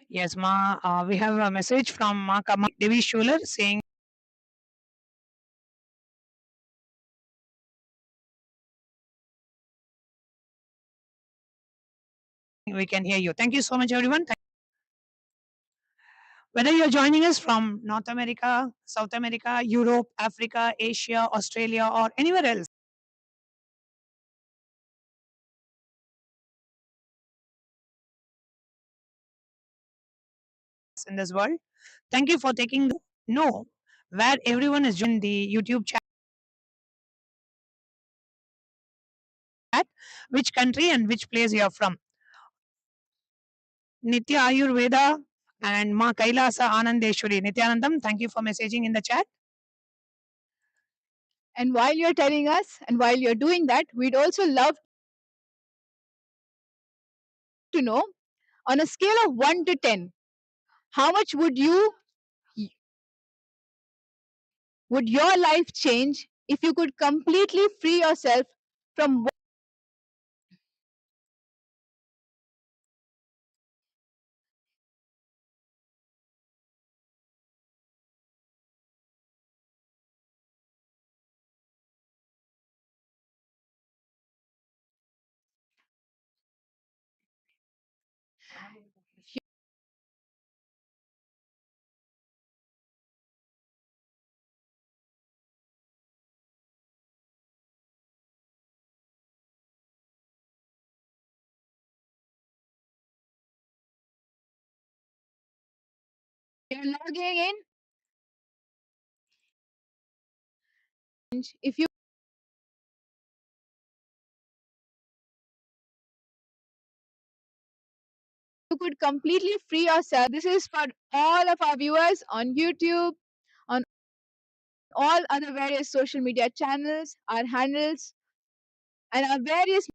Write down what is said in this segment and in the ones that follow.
Yes, Ma. We have a message from Ma Kama Devi Schuler saying we can hear you. Thank you so much, everyone. Whether you're joining us from North America, South America, Europe, Africa, Asia, Australia, or anywhere else in this world, thank you for taking the know where everyone is joining the YouTube chat, which country and which place you are from. Nitya Ayurveda and Ma Kailasa Anandeshwari. Nityanandam, thank you for messaging in the chat. And while you're telling us and while you're doing that, we'd also love to know on a scale of 1 to 10, how much would your life change if you could completely free yourself from you're logging in? If you could completely free yourself, this is for all of our viewers on YouTube, on all other various social media channels, our handles, and our various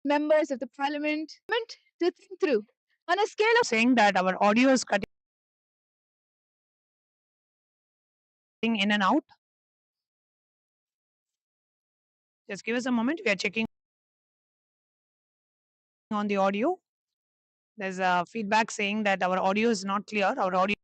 members of the parliament to think through. On a scale of Saying that our audio is cutting in and out. Just give us a moment. We are checking on the audio. There's a feedback saying that our audio is not clear. Our audio.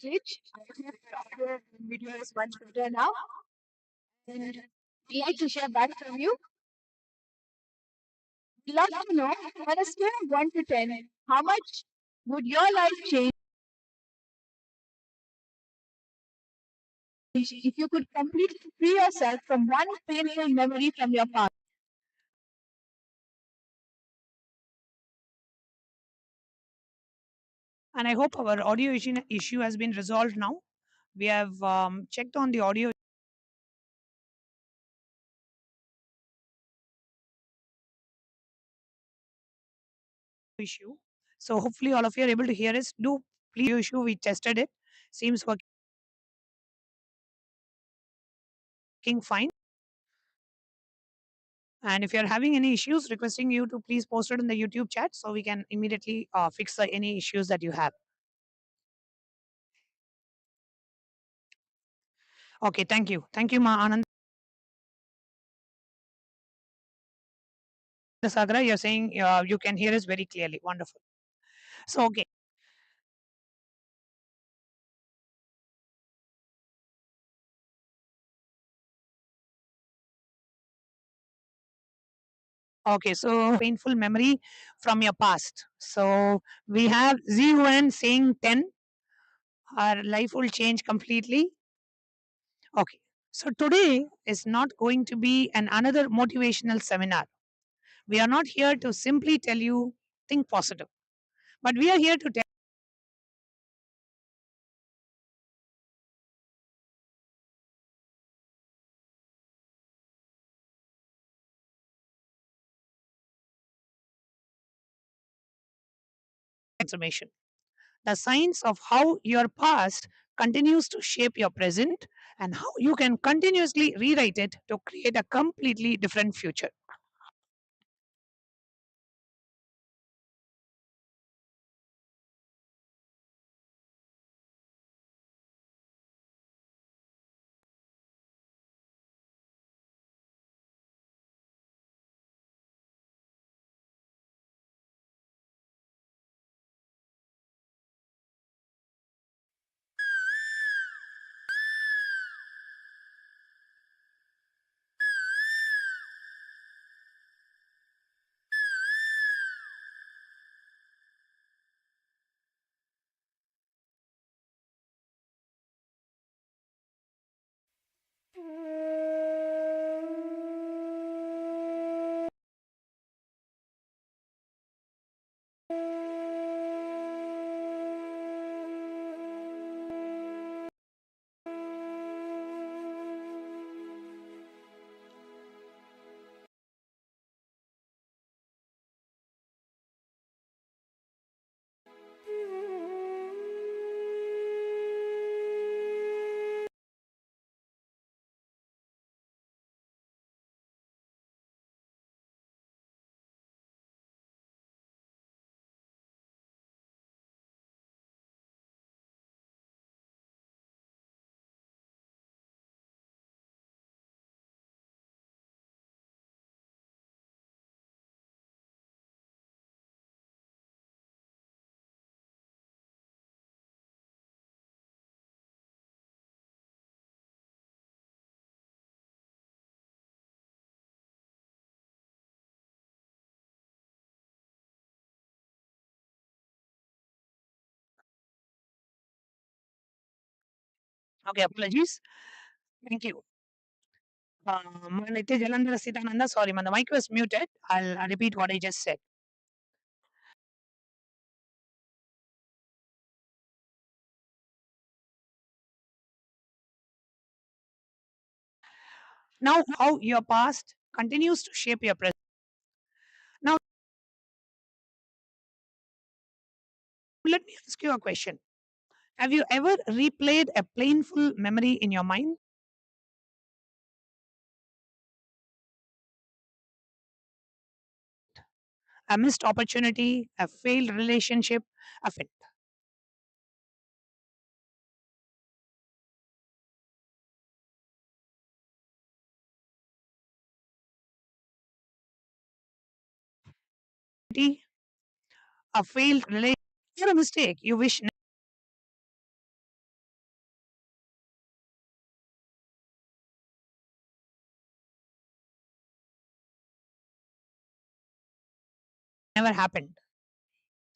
Glitch. I hope the audio video is much better now. And we'd like to share back from you. We'd love to know, on a scale of 1 to 10, how much would your life change if you could completely free yourself from one painful memory from your past? And I hope our audio issue has been resolved now. We have checked on the audio issue. So hopefully all of you are able to hear us. Do please issue. We tested it. Seems working fine. And if you're having any issues, requesting you to please post it in the YouTube chat so we can immediately fix any issues that you have. Okay, thank you. Thank you, Ma Anand Sagra. You're saying you can hear us very clearly. Wonderful. So, okay. Okay, so painful memory from your past. So we have ZUN saying 10, our life will change completely. Okay, so today is not going to be another motivational seminar. We are not here to simply tell you think positive, but we are here to tell transformation. The science of how your past continues to shape your present and how you can continuously rewrite it to create a completely different future. Okay, apologies. Thank you. Nitya Jalandhara Sitananda, sorry, man, the mic was muted. I'll repeat what I just said. Now, how your past continues to shape your present. Now, let me ask you a question. Have you ever replayed a painful memory in your mind? A missed opportunity, a failed relationship, a fit. A failed relationship. You're a mistake you wish never happened.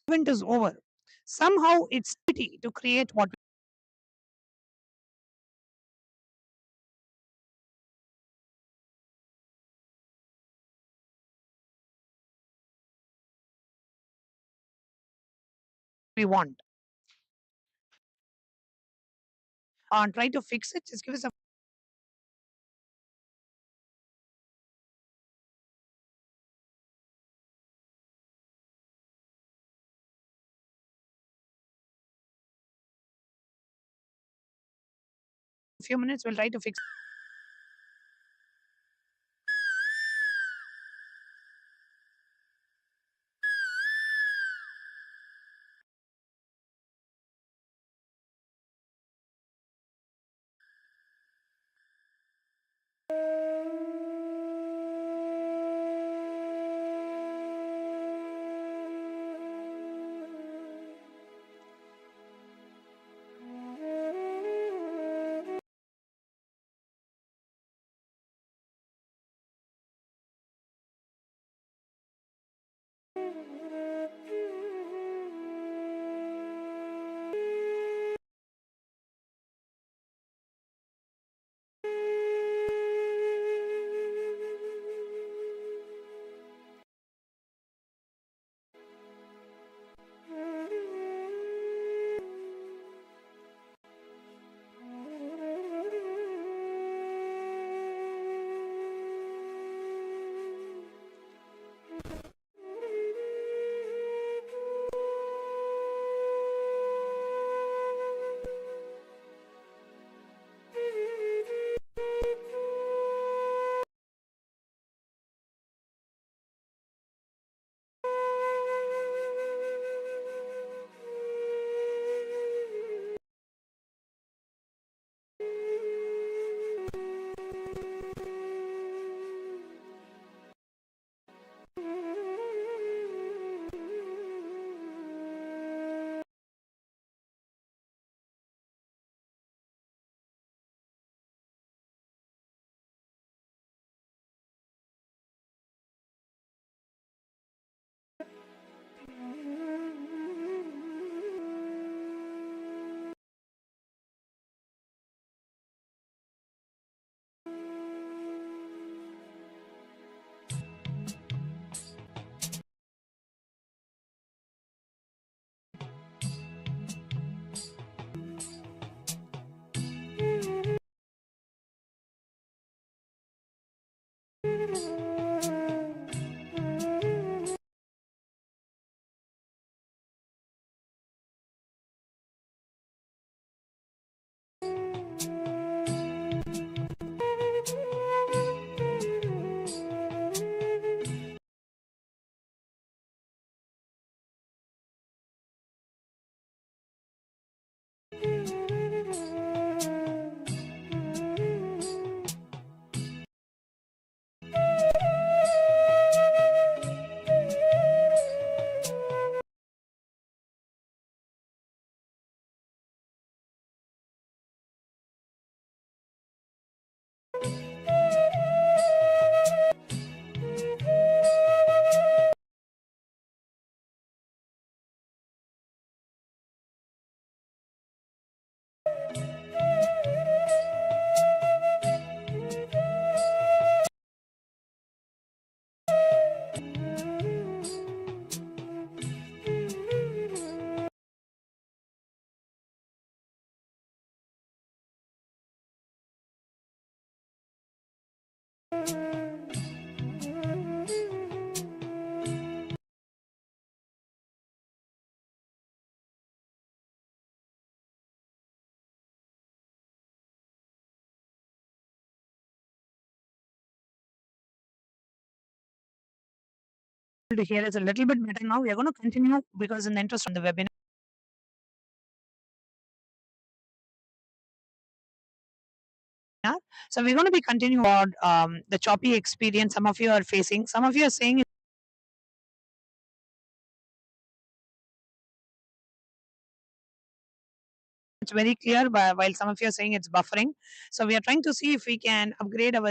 Event is over. Somehow it's pity to create what we want. Try to fix it. Just give us a few minutes. We'll try to fix. To hear is a little bit better now. We are going to continue because in the interest on the webinar. So we're going to be continuing about the choppy experience some of you are facing. Some of you are saying it's very clear, but while some of you are saying it's buffering. So we are trying to see if we can upgrade our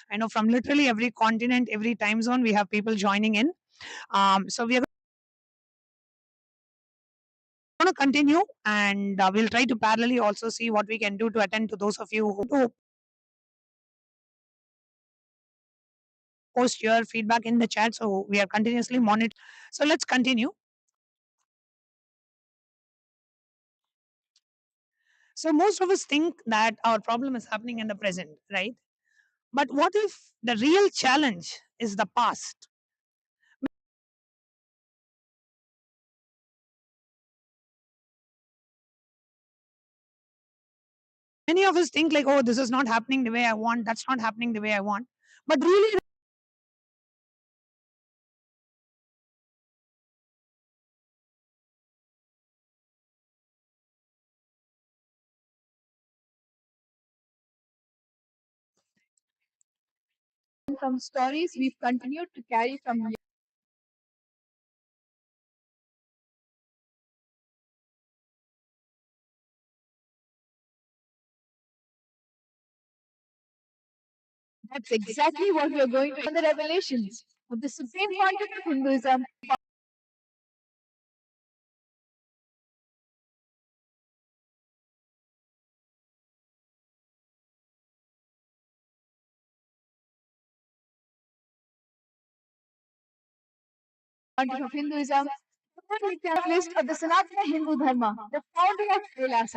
I know from literally every continent, every time zone, we have people joining in. So we are going to continue, and we'll try to parallelly also see what we can do to attend to those of you who post your feedback in the chat. So we are continuously monitoring. So let's continue. So most of us think that our problem is happening in the present, right? But what if the real challenge is the past? Many of us think like, oh, this is not happening the way I want, that's not happening the way I want. But really, From stories we've continued to carry from that's exactly what we are going to in the revelations of the supreme content of Hinduism. Content of Hinduism, the list of the Sanatana Hindu Dharma, the founder of Kailasa.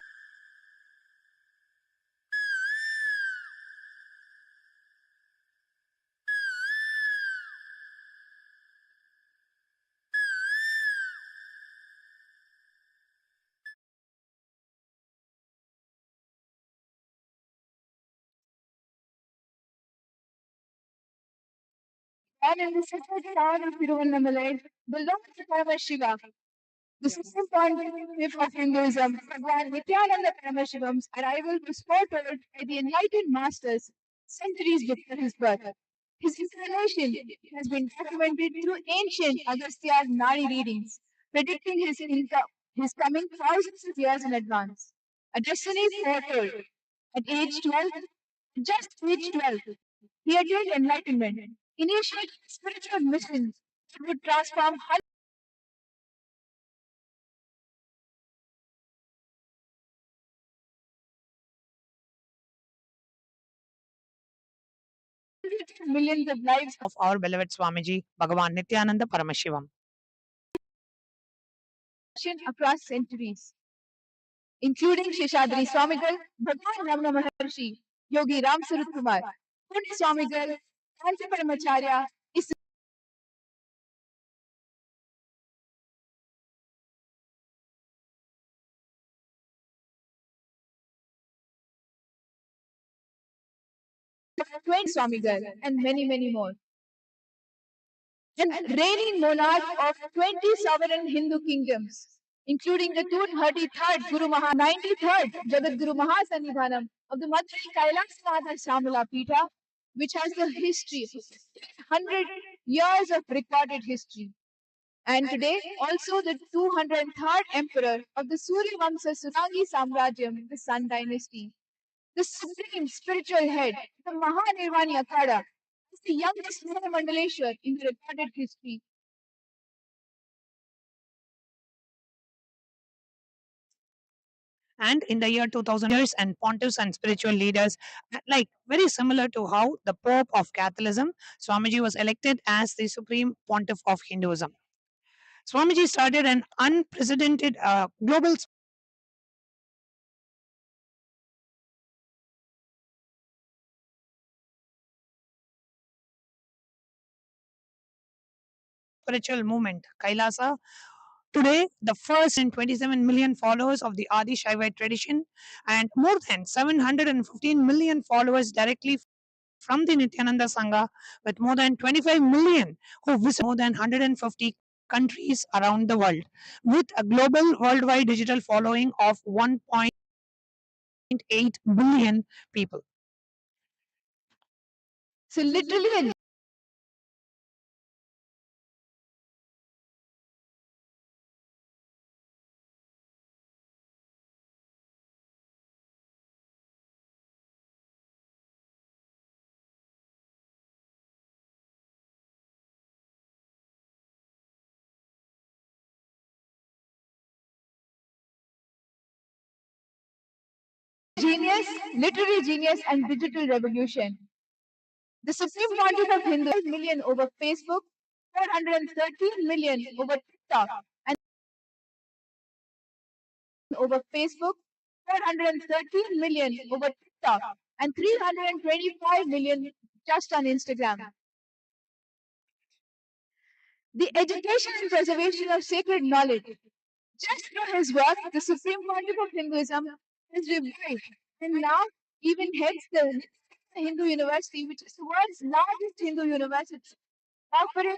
And in the sacred town of Tiruvannamalai, the Lord Shiva, the supreme pontiff of Hinduism, Bhagwan Nityananda Paramashivan's arrival was foretold by the enlightened masters centuries before his birth. His incarnation has been documented through ancient Agastya Nadi readings, predicting his coming thousands of years in advance. A destiny foretold at age 12, just age 12, he attained enlightenment, initiated spiritual missions that would transform hundreds of millions of lives of our beloved Swamiji, Bhagavan Nityananda Paramashivam. across centuries, including Sheshadri Swamigal, Bhagwan Ramana Maharshi, Yogi Ram Sarat Kumar, Punya Swamigal, Kanti Paramacharya, is Twain Swamigal, and many, many more. And reigning monarch of 20 sovereign Hindu kingdoms, including the 233rd Guru 93rd Jagat Guru Mahasannidhanam of the Madhuri Kailasanath Shamala Pita, which has the history of 100 years of recorded history. And today, also the 203rd emperor of the Surya Vamsa Surangi Samrajyam, the Sun dynasty, the supreme spiritual head, the Mahanirvani Akhada, is the youngest Mandaleshwar in the recorded history. And in the year 2000 years and pontiffs and spiritual leaders, like very similar to how the Pope of Catholicism, Swamiji was elected as the supreme pontiff of Hinduism. Swamiji started an unprecedented global spiritual movement, Kailasa. Today, the first in 27 million followers of the Adi Shaivite tradition and more than 715 million followers directly from the Nityananda Sangha, with more than 25 million who visit more than 150 countries around the world, with a global worldwide digital following of 1.8 billion people. So, So, literally, genius, literary genius, and digital revolution. The Supreme Pontiff of Hindu million over Facebook, 413 million over TikTok, and over Facebook, 413 million over TikTok, and 325 million just on Instagram. The education and preservation of sacred knowledge. Just through his work, the Supreme Pontiff of Hinduism has revived and now even heads the Hindu University, which is the world's largest Hindu university, offering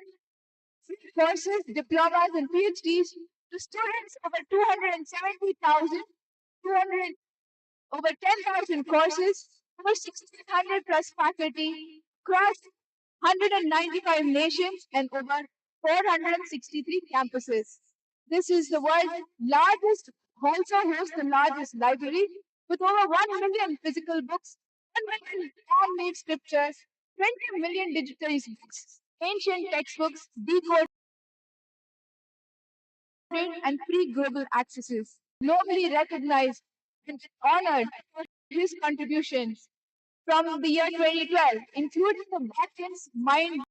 free courses, diplomas, and PhDs to students over 270,000, 200, over 10,000 courses, over 1,600 plus faculty across 195 nations and over 463 campuses. This is the world's largest, also hosts the largest library with over 1 million physical books, 1 million handmade scriptures, 20 million digitized books, ancient textbooks, decoded and free global accesses. Globally recognized and honored for his contributions from the year 2012, including the Vatican's mind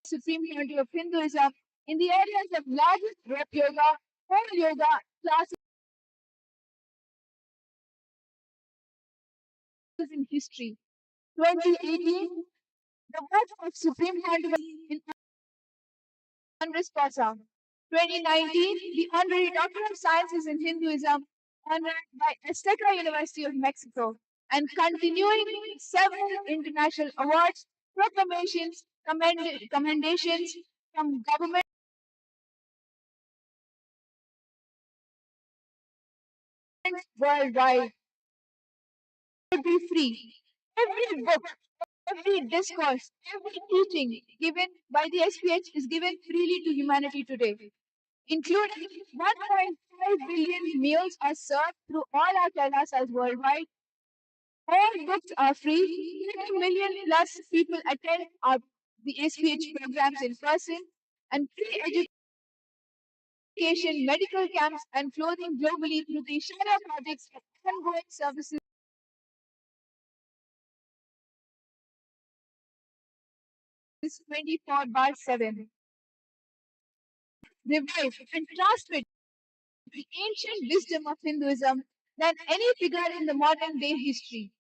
Supreme Unity of Hinduism in the areas of largest rep yoga, home yoga, classes in history. 2018, the birth of Supreme Hinduism in Andhra Pradesh. 2019, the honorary Doctor of Sciences in Hinduism honored by Azteca University of Mexico, and continuing several international awards, proclamations, commendations from governments worldwide. Would be free. Every book, every discourse, every teaching given by the SPH is given freely to humanity today, including 1.5 billion meals are served through all our Kailasas worldwide. All books are free. 30 million plus people attend the SPH programs in person, and free education, medical camps, and clothing globally through the Ishara projects and ongoing services 24 by 7. Revive and transmit the ancient wisdom of Hinduism than any figure in the modern day history.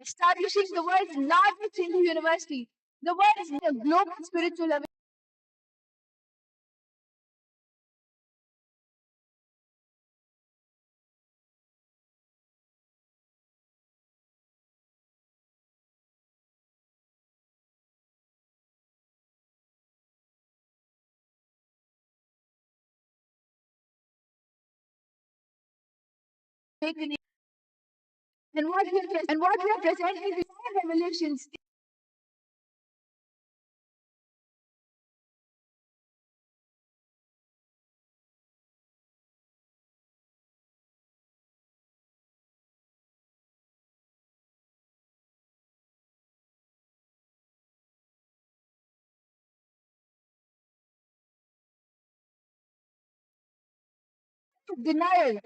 Establishing the world's largest Hindu university, the world's global spiritual awakening. And what we are presenting is revelations of denial.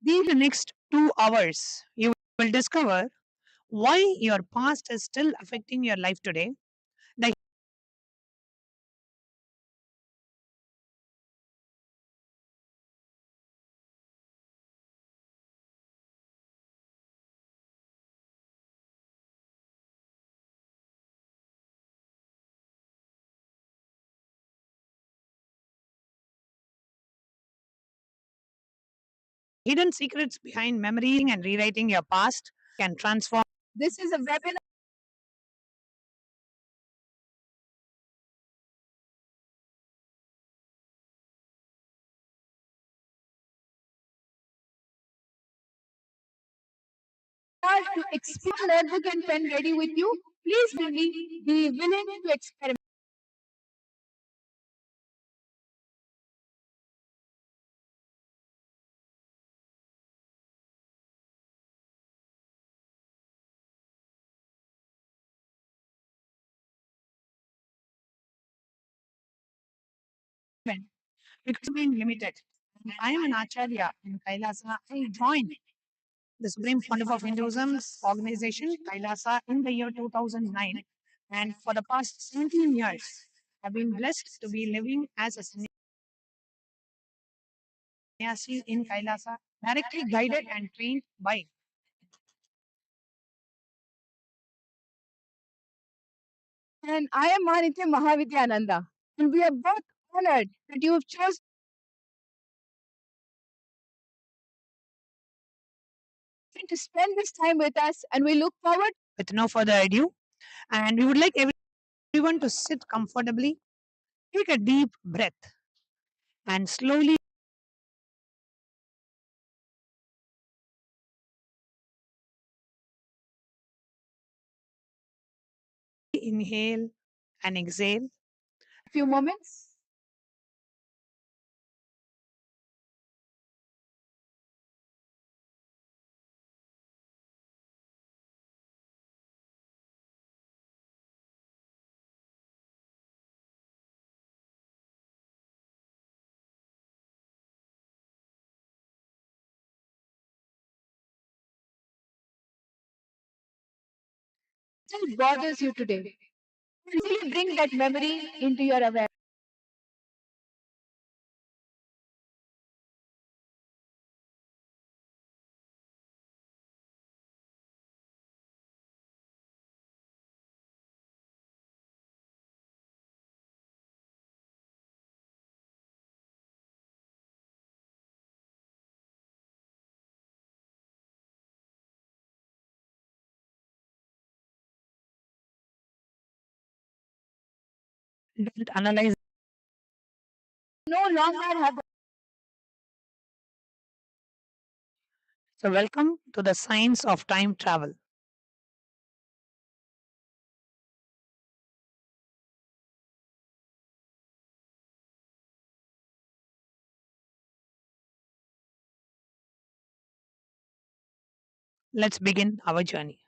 These The next 2 hours, you will discover why your past is still affecting your life today, the hidden secrets behind memory and rewriting your past can transform. This is a webinar. To explore notebook and pen ready with you, please be willing to experiment. Because being limited. I am an Acharya in Kailasa. I joined the Supreme Founder of Hinduism's organization, Kailasa, in the year 2009. And for the past 17 years, I've been blessed to be living as a sannyasi in Kailasa, directly guided and trained by. And I am Manitya Mahavidyananda. And we are both honored that you have chosen to spend this time with us, and we look forward. With no further ado, and we would like everyone to sit comfortably, take a deep breath, and slowly inhale and exhale. Few moments. What bothers you today? Really bring that memory into your awareness. Don't analyze. No longer have. So, welcome to the science of time travel. Let's begin our journey.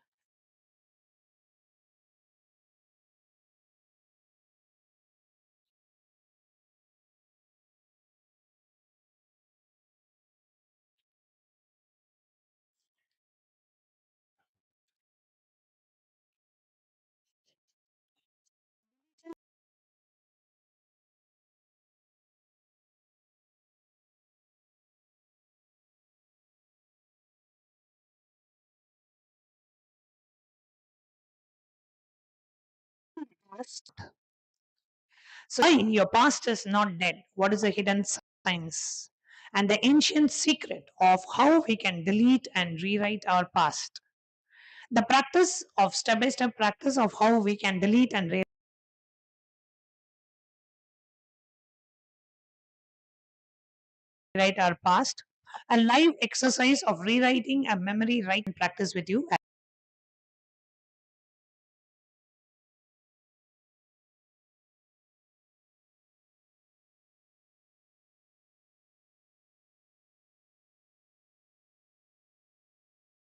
So, why your past is not dead? What is the hidden science and the ancient secret of how we can delete and rewrite our past? The practice of step by step practice of how we can delete and rewrite our past. A live exercise of rewriting a memory right in practice with you.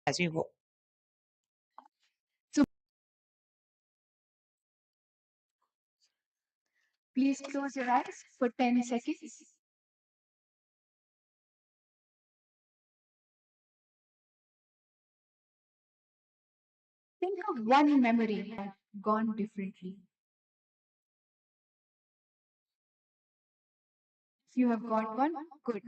As you go. So please close your eyes for 10 seconds. Think of one memory that gone differently. If you have got one, good.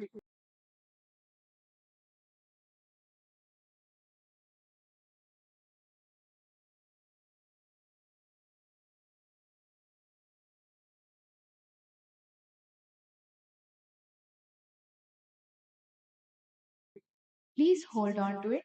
Please hold on to it.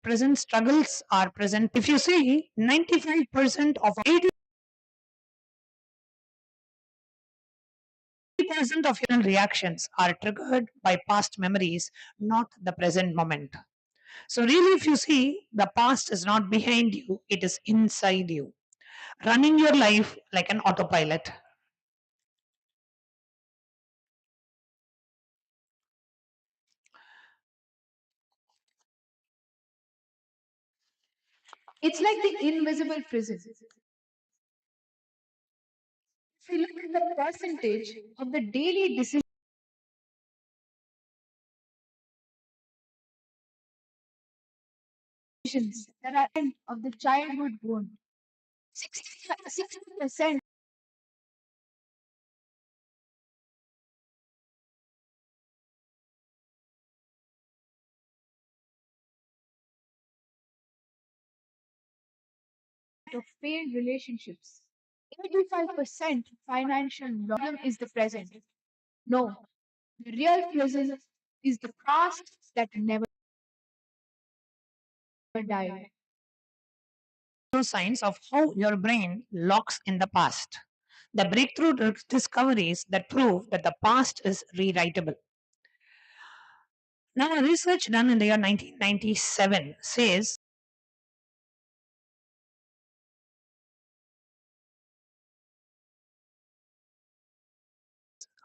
present struggles are present. If you see, 95% of 80% of your reactions are triggered by past memories, not the present moment. So, really, if you see, the past is not behind you, it is inside you, running your life like an autopilot. It's like the invisible prison. If we look at the percentage of the daily decisions that are of the childhood wound, 60% of failed relationships, 85% financial problem is the present. No, the real prison is the past that never died. No signs of how your brain locks in the past. The breakthrough discoveries that prove that the past is rewritable. Now, a research done in the year 1997 says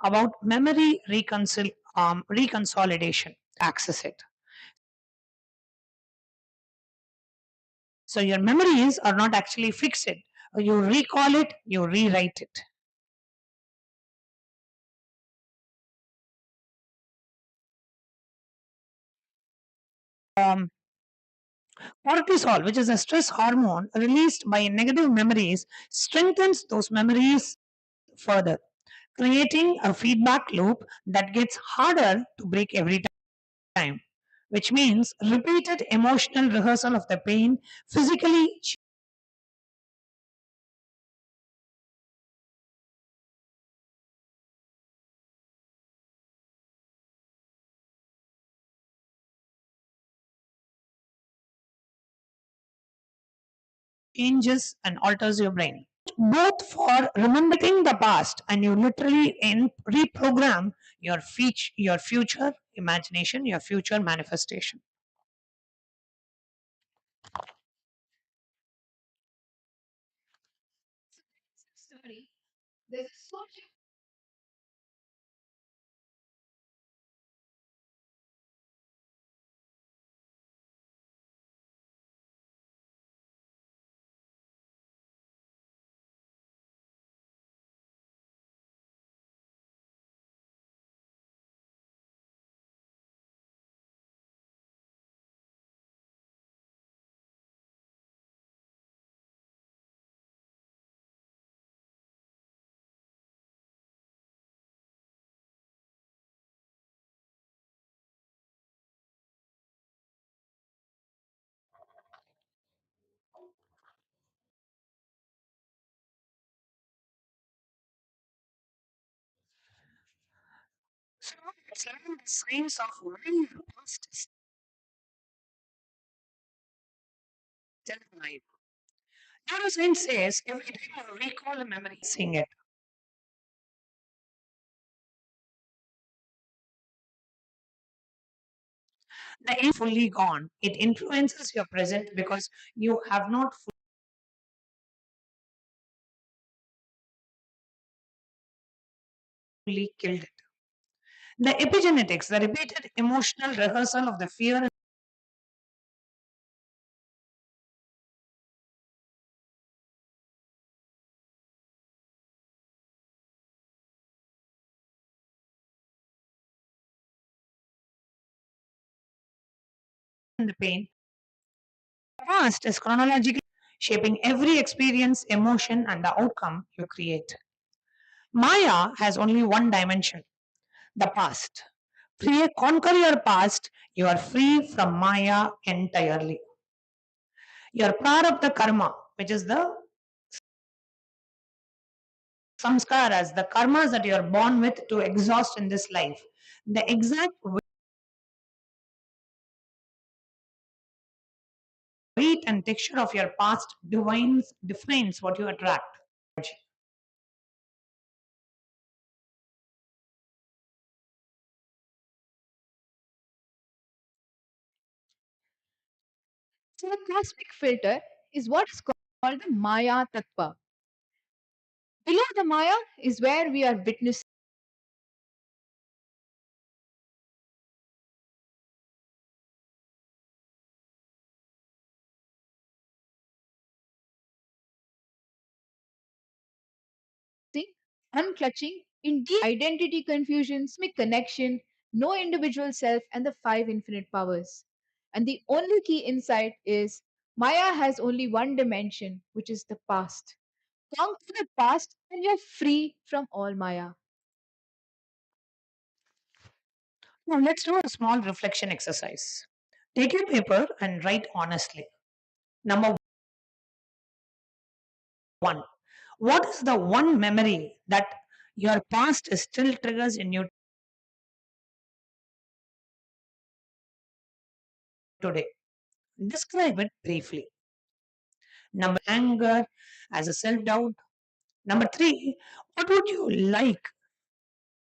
about memory reconsolidation. Access it. So your memories are not actually fixed. You recall it, you rewrite it. Um, Cortisol, which is a stress hormone released by negative memories, strengthens those memories further, creating a feedback loop that gets harder to break every time, which means repeated emotional rehearsal of the pain physically changes and alters your brain. Both for remembering the past and you literally reprogram your future imagination, your future manifestation. Story. There's a social So let's learn the science of why your past is still alive. Neuroscience says every time you recall a memory, seeing it. The fully gone. It influences your present because you have not fully killed it. The epigenetics, the repeated emotional rehearsal of the fear and the pain. The past is chronologically shaping every experience, emotion, and the outcome you create. Maya has only one dimension, the past. Free, conquer your past, you are free from Maya entirely. Your prarabdha karma, which is the samskaras, the karmas that you are born with to exhaust in this life. The exact weight and texture of your past defines what you attract. So the cosmic filter is what is called the Maya Tattva. Below the Maya is where we are witnessing unclutching in deep identity confusion, connection, no individual self, and the five infinite powers. And the only key insight is Maya has only one dimension, which is the past. Conquer the past, and you're free from all Maya. Now let's do a small reflection exercise. Take your paper and write honestly. Number one, what is the one memory that your past still triggers in you today? Describe it briefly. Number anger as a self doubt. Number three, what would you like?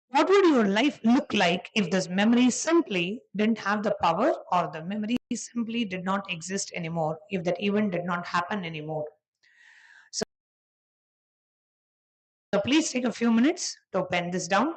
What would your life look like if this memory simply didn't have the power or the memory simply did not exist anymore, if that event did not happen anymore? So please take a few minutes to pen this down.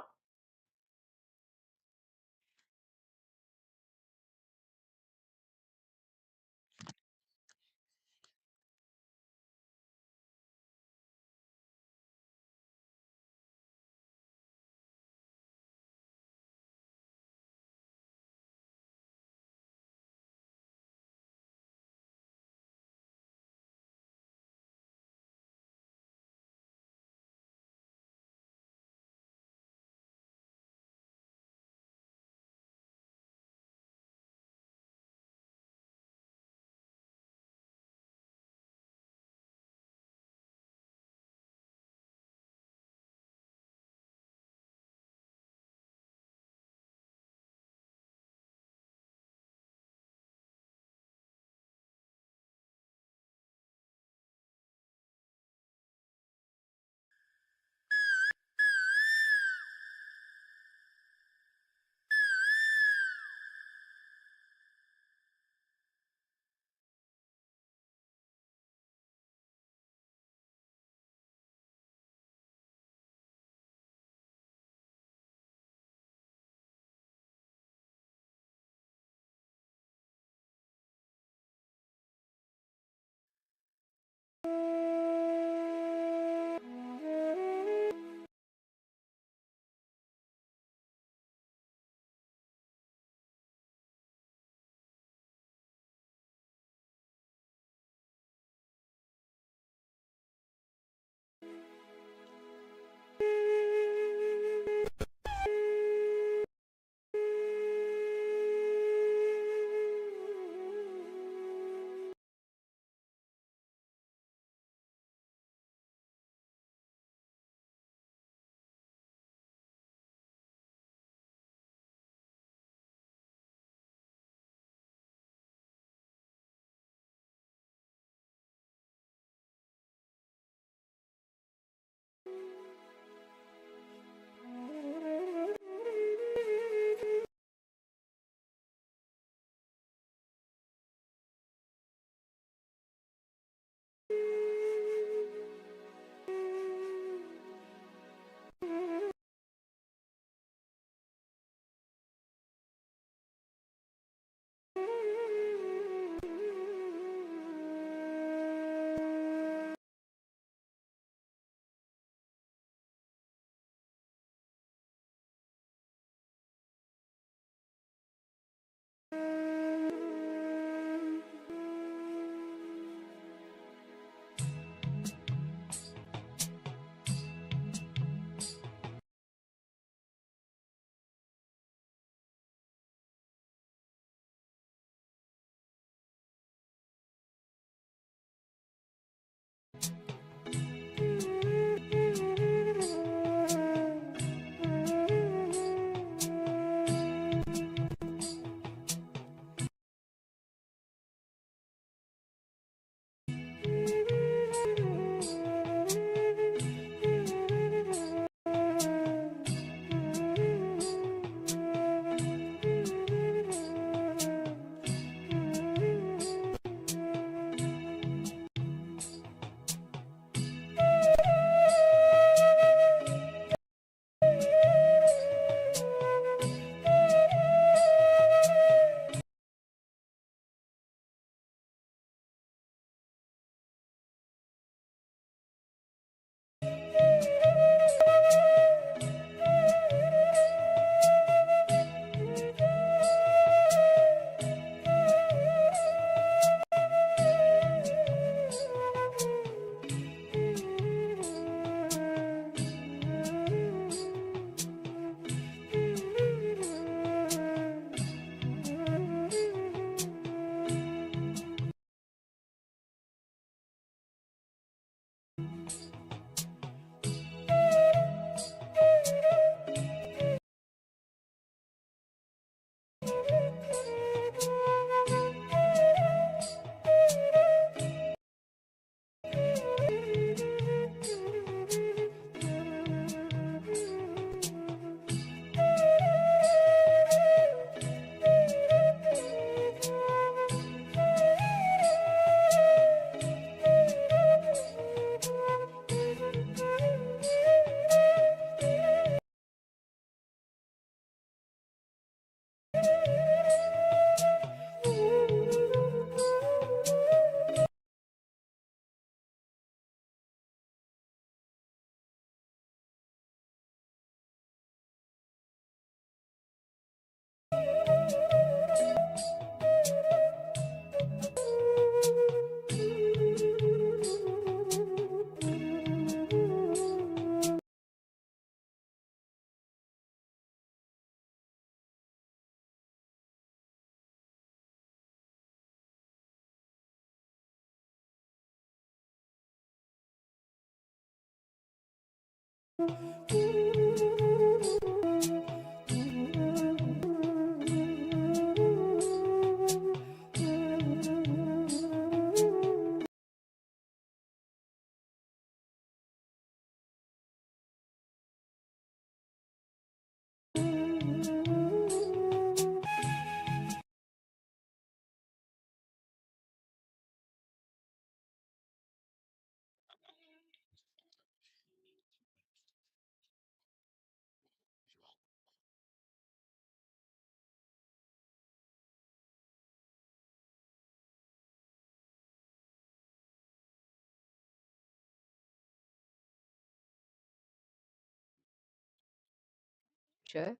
Sure.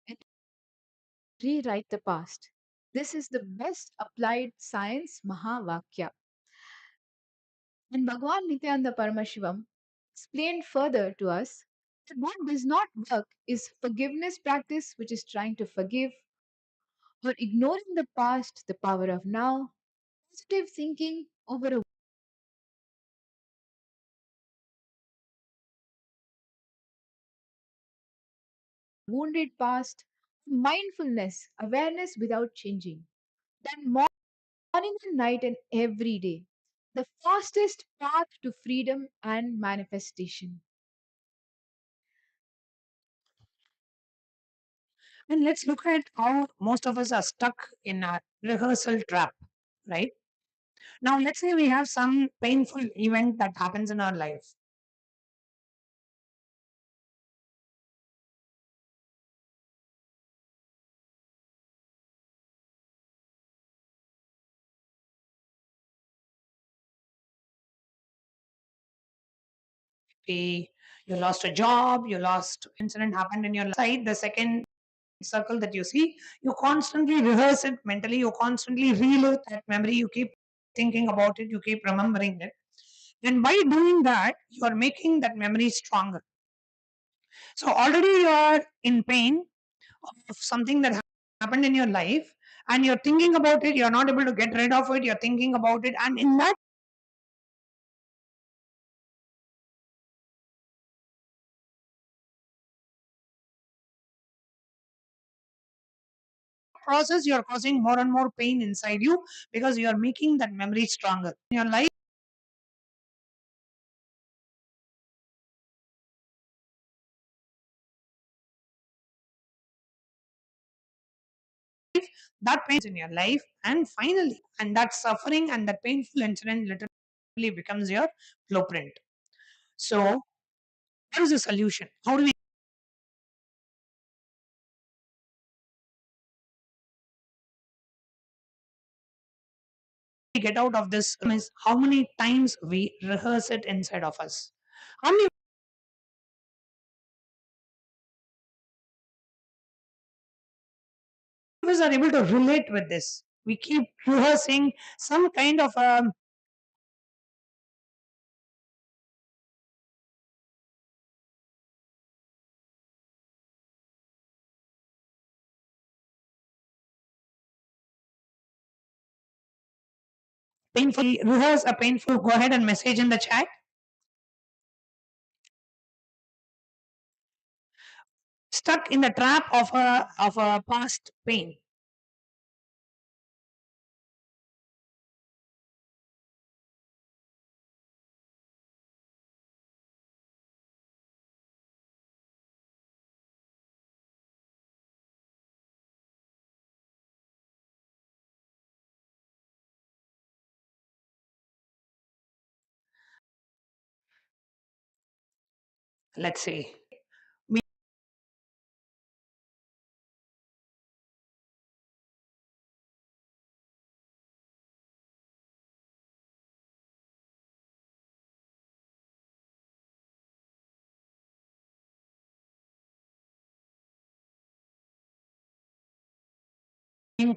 And rewrite the past. This is the best applied science Mahavakya. And Bhagwan Nityananda Paramashivam explained further to us that what does not work is forgiveness practice, which is trying to forgive, or ignoring the past, the power of now, positive thinking over a wounded past, mindfulness, awareness without changing. Then morning and night and every day. The fastest path to freedom and manifestation. And let's look at how most of us are stuck in a rehearsal trap, right? Now, let's say we have some painful event that happens in our life. Maybe you lost a job, you lost incident happened in your side, the second circle that you see, you constantly rehearse it mentally, you constantly relive that memory, you keep thinking about it, you keep remembering it. And by doing that, you are making that memory stronger. So already you are in pain of something that happened in your life, and you're thinking about it, you're not able to get rid of it, you're thinking about it, and in that process, you're causing more and more pain inside you because you are making that memory stronger. In your life, that pain is in your life, and finally, and that suffering and that painful incident literally becomes your blueprint. So, what is the solution? How do we get out of this? Is how many times we rehearse it inside of us. How many of us are able to relate with this? We keep rehearsing some kind of painful, rehearse a painful. Go ahead and message in the chat. Stuck in the trap of a past pain. Let's see. We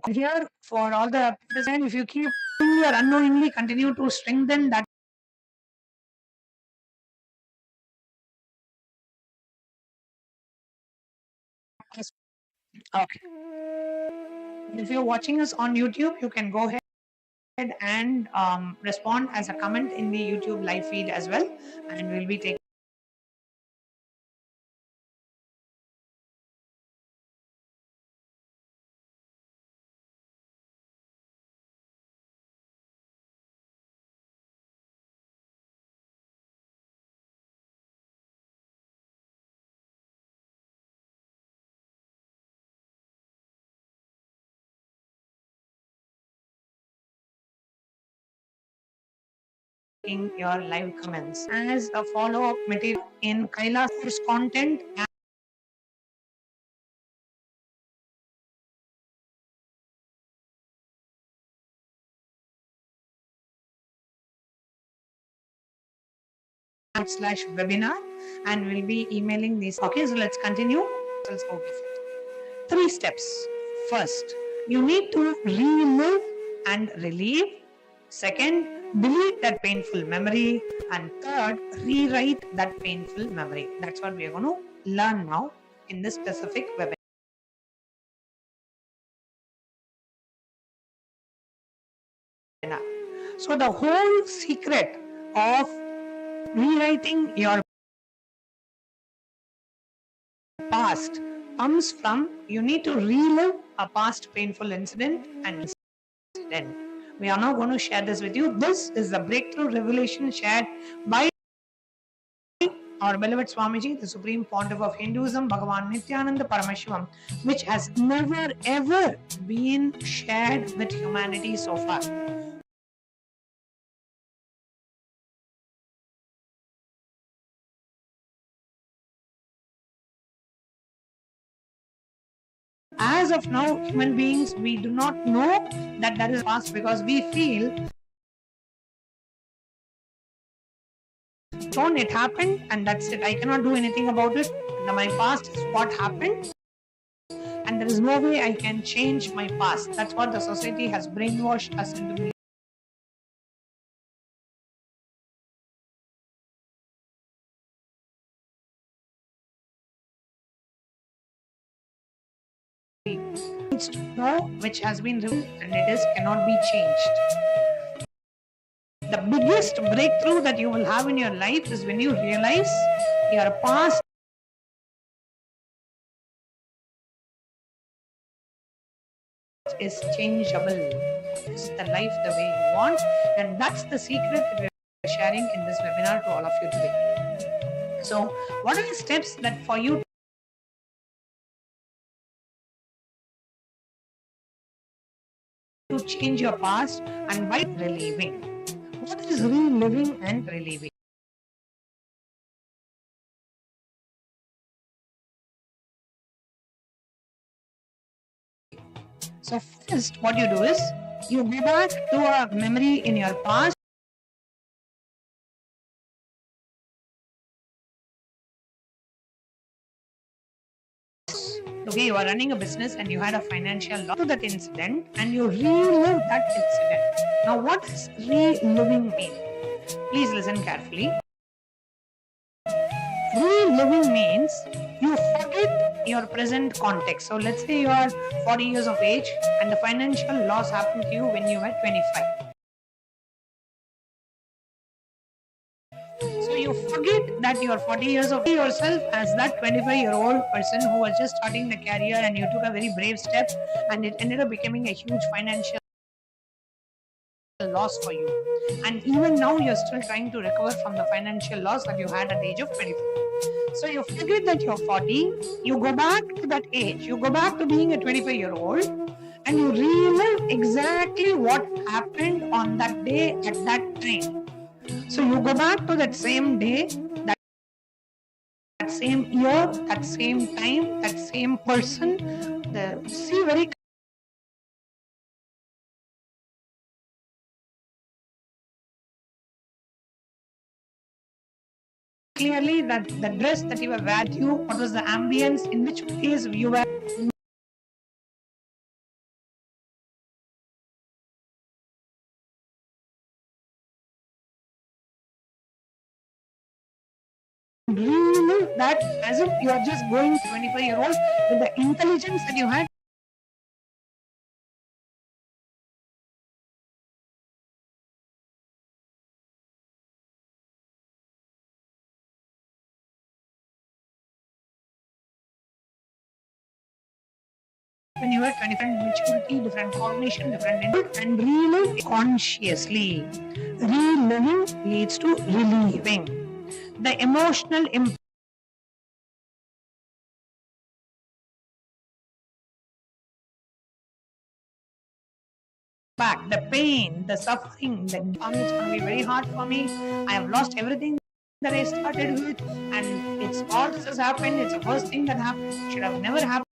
here for all the present. If you keep knowingly or unknowingly continue to strengthen that. Okay. If you're watching us on YouTube, you can go ahead and respond as a comment in the YouTube live feed as well, and we'll be taking in your live comments as a follow-up material in Kaila's content slash webinar, and we'll be emailing these. Okay, so let's continue. Three steps. First, you need to relive and relieve. Second, delete that painful memory. And third, rewrite that painful memory. That's what we are going to learn now in this specific webinar. So the whole secret of rewriting your past comes from you need to relive a past painful incident and incident. We are now going to share this with you. This is the breakthrough revelation shared by our beloved Swamiji, the Supreme Pontiff of Hinduism, Bhagavan Nityananda Parameshivam, which has never ever been shared with humanity so far. As of now, human beings, we do not know that that is past because we feel it happened and that's it. I cannot do anything about it. My past is what happened and there is no way I can change my past. That's what the society has brainwashed us into believing. Needs to know which has been revealed and it is cannot be changed. The biggest breakthrough that you will have in your life is when you realize your past is changeable. It's the life the way you want, and that's the secret that we are sharing in this webinar to all of you today. So, what are the steps that for you to change your past and by reliving? What is reliving and reliving? So first, what you do is you go back to a memory in your past. Okay, you are running a business and you had a financial loss to that incident and you relive that incident. Now, what does reliving mean? Please listen carefully. Reliving means you forget your present context. So let's say you are 40 years of age and the financial loss happened to you when you were 25. So you forget that you are 40 years of yourself as that 25-year-old person who was just starting the career and you took a very brave step and it ended up becoming a huge financial loss for you. And even now you're still trying to recover from the financial loss that you had at the age of 25. So you forget that you're 40, you go back to that age, you go back to being a 25-year-old and you relive exactly what happened on that day at that time. So you go back to that same day, that same year, that same time, that same person. See very clearly that the dress that you were wearing, what was the ambience, in which place you were. Relive that as if you are just going 25-year-old with the intelligence that you had. When you were 25, maturity, different cognition, different input, and relive consciously. Reliving leads to relieving. The emotional impact back, the pain, the suffering, for me, it's going to be very hard for me. I have lost everything that I started with, and it's all this has happened. It's the worst thing that happened. It should have never happened.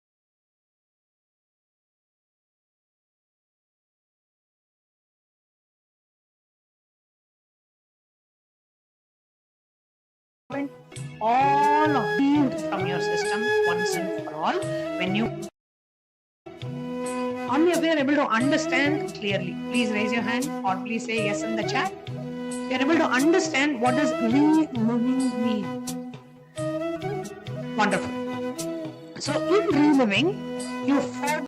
All of you from your system once and for all. When you only if we are able to understand clearly, please raise your hand or please say yes in the chat. We are able to understand what does reliving mean. Wonderful. So in reliving, you forget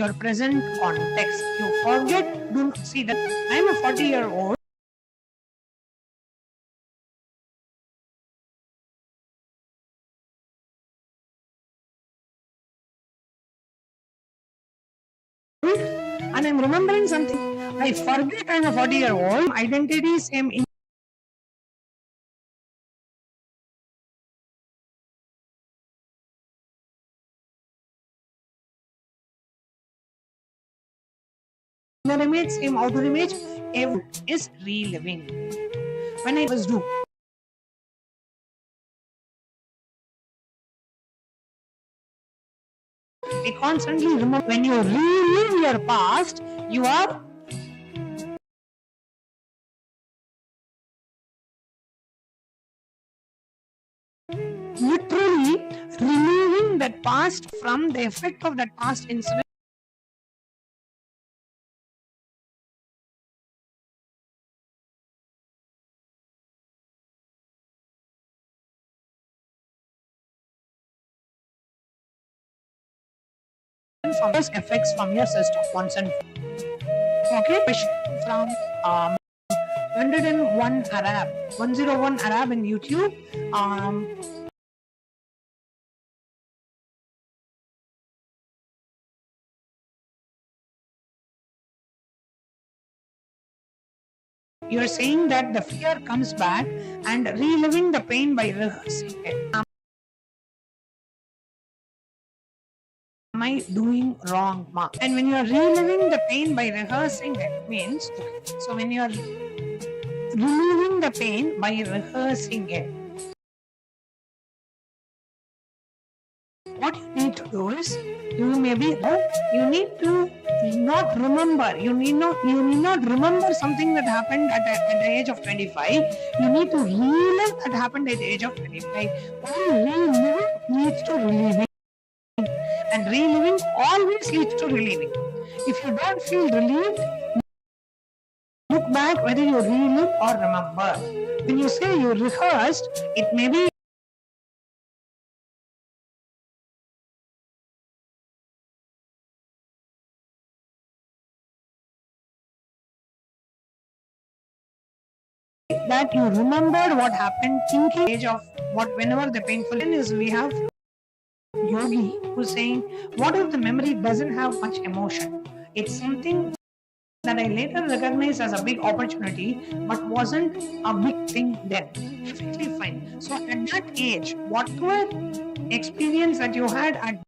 your present context. You forget, do not see that I am a 40-year-old. And I'm remembering something. I forget I'm a 40-year-old. Identity same. Inner image, same outer image, is reliving. When I was do. I constantly remember when you relive your past, you are literally removing that past from the effect of that past incident. From those effects from your system once and okay. Question from 101 Arab 101 Arab in YouTube. You're saying that the fear comes back and reliving the pain by rehearsing it. Am I doing wrong, Ma? And when you are reliving the pain by rehearsing it means, so when you are relieving the pain by rehearsing it, what you need to do is you need to not remember. You need not remember something that happened at the age of 25. You need to relive that happened at the age of 25. Only reliving leads to relieving. And reliving always leads to relieving. If you don't feel relieved, look back whether you relive or remember. When you say you rehearsed, it may be that you remembered what happened, thinking age of what whenever the painful is. We have Yogi who's saying, what if the memory doesn't have much emotion? It's something that I later recognized as a big opportunity, but wasn't a big thing then. Perfectly fine. So at that age, whatever experience that you had at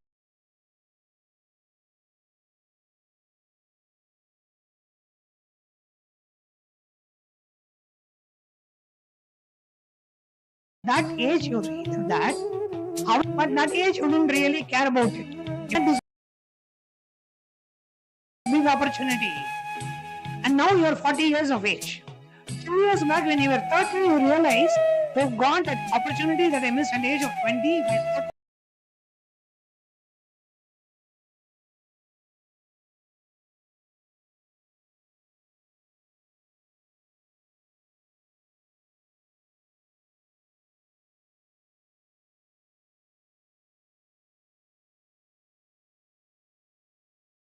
that age, you read that. But that age, you didn't really care about it. It was a big opportunity. And now you're 40 years of age. 2 years back, when you were 30, you realized, oh God, that opportunity that I missed at the age of 20,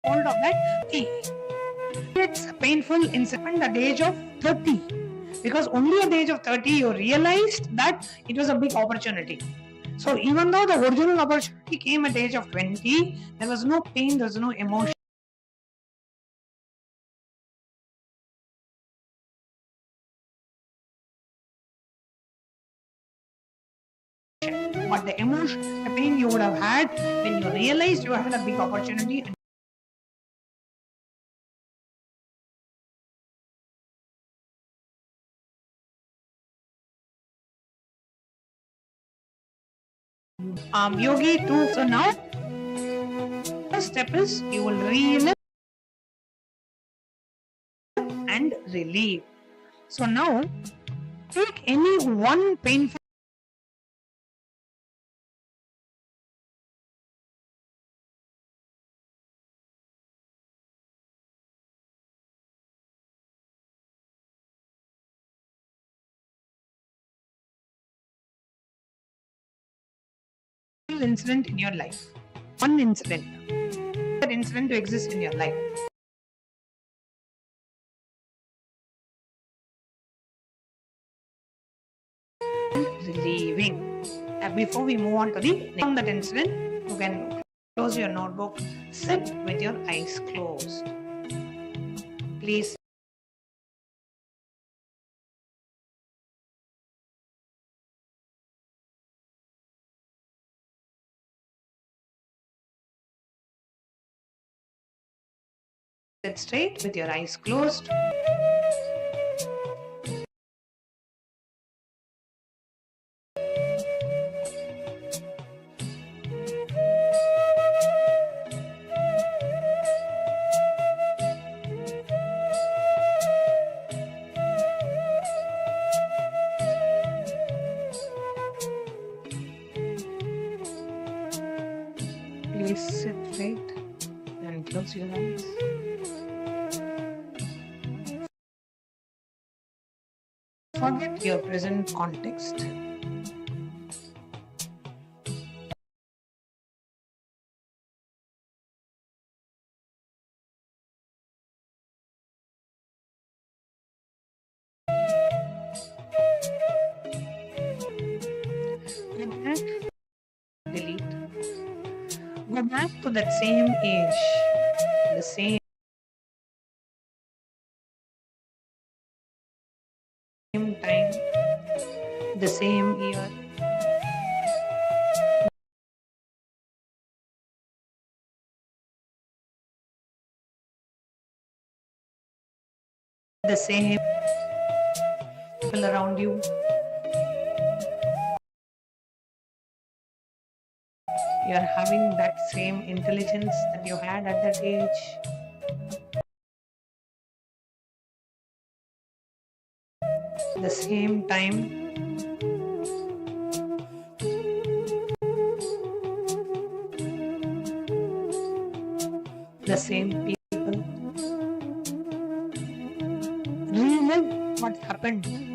hold of that. It's a painful incident at the age of 30. Because only at the age of 30, you realized that it was a big opportunity. So even though the original opportunity came at the age of 20, there was no pain, there was no emotion. but the emotion, the pain you would have had when you realized you had a big opportunity and yogi too. So now, first step is you will relive and relieve. So now, take any one painful incident in your life. One incident. That incident to exist in your life. Relieving. Before we move on to the from that incident, you can close your notebook, sit with your eyes closed. Please sit straight with your eyes closed. Please sit straight and close your eyes. Forget your present context. Go back, delete. Go back to that same age, the same time, the same year, the same people around you. You are having that same intelligence that you had at that age. The same time, the same people. Relive what happened.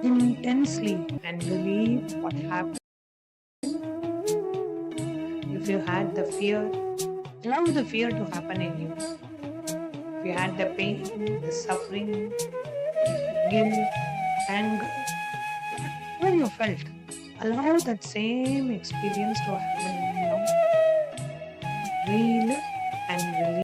Intensely and believe what happened. If you had the fear, allow the fear to happen in you. If you had the pain, the suffering, guilt, anger, whatever you felt, allow that same experience to happen now. Relive and relive.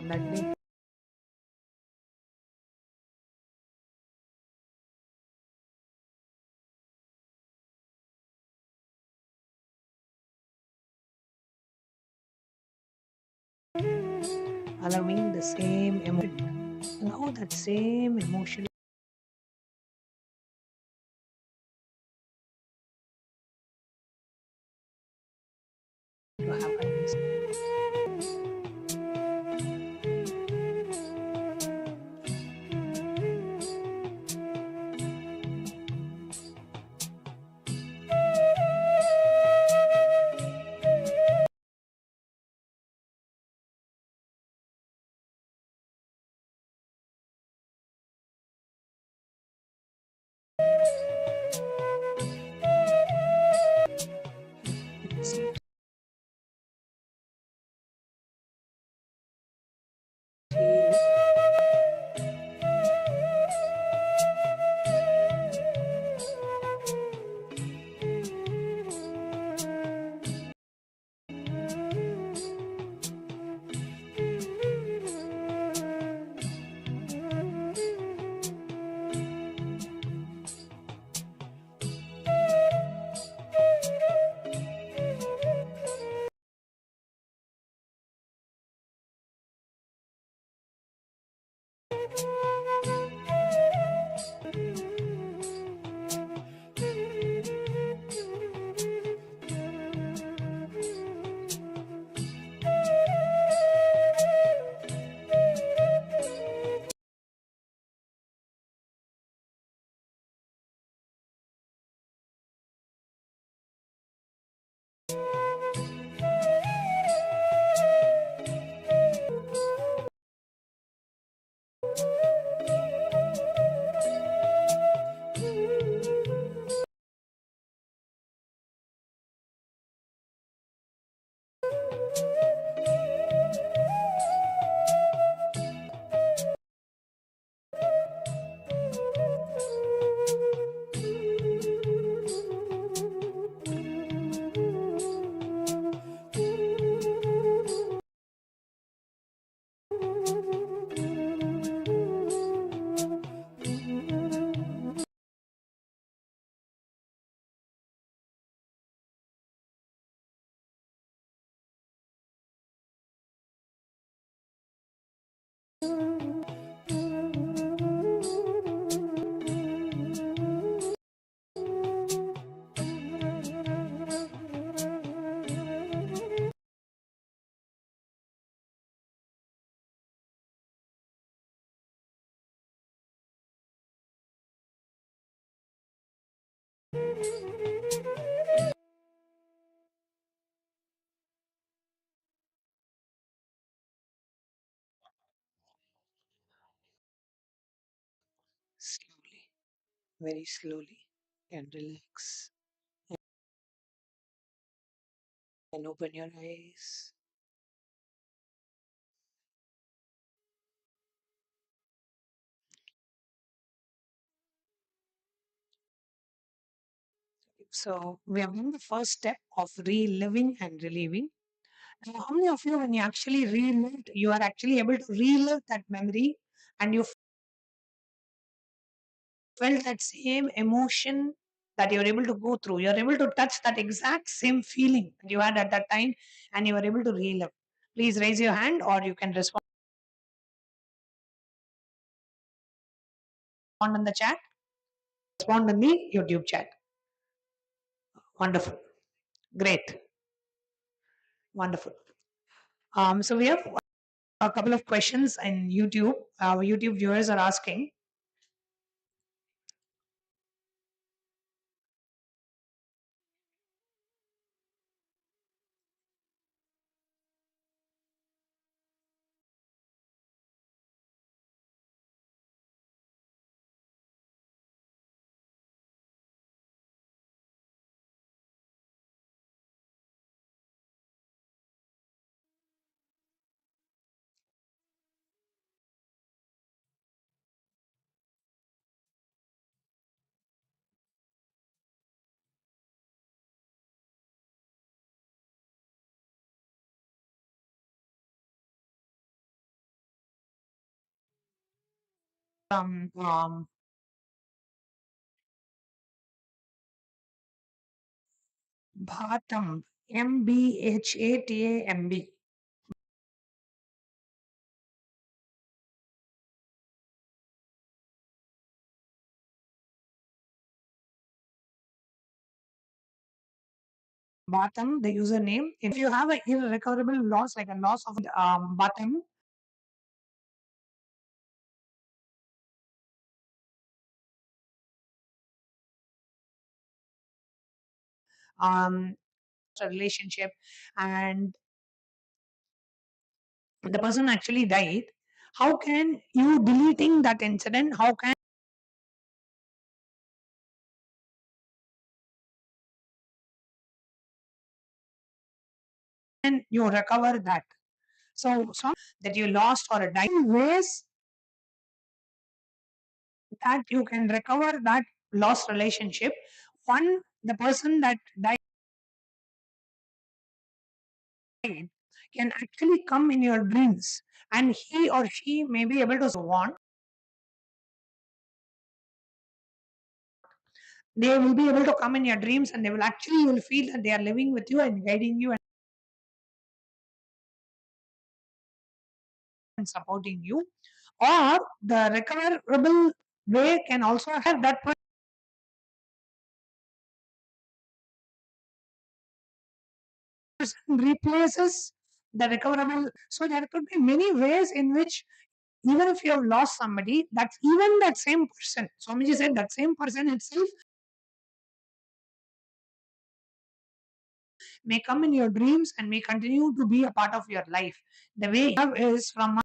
that day. Allowing the same emotion, allow that same emotion to happen. It's slowly, very slowly, and relax and open your eyes. So we have done the first step of reliving and reliving. How many of you, when you actually relived, you are actually able to relive that memory and you felt that same emotion that you're able to go through? You're able to touch that exact same feeling that you had at that time and you were able to relive. Please raise your hand or you can respond in the chat. Respond in the YouTube chat. Wonderful. Great. Wonderful. So we have a couple of questions in YouTube. Our YouTube viewers are asking. Bhatam, Bhatamb. Bhatam, the username. If you have an irrecoverable loss, like a loss of Bhatam, um, a relationship, and the person actually died, how can you deleting that incident? How can you recover that? So that you lost or died ways that you can recover that lost relationship. One, the person that died can actually come in your dreams, and he or she may be able to want. They will be able to come in your dreams, and they will actually, you will feel that they are living with you and guiding you and supporting you. Or the recoverable way can also have that person replaces the recoverable. So there could be many ways in which, even if you have lost somebody, that's even that same person. Swamiji said that same person itself may come in your dreams and may continue to be a part of your life. The way you have is from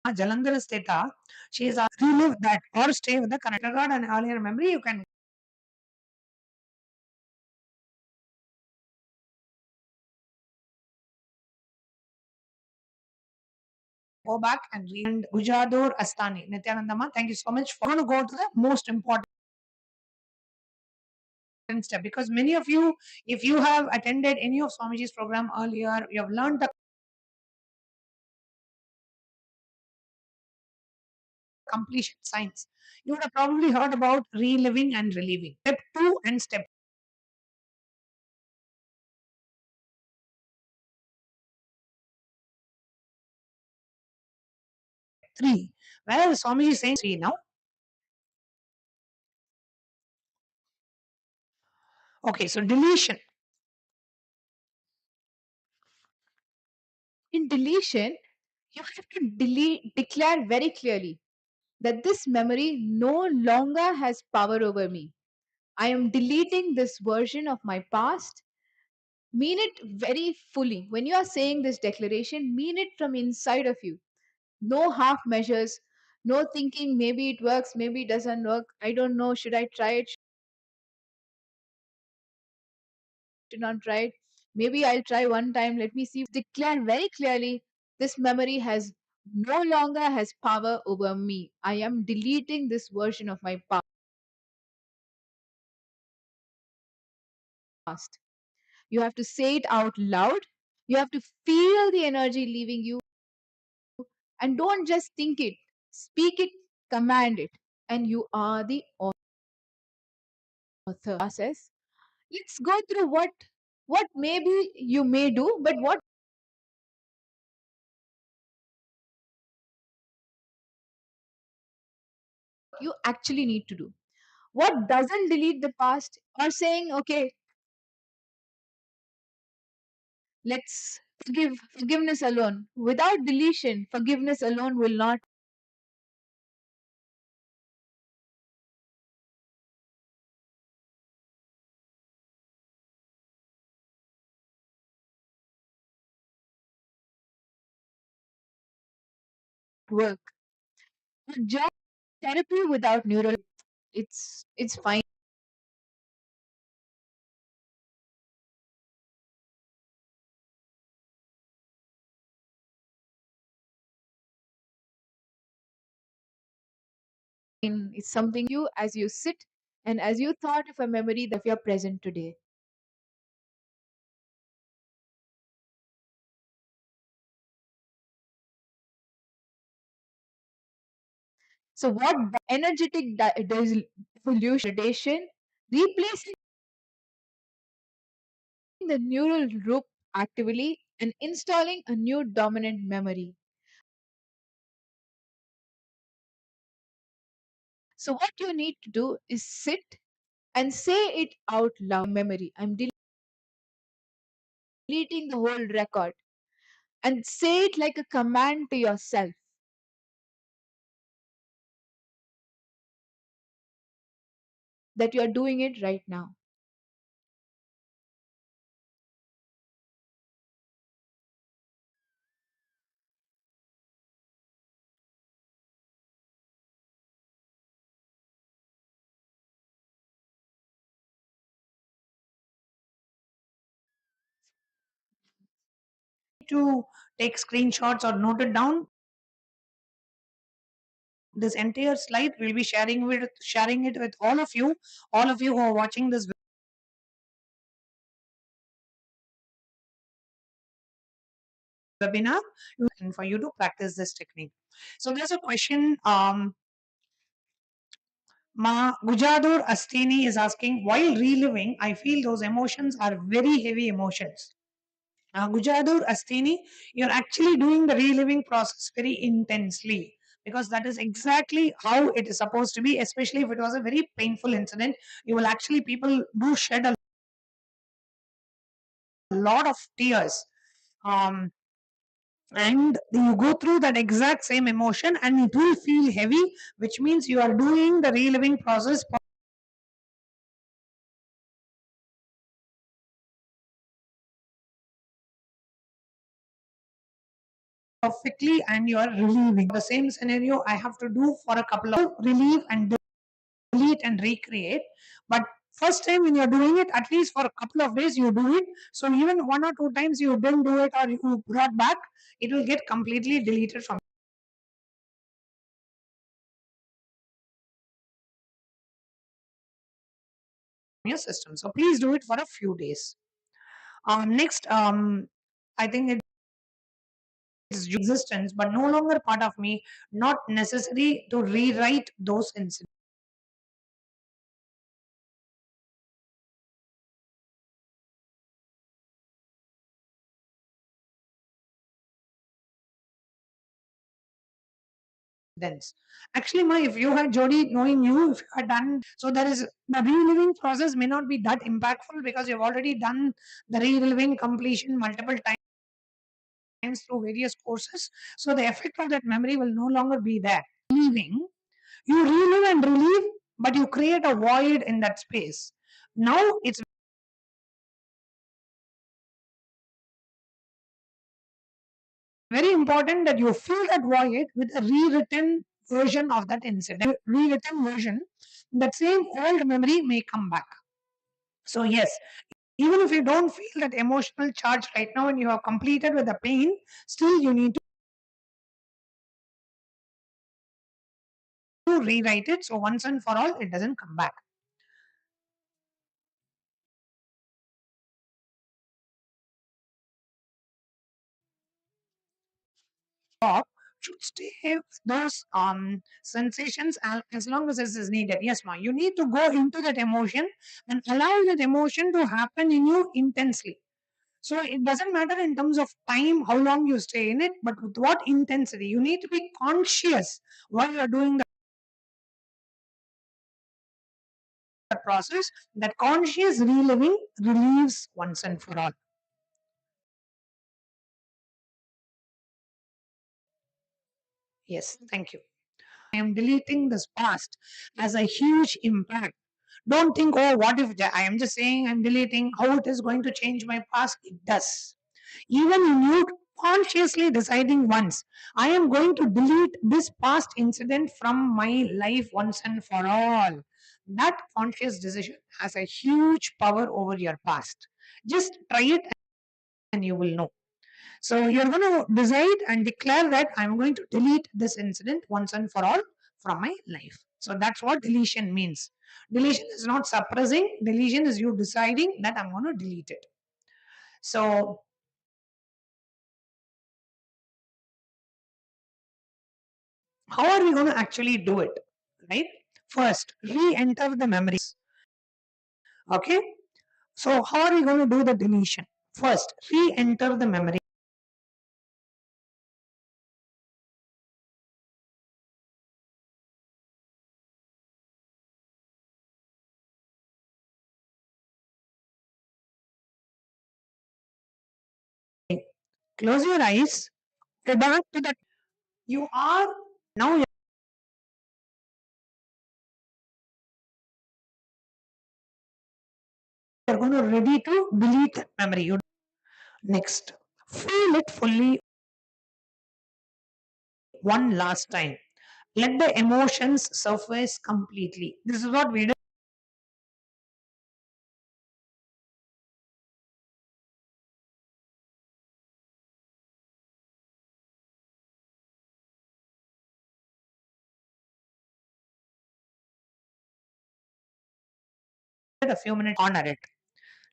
Jalandhar Steta. She is relive that or stay with the current regard and earlier memory. You can go back and read. And Gujadur Astani, Nityanandama, thank you so much. For, I'm going to go to the most important step, because many of you, if you have attended any of Swamiji's program earlier, you have learned the completion science. You would have probably heard about reliving and relieving. Step 2 and step 3. Where Swamiji is saying 3 now. Okay, so deletion. In deletion, you have to declare very clearly that this memory no longer has power over me. I am deleting this version of my past. Mean it very fully. When you are saying this declaration, mean it from inside of you. No half measures, no thinking maybe it works, maybe it doesn't work. I don't know. Should I try it? Should not try it? Maybe I'll try one time. Let me see. Declare very clearly this memory has no longer has power over me. I am deleting this version of my past. You have to say it out loud. You have to feel the energy leaving you, and don't just think it. Speak it, command it, and you are the author. Process. Let's go through what maybe you may do, but what you actually need to do. What doesn't delete the past, or saying, okay, let's forgiveness alone. Without deletion, forgiveness alone will not work. Just therapy without neural, it's fine. It's something you as you sit and as you thought of a memory that of your present today. So what energetic evolution replacing the neural loop actively and installing a new dominant memory. So what you need to do is sit and say it out loud memory. I'm deleting the whole record and say it like a command to yourself that you are doing it right now. To take screenshots or note it down. This entire slide we'll be sharing it with all of you who are watching this webinar, and for you to practice this technique. So there's a question. Ma Gujadur Astini is asking, while reliving, I feel those emotions are very heavy emotions. Gujadur Astini, you're actually doing the reliving process very intensely, because that is exactly how it is supposed to be, especially if it was a very painful incident. You will actually, people do shed a lot of tears. Um, and you go through that exact same emotion and it will feel heavy, which means you are doing the reliving process perfectly, and you are relieving. The same scenario I have to do for a couple of relieve and delete and recreate. But first time when you're doing it, at least for a couple of days you do it. So even one or two times you didn't do it or you brought back, it will get completely deleted from your system. So please do it for a few days. Next, I think it's existence, but no longer part of me, not necessary to rewrite those incidents. Actually, my if you had Jody knowing you, if you had done so, there is the reliving process may not be that impactful because you've already done the reliving completion multiple times through various courses. So the effect of that memory will no longer be there. Leaving, you relive and relive, but you create a void in that space. Now it's very important that you fill that void with a rewritten version of that incident. Rewritten version, that same old memory may come back. So, yes, even if you don't feel that emotional charge right now and you have completed with the pain, still you need to rewrite it. So, once and for all, it doesn't come back. Stop should stay with those sensations as long as it is needed. Yes, ma, you need to go into that emotion and allow that emotion to happen in you intensely. So it doesn't matter in terms of time, how long you stay in it, but with what intensity. You need to be conscious while you're doing the process. That conscious reliving relieves once and for all. Yes, thank you. I am deleting this past as a huge impact. Don't think, oh, what if I am just saying I'm deleting, how it is going to change my past? It does. Even in you consciously deciding once, I am going to delete this past incident from my life once and for all. That conscious decision has a huge power over your past. Just try it and you will know. So you're going to decide and declare that I'm going to delete this incident once and for all from my life. So that's what deletion means. Deletion is not suppressing, deletion is you deciding that I'm going to delete it. So, how are we going to actually do it? Right? First, re enter the memories. Okay? So, how are we going to do the deletion? First, re enter the memory. Close your eyes, go back to that. You are now you're going to ready to delete that memory. You next feel it fully one last time. Let the emotions surface completely. This is what we did a few minutes on at it.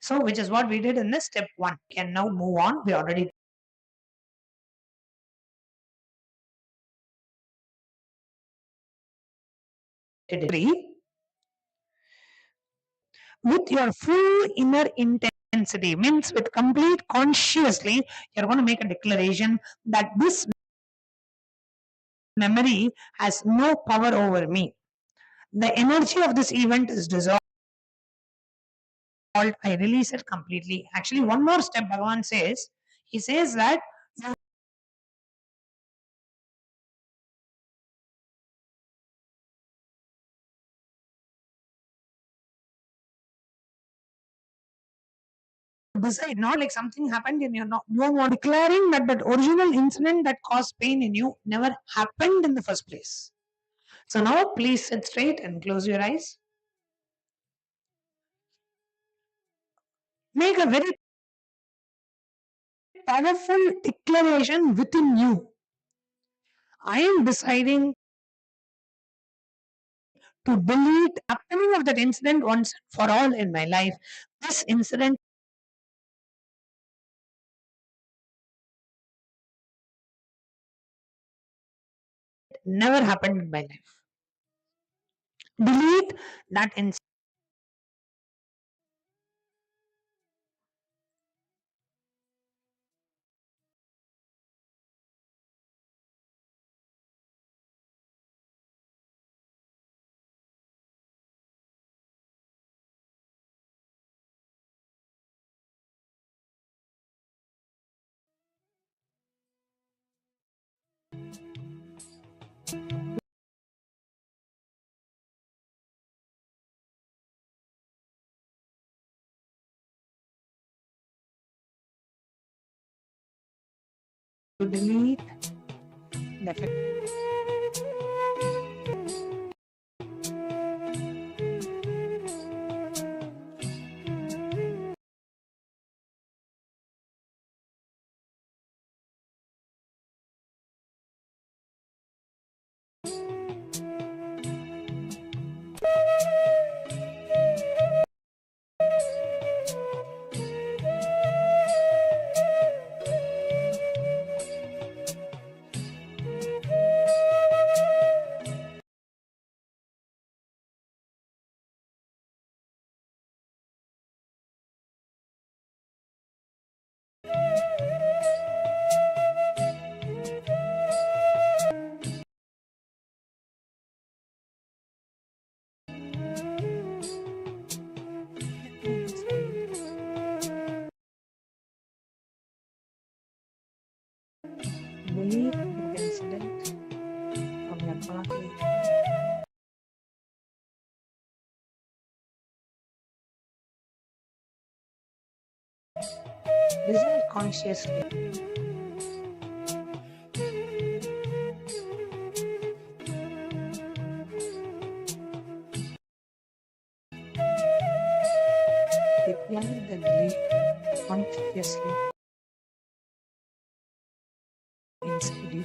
So, which is what we did in this step one. We can now move on. We already did it. Three, with your full inner intensity, means with complete consciously, you're going to make a declaration that this memory has no power over me. The energy of this event is dissolved. I release it completely. Actually, one more step Bhagavan says, he says that you decide, not like something happened and you don't want declaring that that original incident that caused pain in you never happened in the first place. So now please sit straight and close your eyes. Make a very powerful declaration within you. I am deciding to delete happening of that incident once for all in my life. This incident never happened in my life. Delete that incident. To delete definitely. Delete the incident from your past. Listen consciously. Declare the delete consciously inside you.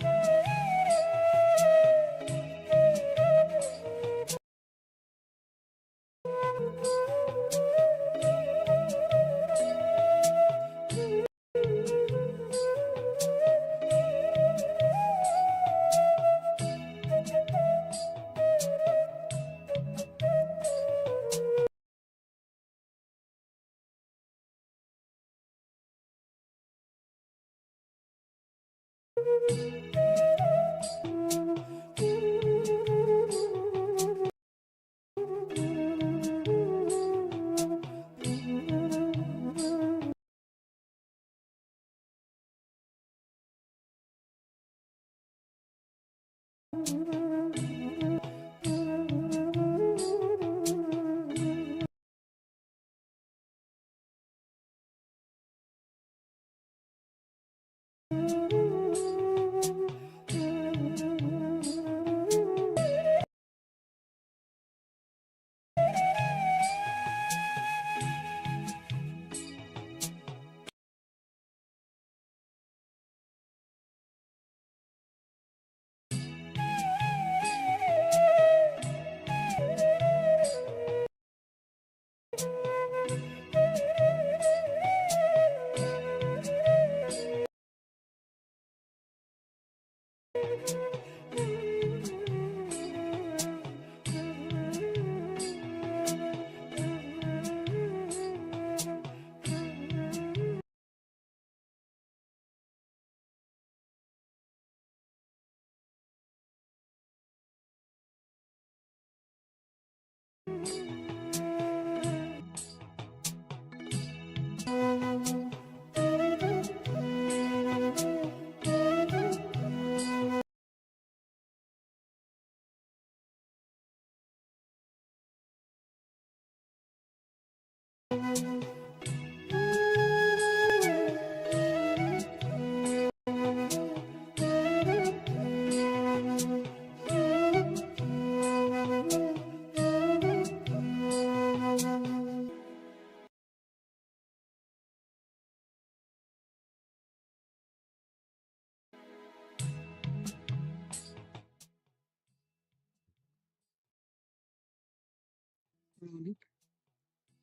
Slowly,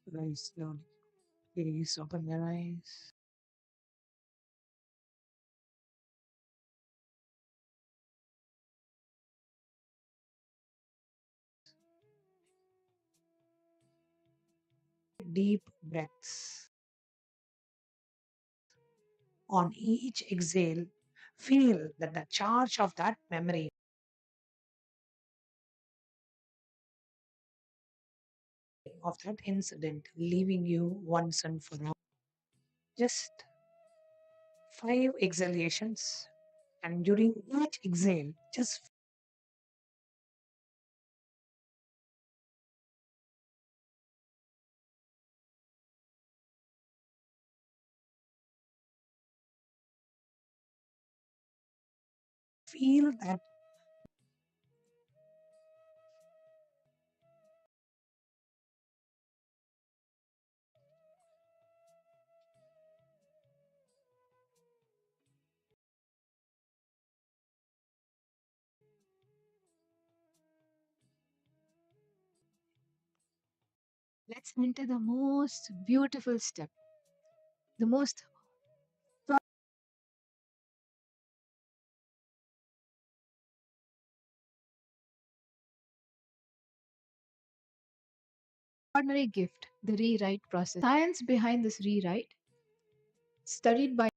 very slowly. Please open your eyes. Deep breaths. On each exhale, feel that the charge of that memory, of that incident, leaving you once and for all. Just 5 exhalations, and during each exhale, just feel that. Let's enter the most beautiful step, the most extraordinary gift, the rewrite process. Science behind this rewrite, studied by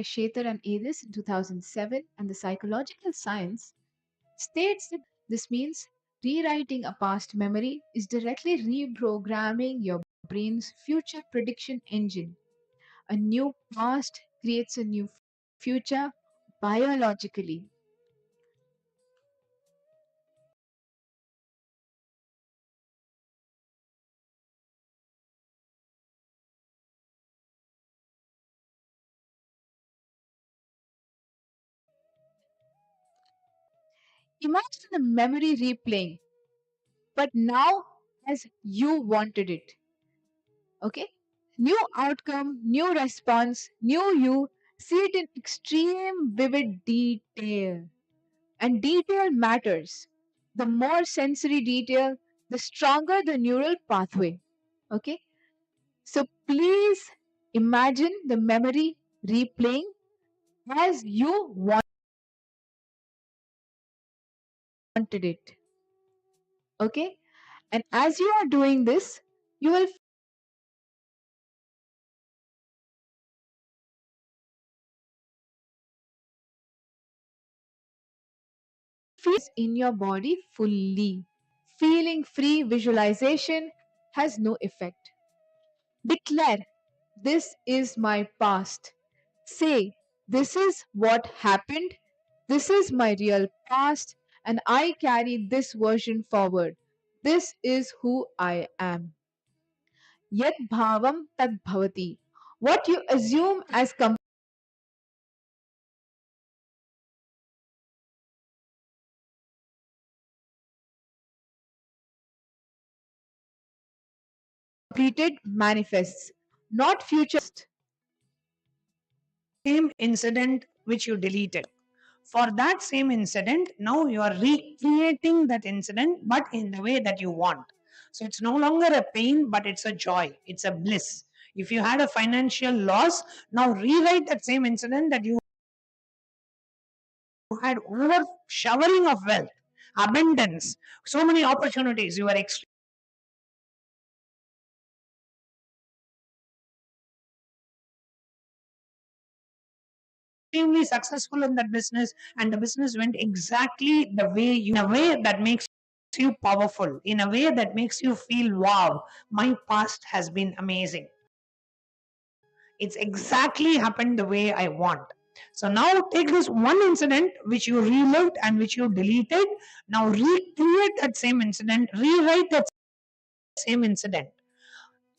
Shetar and Edis in 2007, and the psychological science states that this means rewriting a past memory is directly reprogramming your brain's future prediction engine. A new past creates a new future biologically. Imagine the memory replaying, but now as you wanted it. Okay? New outcome, new response, new you. See it in extreme vivid detail. And detail matters. The more sensory detail, the stronger the neural pathway. Okay? So please imagine the memory replaying as you wanted it. Okay? And as you are doing this, you will in your body fully. Feeling free visualization has no effect. Declare, this is my past. Say, this is what happened. This is my real past, and I carry this version forward. This is who I am. Yet bhavam tad bhavati. What you assume as completed manifests, not future. Same incident which you deleted. For that same incident, now you are recreating that incident, but in the way that you want. So it's no longer a pain, but it's a joy, it's a bliss. If you had a financial loss, now rewrite that same incident that you had over showering of wealth, abundance, so many opportunities. You were extremely successful in that business, and the business went exactly the way you, in a way that makes you powerful, in a way that makes you feel, wow, my past has been amazing. It's exactly happened the way I want. So now take this one incident which you relived and which you deleted. Now recreate that same incident, rewrite that same incident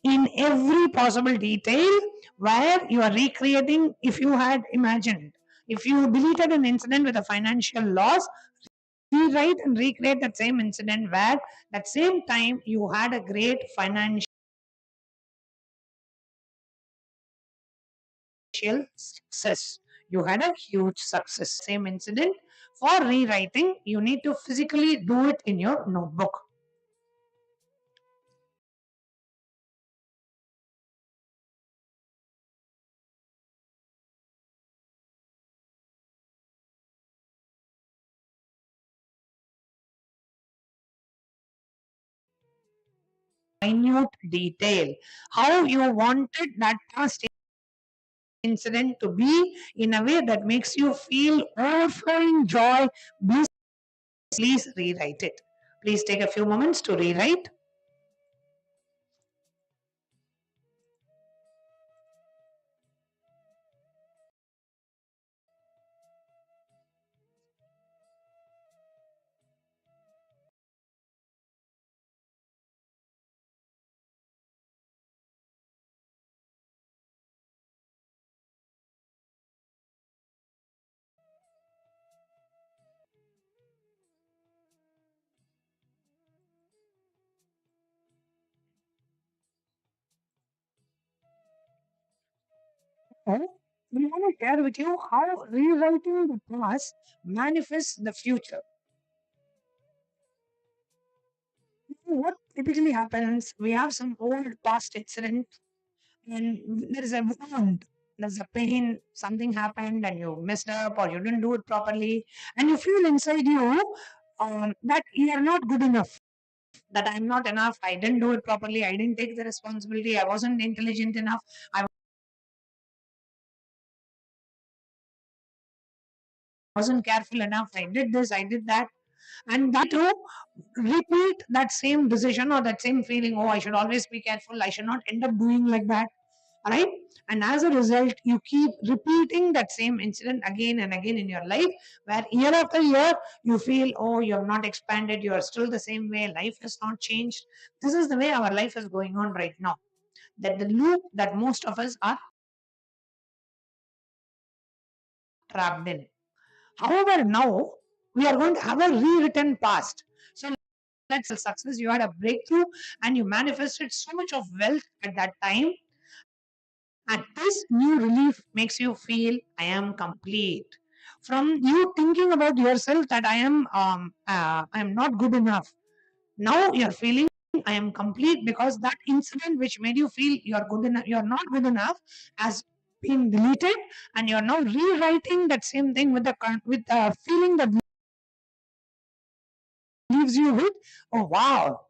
in every possible detail, where you are recreating. If you had imagined, if you deleted an incident with a financial loss, rewrite and recreate that same incident where that same time you had a great financial success. You had a huge success. Same incident. For rewriting, you need to physically do it in your notebook. Minute detail. How you wanted that past incident to be in a way that makes you feel overflowing joy, bliss. Please rewrite it. Please take a few moments to rewrite. We want to share with you how rewriting the past manifests the future. What typically happens, we have some old past incident, and there is a wound, there's a pain, something happened and you messed up or you didn't do it properly, and you feel inside you that you are not good enough, that I'm not enough, I didn't do it properly, I didn't take the responsibility, I wasn't intelligent enough, I wasn't careful enough, I did this, I did that. And that to repeat that same decision or that same feeling, oh, I should always be careful, I should not end up doing like that, right? And as a result, you keep repeating that same incident again and again in your life, where year after year you feel, oh, you have not expanded, you are still the same way, life has not changed. This is the way our life is going on right now, that the loop that most of us are trapped in. However, now we are going to have a rewritten past. So let's say success, you had a breakthrough and you manifested so much of wealth at that time. And this new relief makes you feel, I am complete. From you thinking about yourself that I am not good enough. Now you're feeling I am complete, because that incident which made you feel you're good enough, you're not good enough, has been deleted, and you're now rewriting that same thing with the feeling that leaves you with, oh wow,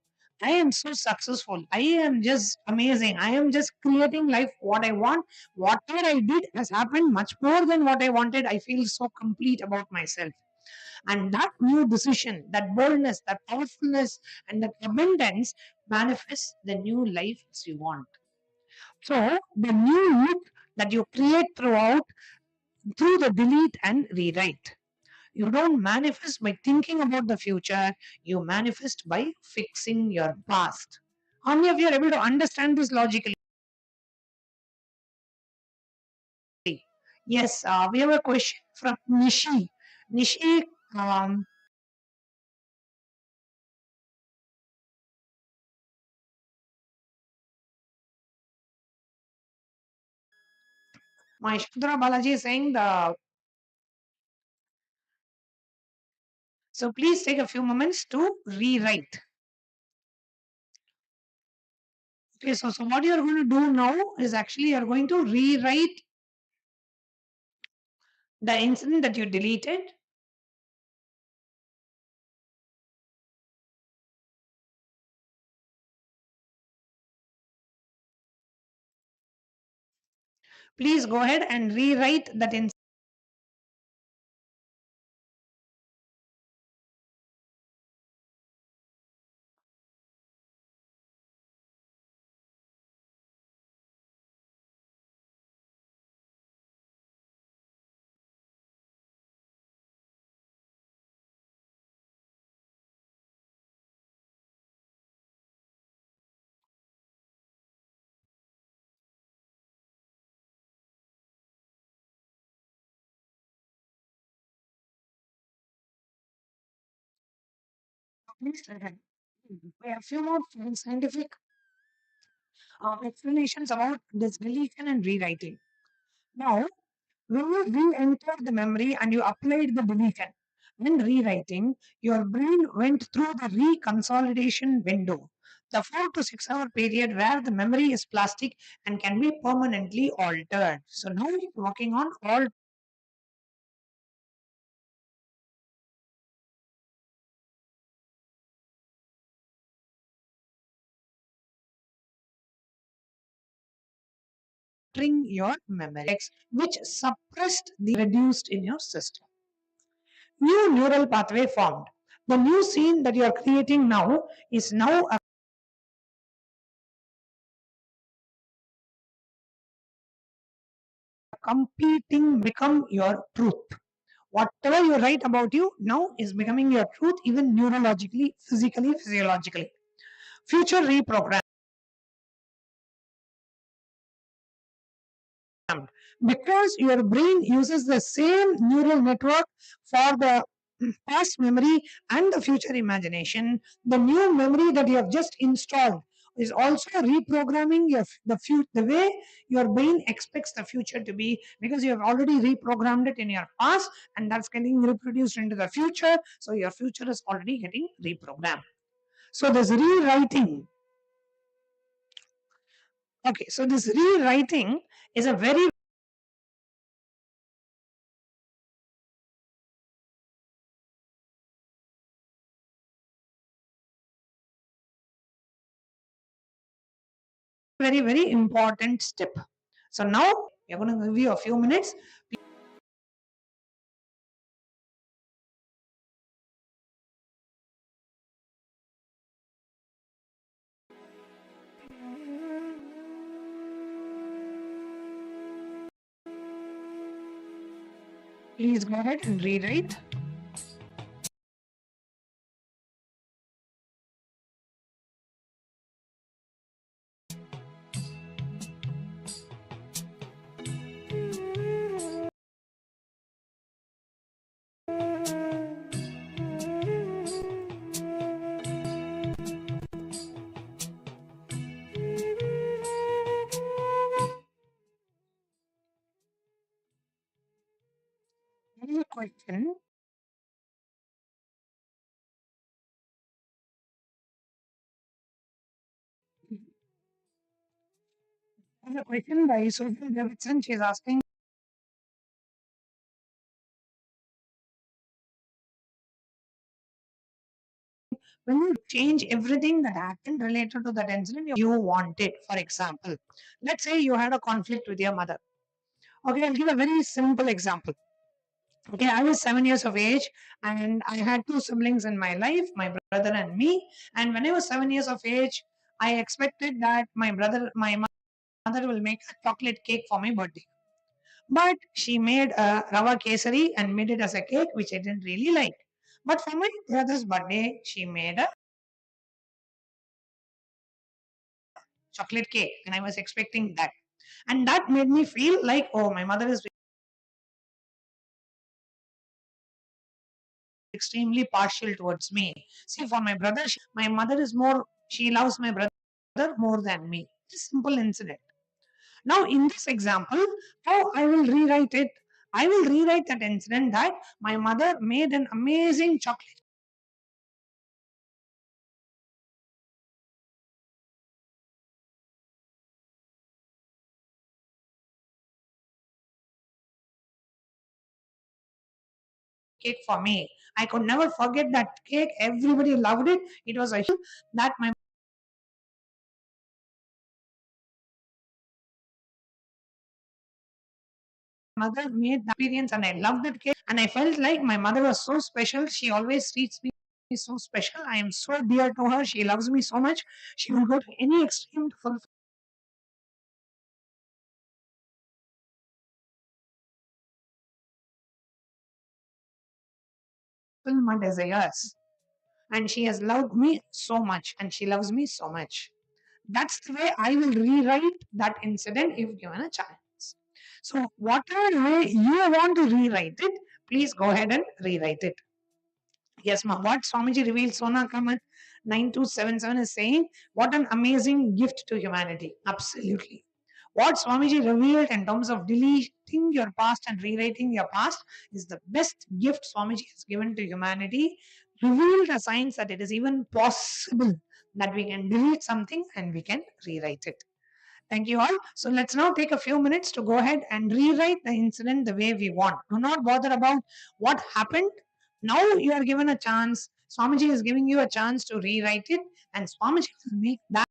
I am so successful, I am just amazing, I am just creating life what I want, whatever I did has happened much more than what I wanted, I feel so complete about myself. And that new decision, that boldness, that powerfulness, and that abundance manifests the new life you want. So the new look that you create through the delete and rewrite. You don't manifest by thinking about the future, you manifest by fixing your past. How many of you are able to understand this logically? Yes, we have a question from Nishi. Nishi, um, my Shandra Balaji is saying so please take a few moments to rewrite. Okay, so what you're going to do now is actually you're going to rewrite the incident that you deleted. Please go ahead and rewrite that incident. Please, we have a few more scientific explanations about this deletion and rewriting. Now, when you re-enter the memory and you applied the deletion and rewriting, your brain went through the reconsolidation window, the 4 to 6 hour period where the memory is plastic and can be permanently altered. So now we're working on altering your memory, which suppressed the reduced in your system. New neural pathway formed. The new scene that you are creating now is now a competing become your truth. Whatever you write about you now is becoming your truth, even neurologically, physically, physiologically. Future reprogram. Because your brain uses the same neural network for the past memory and the future imagination, the new memory that you have just installed is also reprogramming the way your brain expects the future to be, because you have already reprogrammed it in your past and that's getting reproduced into the future, so your future is already getting reprogrammed. So this rewriting, okay, so this rewriting is a very very important step. So now we're going to give you a few minutes. Please go ahead and rewrite. There is a question. There's a question by Sophie Davidson. She's asking, when you change everything that happened related to that incident you wanted, for example, let's say you had a conflict with your mother. Okay, I'll give a very simple example. Okay, I was 7 years of age, and I had two siblings in my life, my brother and me. And when I was 7 years of age, I expected that my mother will make a chocolate cake for my birthday. But she made a rava kesari and made it as a cake, which I didn't really like. But for my brother's birthday, she made a chocolate cake, and I was expecting that. And that made me feel like, oh, my mother is extremely partial towards me. See, for my brother, my mother is more, she loves my brother more than me. Simple incident. Now, in this example, how I will rewrite it? I will rewrite that incident that my mother made an amazing chocolate cake for me. I could never forget that cake. Everybody loved it. It was a that my mother made the experience, and I loved that cake. And I felt like my mother was so special. She always treats me so special. I am so dear to her. She loves me so much. She will go to any extreme to fulfill my desires. And she has loved me so much, and she loves me so much. That's the way I will rewrite that incident if given a chance. So, whatever way you want to rewrite it, please go ahead and rewrite it. Yes, ma'am. What Swamiji revealed, Sona Kamat 9277 is saying, what an amazing gift to humanity. Absolutely. What Swamiji revealed in terms of deleting your past and rewriting your past is the best gift Swamiji has given to humanity. Revealed a science that it is even possible that we can delete something and we can rewrite it. Thank you all. So let's now take a few minutes to go ahead and rewrite the incident the way we want. Do not bother about what happened. Now you are given a chance. Swamiji is giving you a chance to rewrite it, and Swamiji will make that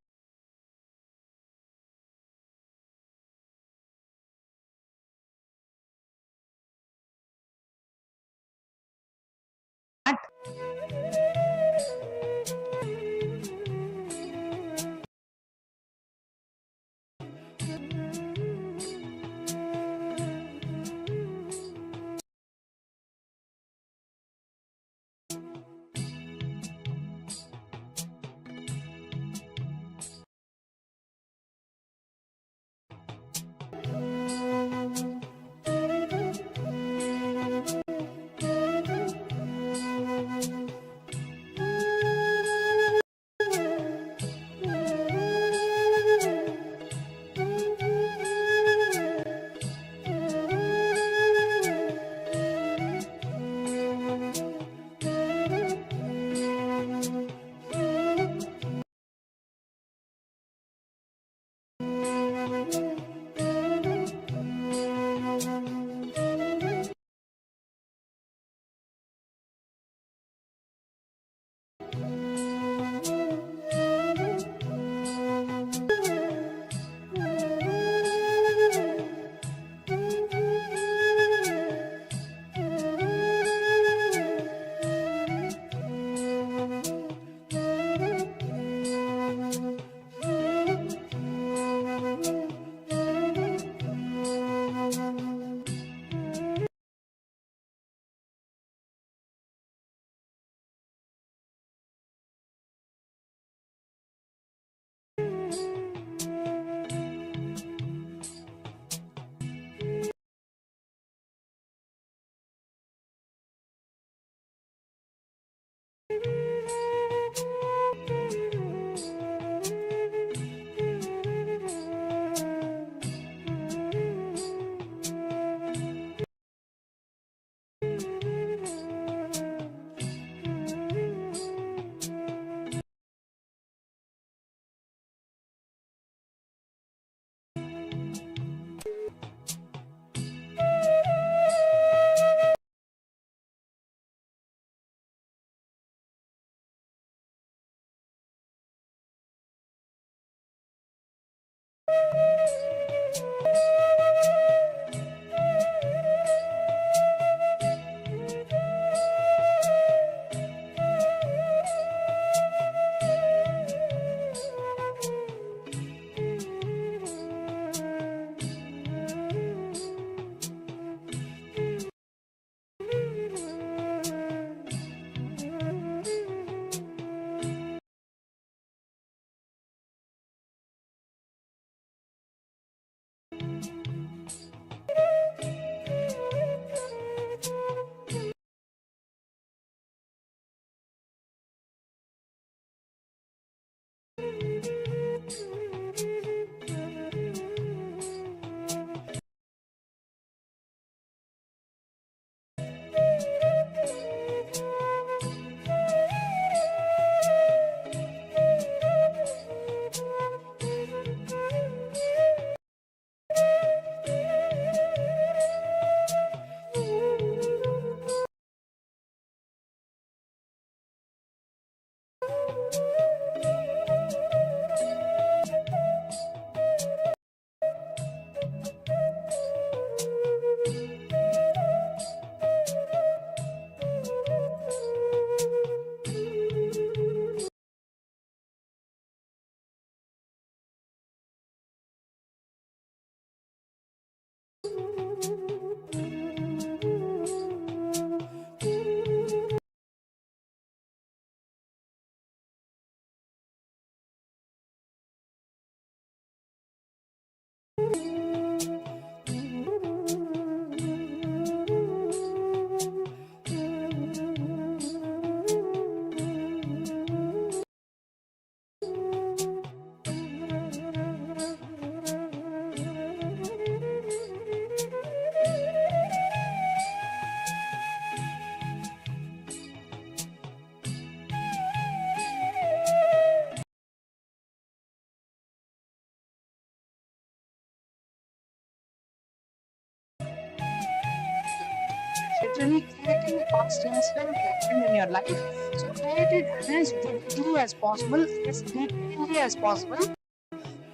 what's incident happened in your life. So create it as vividly as possible, as deeply as possible,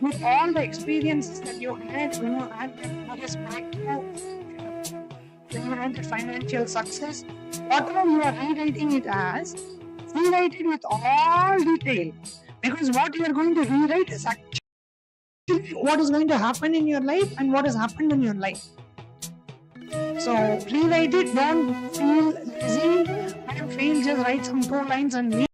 with all the experiences that you had when you had that biggest breakthrough, when you had the financial success. Whatever you are rewriting it as, rewrite it with all detail. Because what you are going to rewrite is actually what is going to happen in your life and what has happened in your life. So rewrite it, don't feel lazy, don't feel just write some two lines and leave.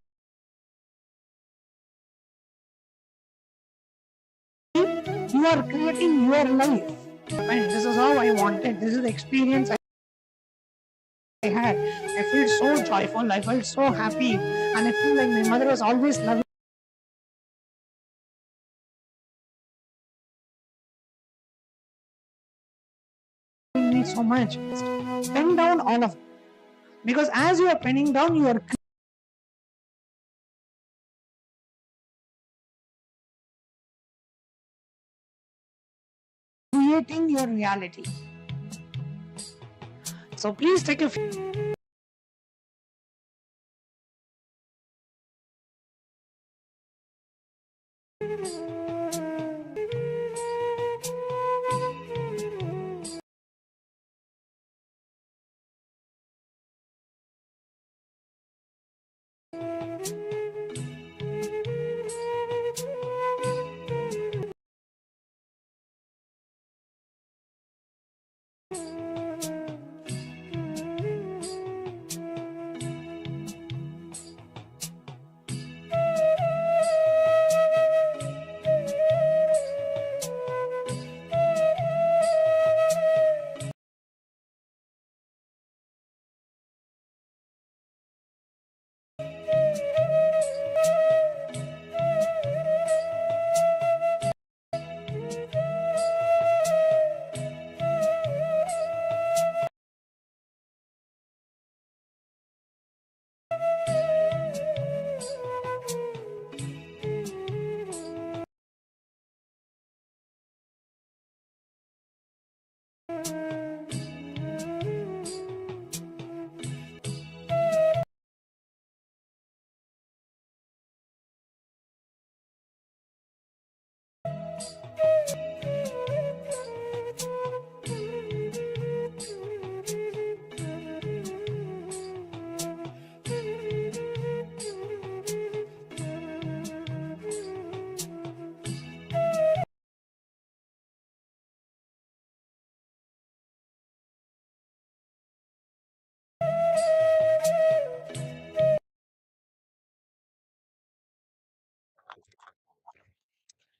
You are creating your life. And this is how I wanted. This is the experience I had. I felt so joyful, I felt so happy, and I feel like my mother was always loving me so much. Pen down all of it. Because as you are penning down, you are creating your reality. So please take a few.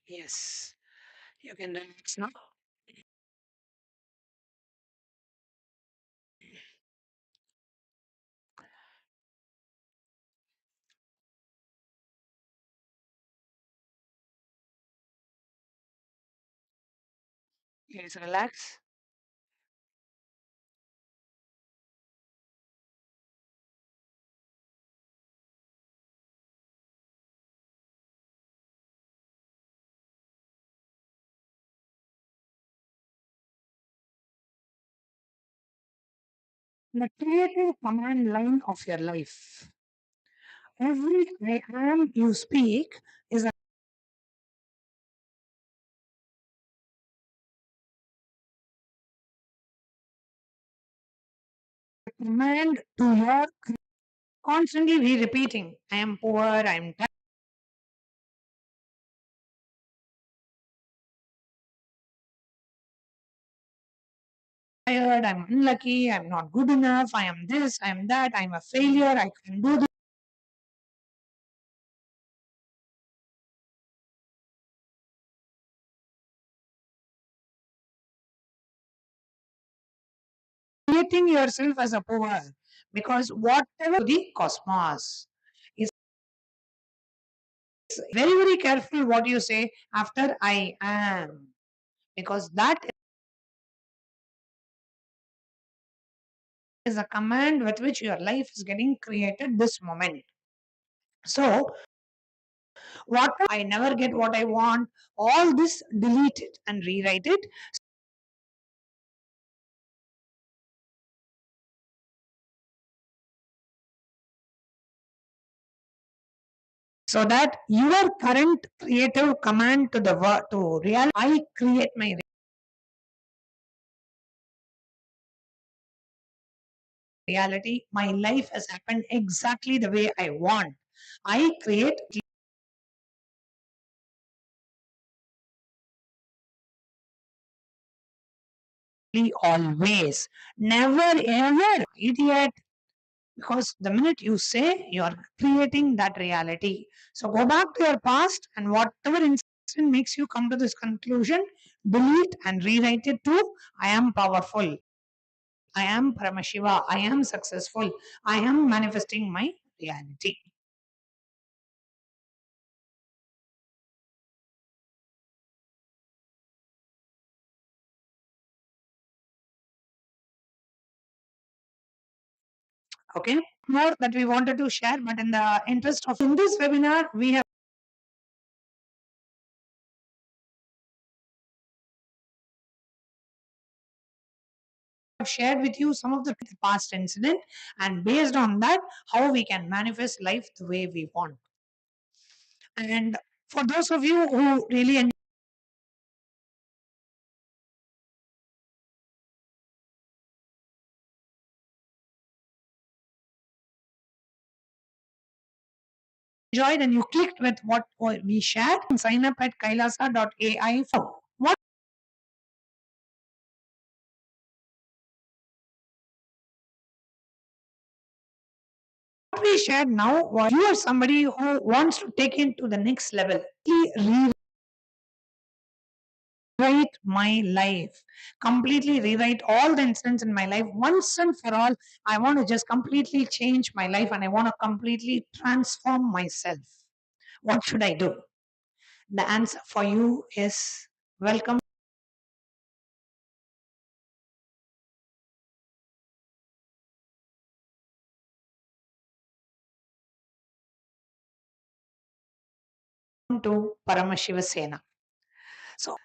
Yes, you can relax now. Please relax. The creative command line of your life. Every I am you speak is a command to your constantly re repeating. I am poor, I am tired, I'm unlucky, I'm not good enough, I am this, I am that, I'm a failure, I can do this. Creating yourself as a poor because whatever the cosmos is very, very careful what you say after I am because that is a command with which your life is getting created this moment. So, what I never get what I want, all this delete it and rewrite it. so that your current creative command to the world, to reality, I create my reality. My life has happened exactly the way I want. I create always, never ever idiot. Because the minute you say, you are creating that reality. So go back to your past, and whatever incident makes you come to this conclusion, delete and rewrite it to I am powerful, I am Paramashiva, I am successful, I am manifesting my reality. Okay, more that we wanted to share, but in the interest of in this webinar, we have shared with you some of the past incident, and based on that, how we can manifest life the way we want. And for those of you who really enjoyed and you clicked with what we shared, sign up at kailasa.ai for what we shared now. Was you are somebody who wants to take it to the next level, rewrite my life, completely rewrite all the incidents in my life once and for all. I want to just completely change my life and I want to completely transform myself. What should I do? The answer for you is welcome to Paramashiva Sena. So,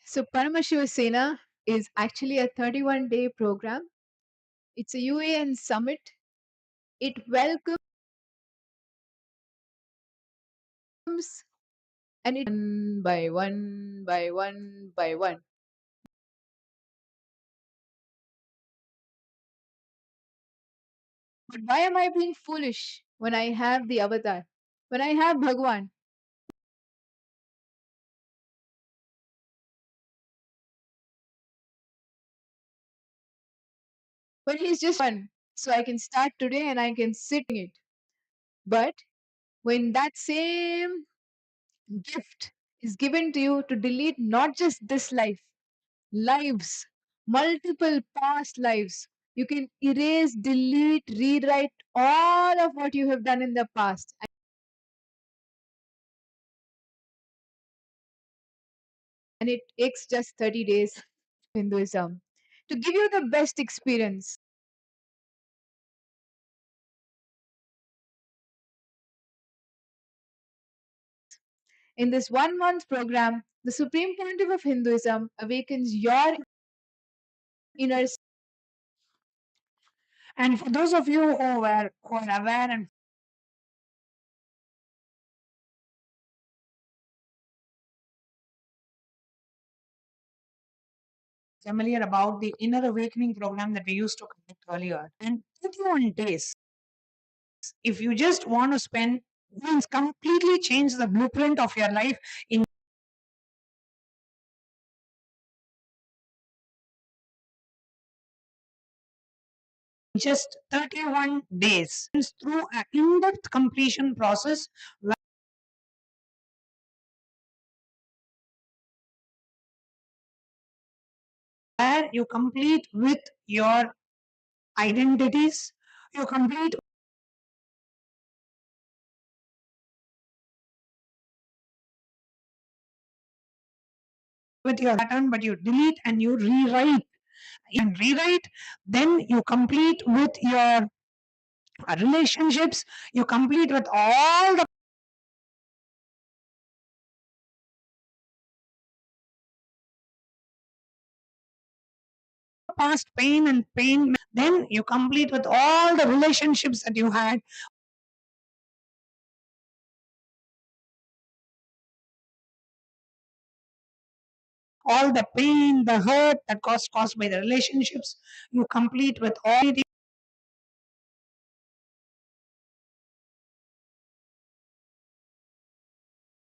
So Paramashiva Sena is actually a 31-day program. It's a UAN summit. It welcomes and it one by one by one by one. But why am I being foolish when I have the avatar? When I have Bhagwan? When he's just one. So I can start today and I can sit in it. But when that same gift is given to you to delete not just this life, lives, multiple past lives. You can erase, delete, rewrite all of what you have done in the past. And it takes just 30 days Hinduism to give you the best experience. In this 1 month program, the Supreme Pontiff of Hinduism awakens your inner. and for those of you who are aware and familiar about the inner awakening program that we used to conduct earlier, and 31 days, if you just want to spend means completely change the blueprint of your life in just 31 days through an in-depth completion process where you complete with your identities, you complete with your pattern, but you delete and you rewrite and rewrite. Then you complete with your relationships, you complete with all the past pain, then you complete with all the relationships that you had, all the pain, the hurt that caused by the relationships. You complete with all the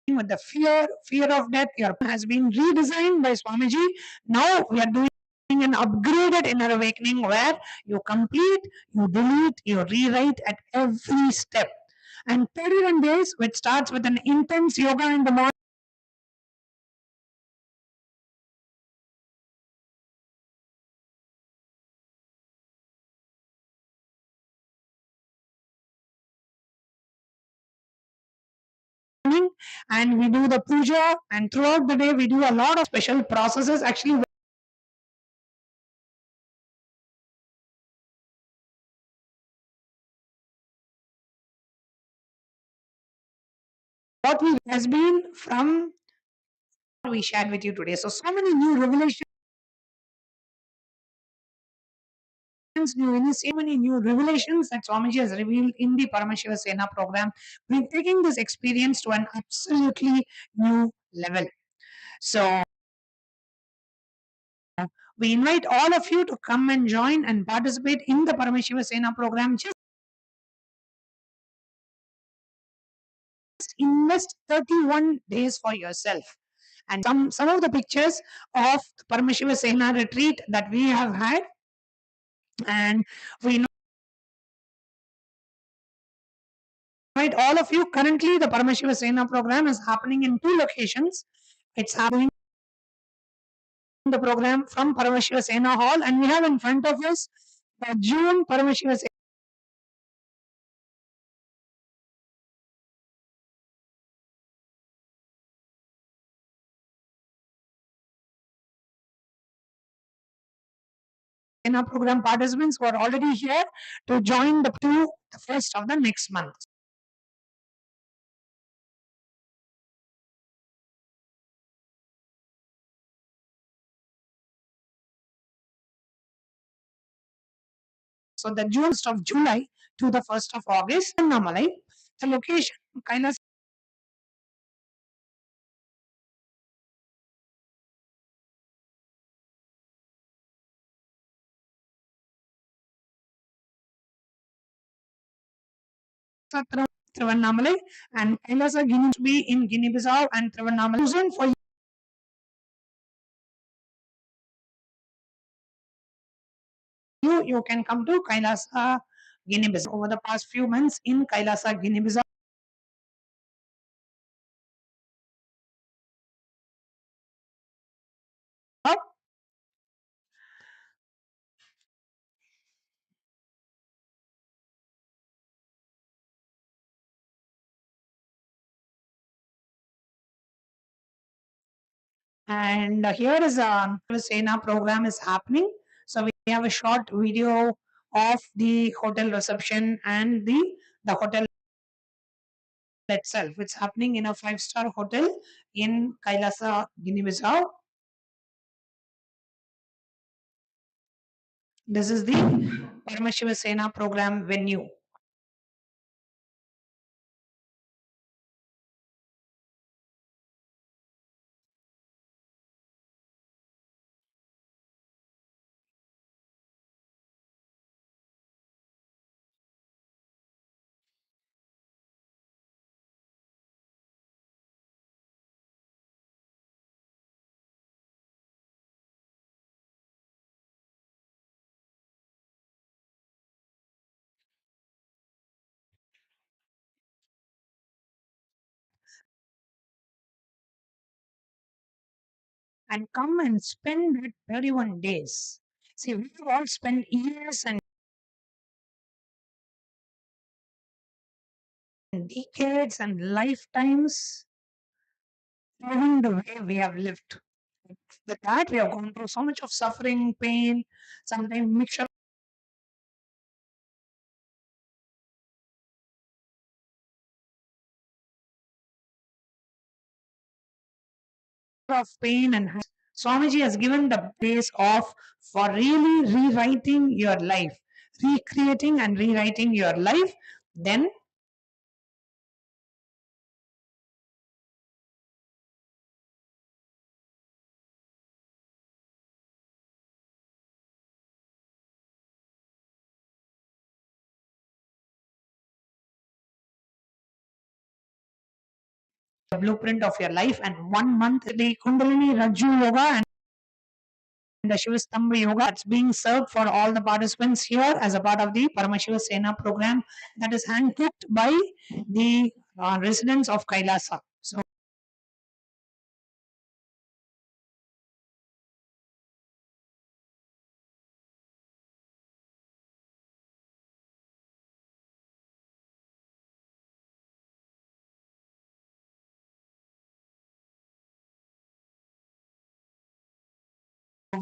with the fear of death. Your has been redesigned by Swamiji. Now we are doing an upgraded inner awakening where you complete, you delete, you rewrite at every step. And 31 days, which starts with an intense yoga in the morning and we do the puja, and throughout the day we do a lot of special processes. Actually, what we has been from we shared with you today. So many new revelations, so many new revelations that Swamiji has revealed in the Paramashiva Sena program. We're taking this experience to an absolutely new level. So we invite all of you to come and join and participate in the Paramashiva Sena program. Just invest 31 days for yourself. And some of the pictures of the Paramashiva Sena retreat that we have had, and we invite all of you. Currently, the Paramashiva Sena program is happening in 2 locations. It's happening the program from Paramashiva Sena Hall, and we have in front of us the June Paramashiva Sena program participants who are already here to join the first of the next month. So the June of July to the 1st of August, Namalai, the location Kailas Trivandrum, and Kailasa Guinea to be in Guinea-Bissau and Trivandrum. For you can come to Kailasa, Guinea-Bissau. Over the past few months in Kailasa, Guinea-Bissau, and here is a Sena program is happening. So we have a short video of the hotel reception and the hotel itself. It's happening in a five-star hotel in Kailasa, Guinea-Bissau. This is the Paramashiva Sena program venue. And come and spend that 31 days. See, we've all spent years and decades and lifetimes living the way we have lived. With that, we have gone through so much of suffering, pain, sometimes mixture of pain and Swamiji has given the base of for really rewriting your life, recreating and rewriting your life. Then the blueprint of your life, and 1 month the Kundalini Raju Yoga and the Shivastambha Yoga that's being served for all the participants here as a part of the Paramashiva Sena program that is handpicked by the residents of Kailasa. So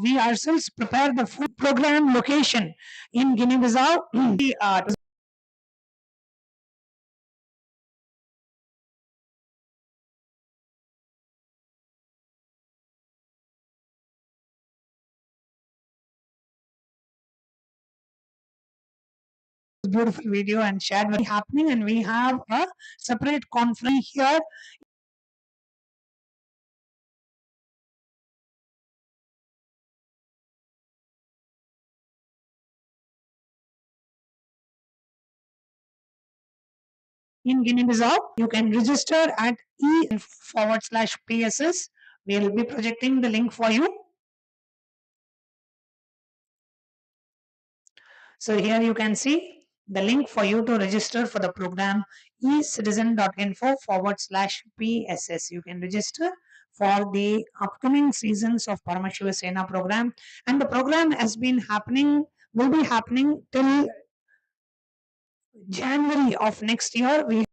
we ourselves prepare the food program location in Guinea-Bissau. Beautiful video and shared very happening, and we have a separate conference here in Guinea-Bissau. You can register at e/PSS. We'll be projecting the link for you. So here you can see the link for you to register for the program ecitizen.info/PSS. You can register for the upcoming seasons of Paramashiva Sena program, and the program has been happening, will be happening till January of next year. We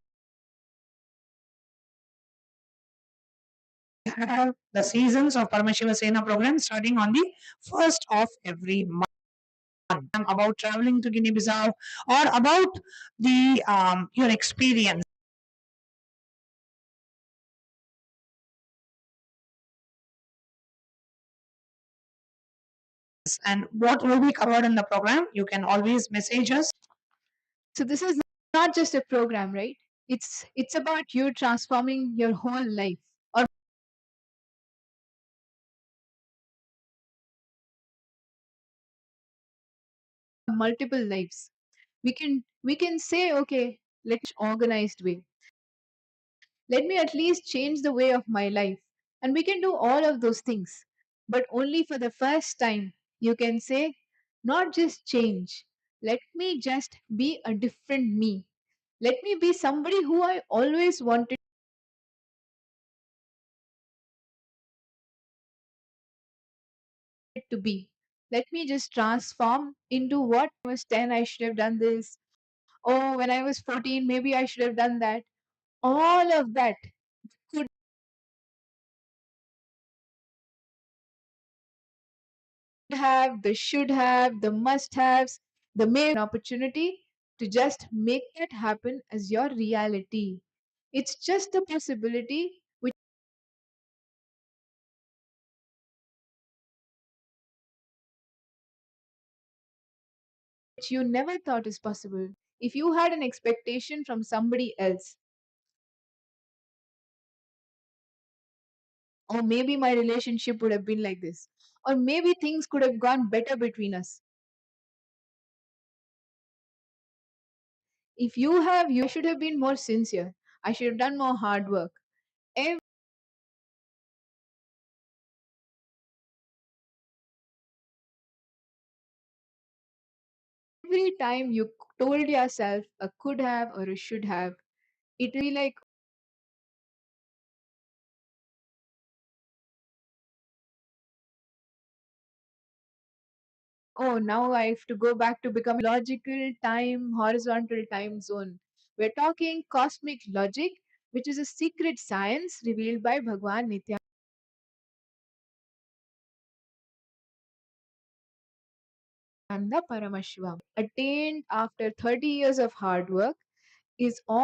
have the seasons of Paramashiva Sena program starting on the first of every month. About traveling to Guinea-Bissau or about the your experience and what will be covered in the program, you can always message us. So this is not just a program, right? It's about you transforming your whole life or multiple lives. We can say, okay, let's organized way. Let me at least change the way of my life. And we can do all of those things. But only for the first time, you can say, not just change. Let me just be a different me. Let me be somebody who I always wanted to be. Let me just transform into what I was 10, I should have done this. Oh, when I was 14, maybe I should have done that. All of that could have, the should have, the must haves, the may an opportunity to just make that happen as your reality. It's just a possibility which you never thought is possible. If you had an expectation from somebody else, or maybe my relationship would have been like this, or maybe things could have gone better between us. If you have, you should have been more sincere. I should have done more hard work. Every time you told yourself a could have or a should have, it will be like oh, now I have to go back to become logical time, horizontal time zone. We're talking cosmic logic, which is a secret science revealed by Bhagwan Nityananda Paramashiva. Attained after 30 years of hard work is all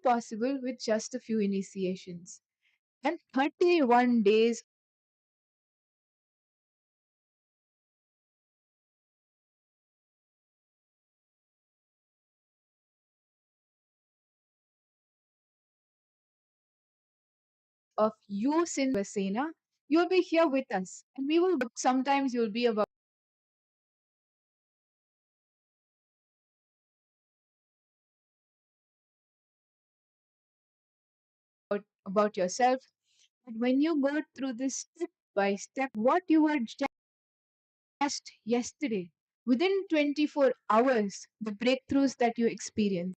possible with just a few initiations and 31 days of you since Vasena. You'll be here with us, and we will. Sometimes you'll be about yourself. But when you go through this step by step, what you were just yesterday, within 24 hours, the breakthroughs that you experience.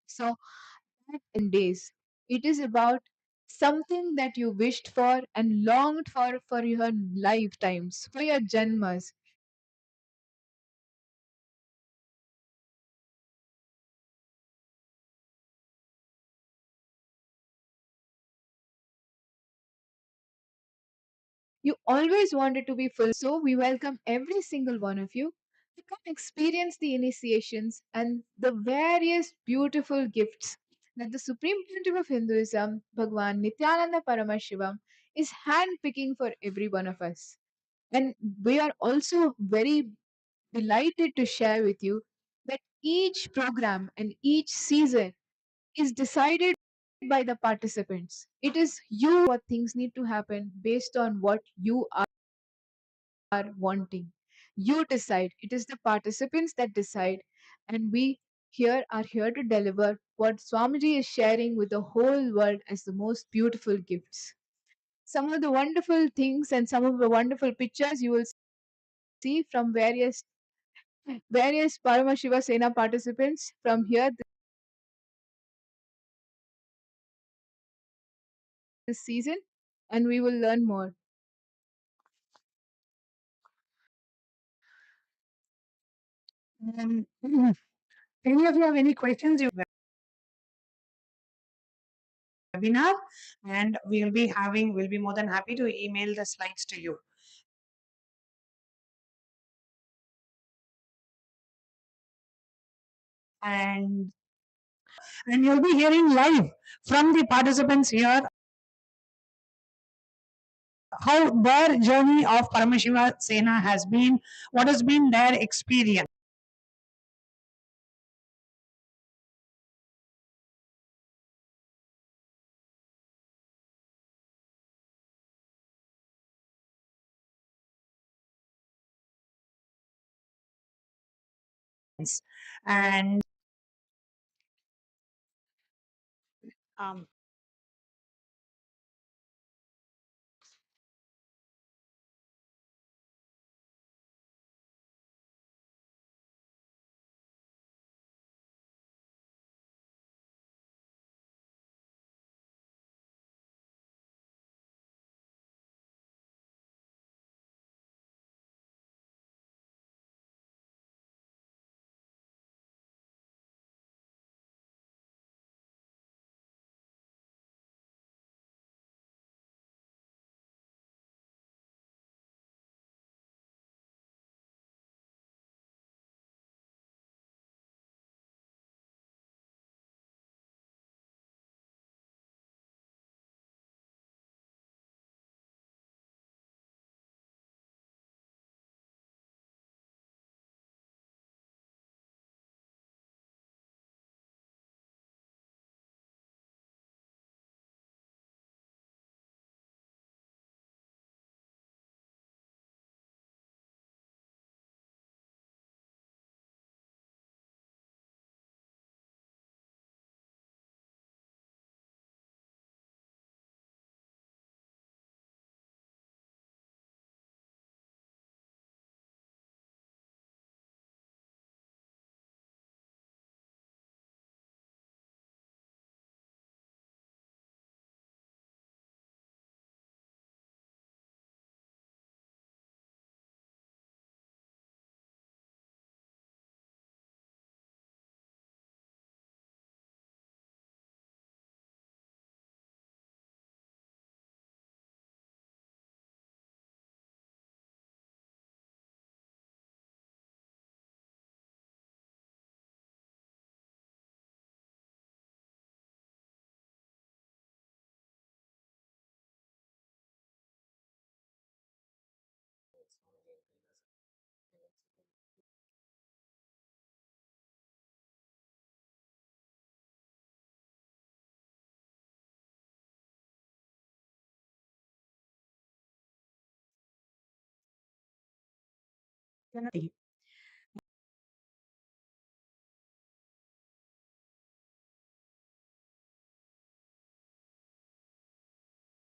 So, that in days, it is about something that you wished for and longed for your lifetimes, for your janmas. You always wanted to be full. So, we welcome every single one of you to come experience the initiations and the various beautiful gifts that the Supreme Pontiff of Hinduism, Bhagwan Nityananda Paramashivam, is handpicking for every one of us. And we are also very delighted to share with you that each program and each season is decided by the participants. It is you what things need to happen based on what you are wanting. You decide. It is the participants that decide, and we here are here to deliver what Swamiji is sharing with the whole world as the most beautiful gifts. Some of the wonderful things and some of the wonderful pictures you will see from various Paramashiva Sena participants from here this season, and we will learn more. Um, any of you have any questions? You webinar, and we'll be more than happy to email the slides to you. And you'll be hearing live from the participants here how their journey of Paramashiva Sena has been, what has been their experience. And um,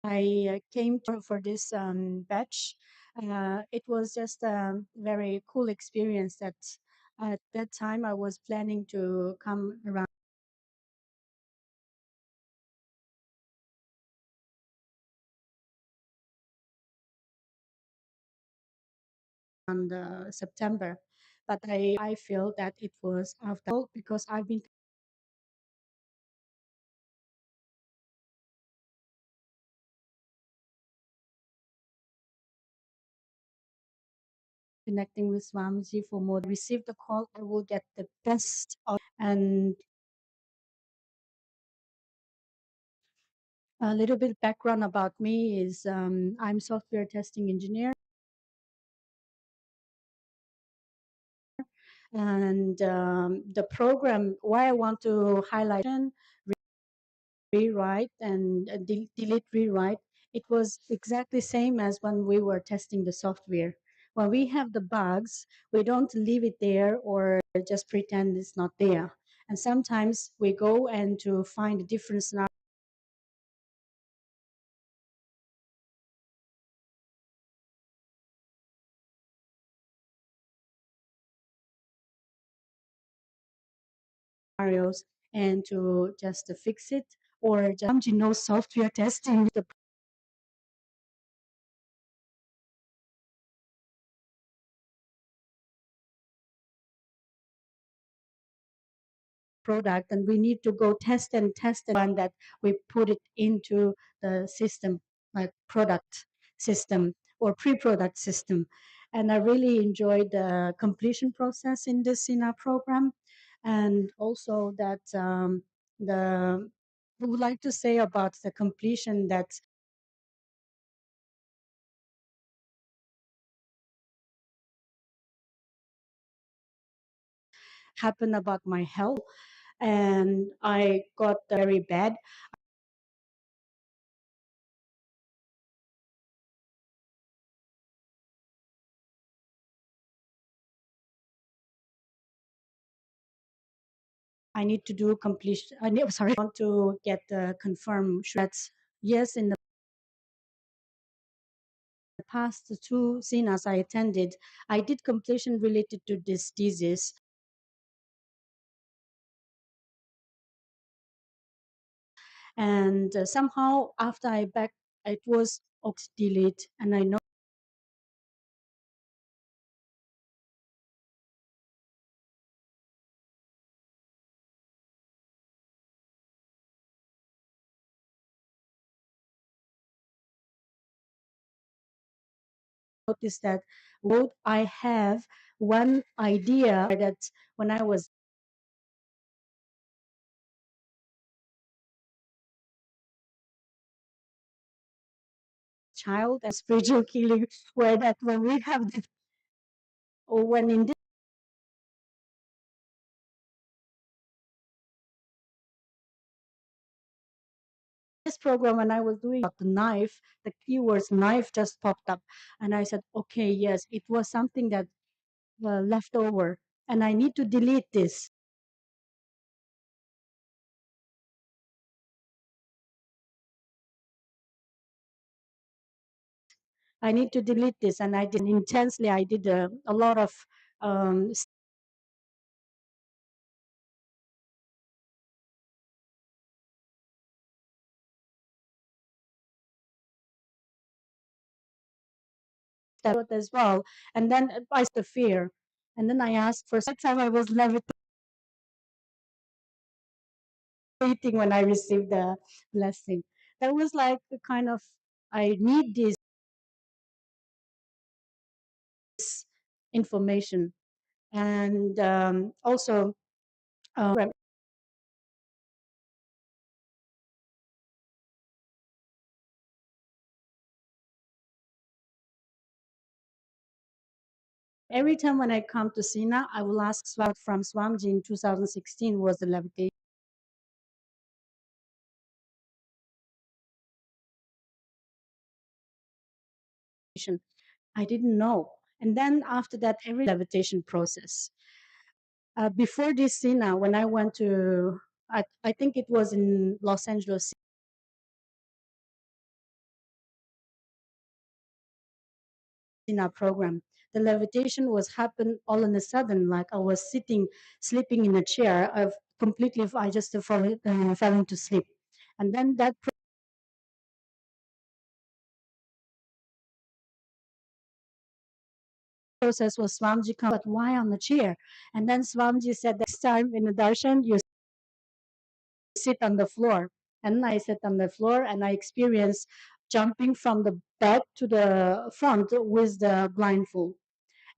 I came for this batch. It was just a very cool experience that at that time I was planning to come around September. But I feel that it was after because I've been connecting with Swamiji for more. Receive the call, I will get the best of. And a little bit background about me is I'm software testing engineer, and the program why I want to highlight rewrite and delete rewrite. It was exactly same as when we were testing the software. When we have the bugs, we don't leave it there or just pretend it's not there. And sometimes we go and to find a different scenario scenarios and to just fix it or just software testing the product, and we need to go test and one that we put it into the system, like product system or pre-product system. And I really enjoyed the completion process in this in our program. And also that the I would like to say about the completion that happened about my health, and I got very bad. I need to do completion. I need, sorry, I want to get confirmed that's yes. In the past two seminars I attended, I did completion related to this disease. And somehow after I back, it was delete, and I know noticed that what I have one idea that when I was child and spiritual healing, where that when we have this, or when in this program when I was doing about the knife, the keywords knife just popped up, and I said, okay, yes, it was something that left over, and I need to delete this. I need to delete this, and I did intensely. I did a lot of um, stuff as well, and then I the fear, and then I asked for. That time I was levitating when I received the blessing. That was like the kind of I need this information, and also every time when I come to Sina, I will ask from Swamji in 2016 was the levitation. I didn't know. And then after that, every levitation process. Before this Sina, when I went to, I think it was in Los Angeles Sina program. The levitation was happened all on a sudden, like I was sitting, sleeping in a chair. I just fell into sleep. And then that process was Swamiji come, but why on the chair? And then Swamiji said, next time in the darshan, you sit on the floor. And I sat on the floor and I experienced jumping from the bed to the front with the blindfold.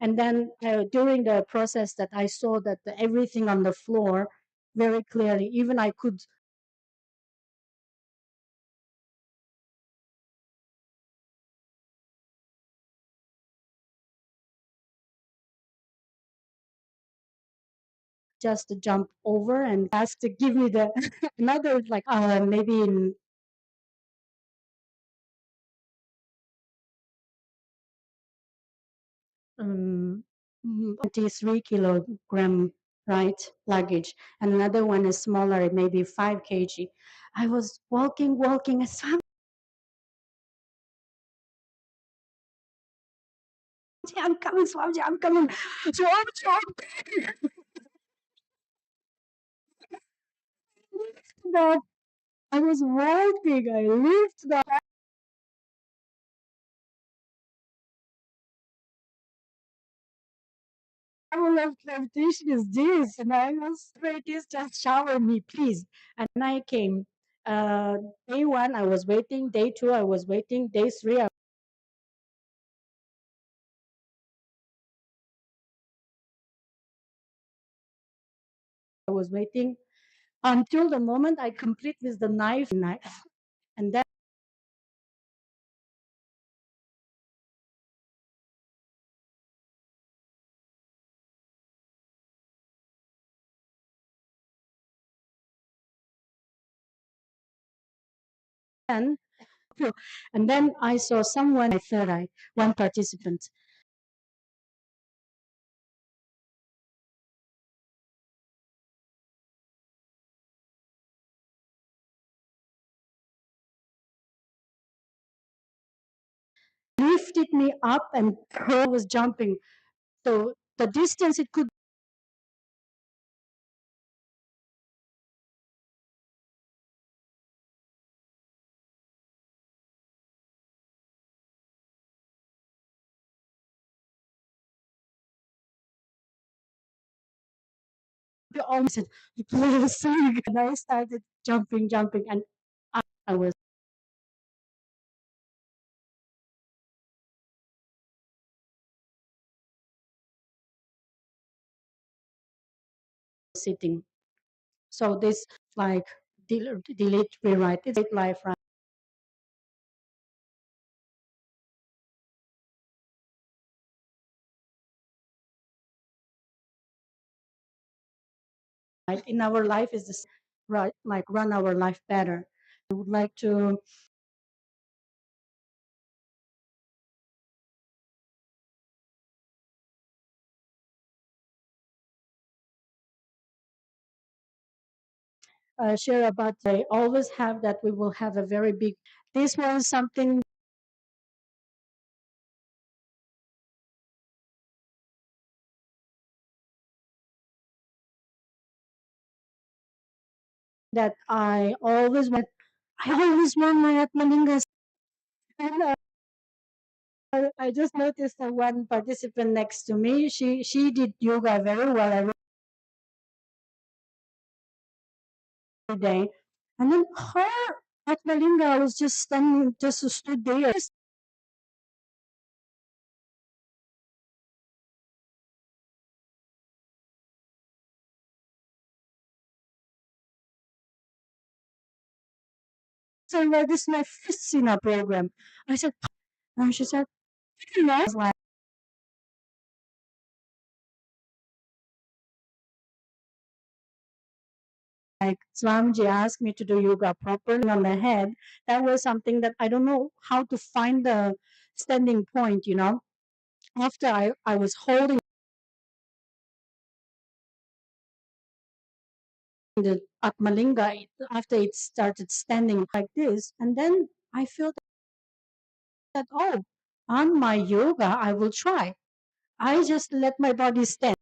And then during the process that I saw that everything on the floor very clearly, even I could just jump over and ask to give me the another like maybe in 23 kilogram, right, luggage, and another one is smaller, maybe 5 kg. I was walking, and Swami, I'm coming, Swami, I'm coming, Swami, that I was walking, I lift the level of levitation is this, and I was is just shower me, please. And I came. Day one, I was waiting. Day two, I was waiting. Day three, I was waiting until the moment I complete with the knife, and then and then I saw someone, my third eye, one participant lifted me up and her was jumping. So the distance it could be almost said, and I started jumping, and I was sitting. So this like delete, rewrite, it's life, right? In our life is this right, like run our life better. I would like to share about. I always have that we will have a very big. This was something that I always want my Atmalingas. And I just noticed that one participant next to me, she did yoga very well every day, and then her Atmalinga was just standing, just stood there. So like, this is my first Sina program. I said, and she said, I was like Swamiji asked me to do yoga properly on the head. That was something that I don't know how to find the standing point, after I was holding the Atmalinga, after it started standing like this, and then I felt that, oh, on my yoga, I will try. I just let my body stand.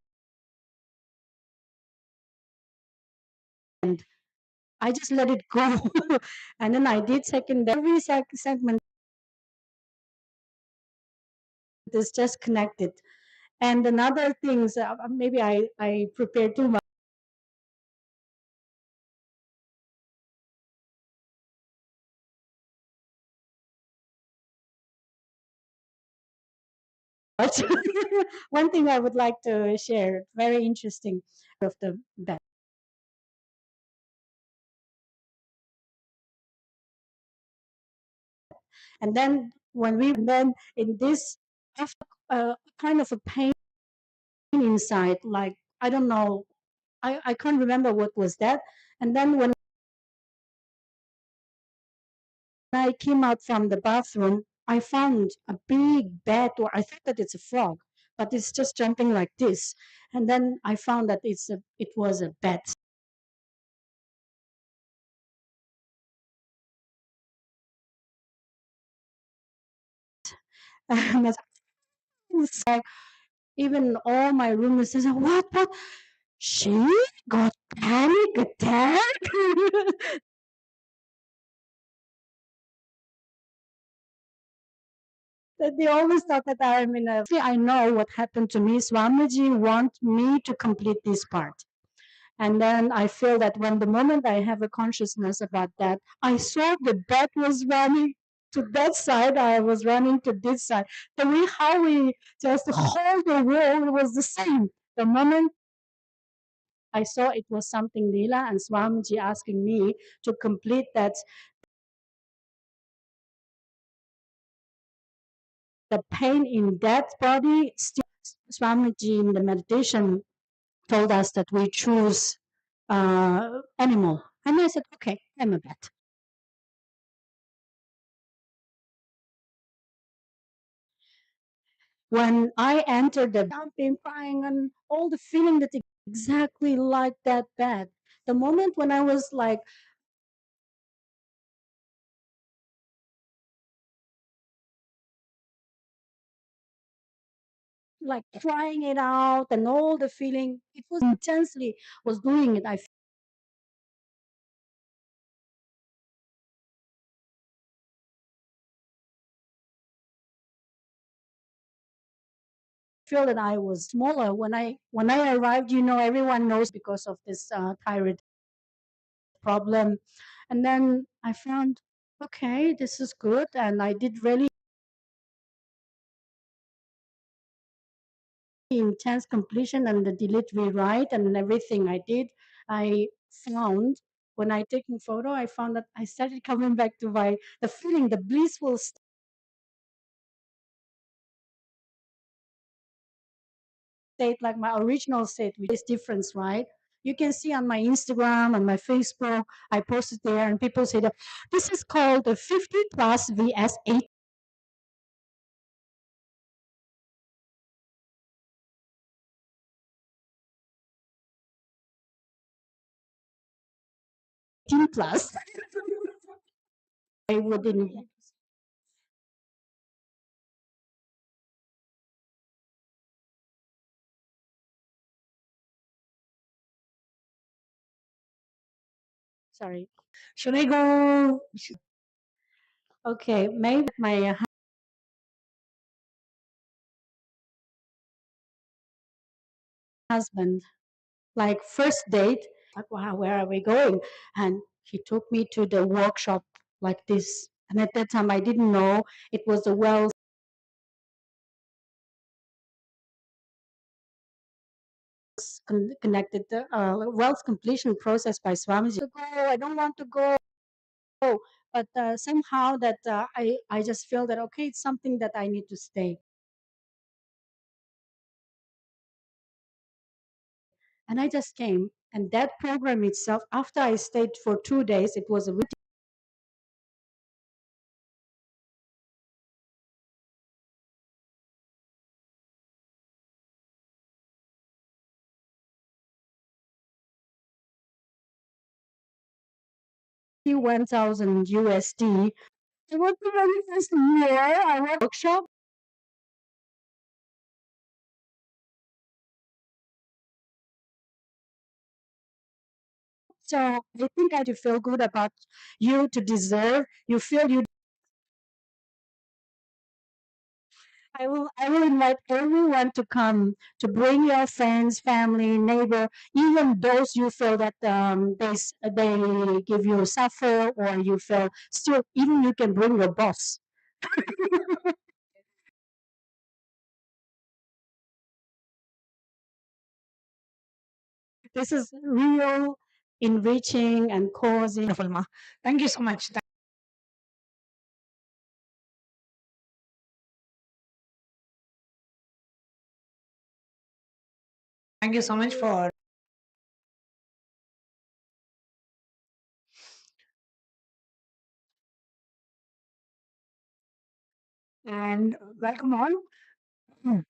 I just let it go. And then I did secondary segment is just connected. And another things, maybe I prepared too much. One thing I would like to share, very interesting, of the bed. And then then in this, after kind of a pain inside, like, I don't know, I can't remember what was that. And then when I came out from the bathroom, I found a big bat, or I thought that it's a frog, but it's just jumping like this. And then I found that it was a bat. And it's like, even all my roommates said, what? She got panic attack? That they always thought that I'm in a. I know what happened to me. Swamiji want me to complete this part. And then I feel that when the moment I have a consciousness about that, I saw the bat was running to that side, I was running to this side. The way how we just hold the wall was the same. The moment I saw it was something Leela and Swamiji asking me to complete that, the pain in that body, still Swamiji in the meditation told us that we choose animal. And I said, okay, I'm a bat. When I entered the jumping, crying, and all the feeling that exactly like that bat. The moment when I was like crying it out and all the feeling, it was intensely was doing it. I feel that I was smaller when I arrived. Everyone knows because of this thyroid problem, and then I found, okay, this is good, and I did really intense completion and the delete rewrite and everything I did. I found when I taking photo, I found that I started coming back to my the feeling, the blissful state, like my original state, which is different, right? You can see on my Instagram and my Facebook, I posted there, and people say that this is called the 50 plus vs 18 plus. I wouldn't. Sorry. Should I go? Okay, maybe my husband, like first date, like, wow, where are we going? And he took me to the workshop like this. And at that time, I didn't know it was a well connected wealth completion process by Swamiji. To go, I don't want to go, but somehow that I just feel that okay, it's something that I need to stay. And I just came, and that program itself, after I stayed for 2 days, it was a 1,000 USD. I want to manifest more. I want workshop. So I think I do feel good about you to deserve. You feel you. I will invite everyone to come, to bring your friends, family, neighbor, even those you feel that they give you suffer, or you feel still, even you can bring your boss. This is real enriching and causing. Wonderful, Ma. Thank you so much. Thank you so much for. And welcome all. Hmm.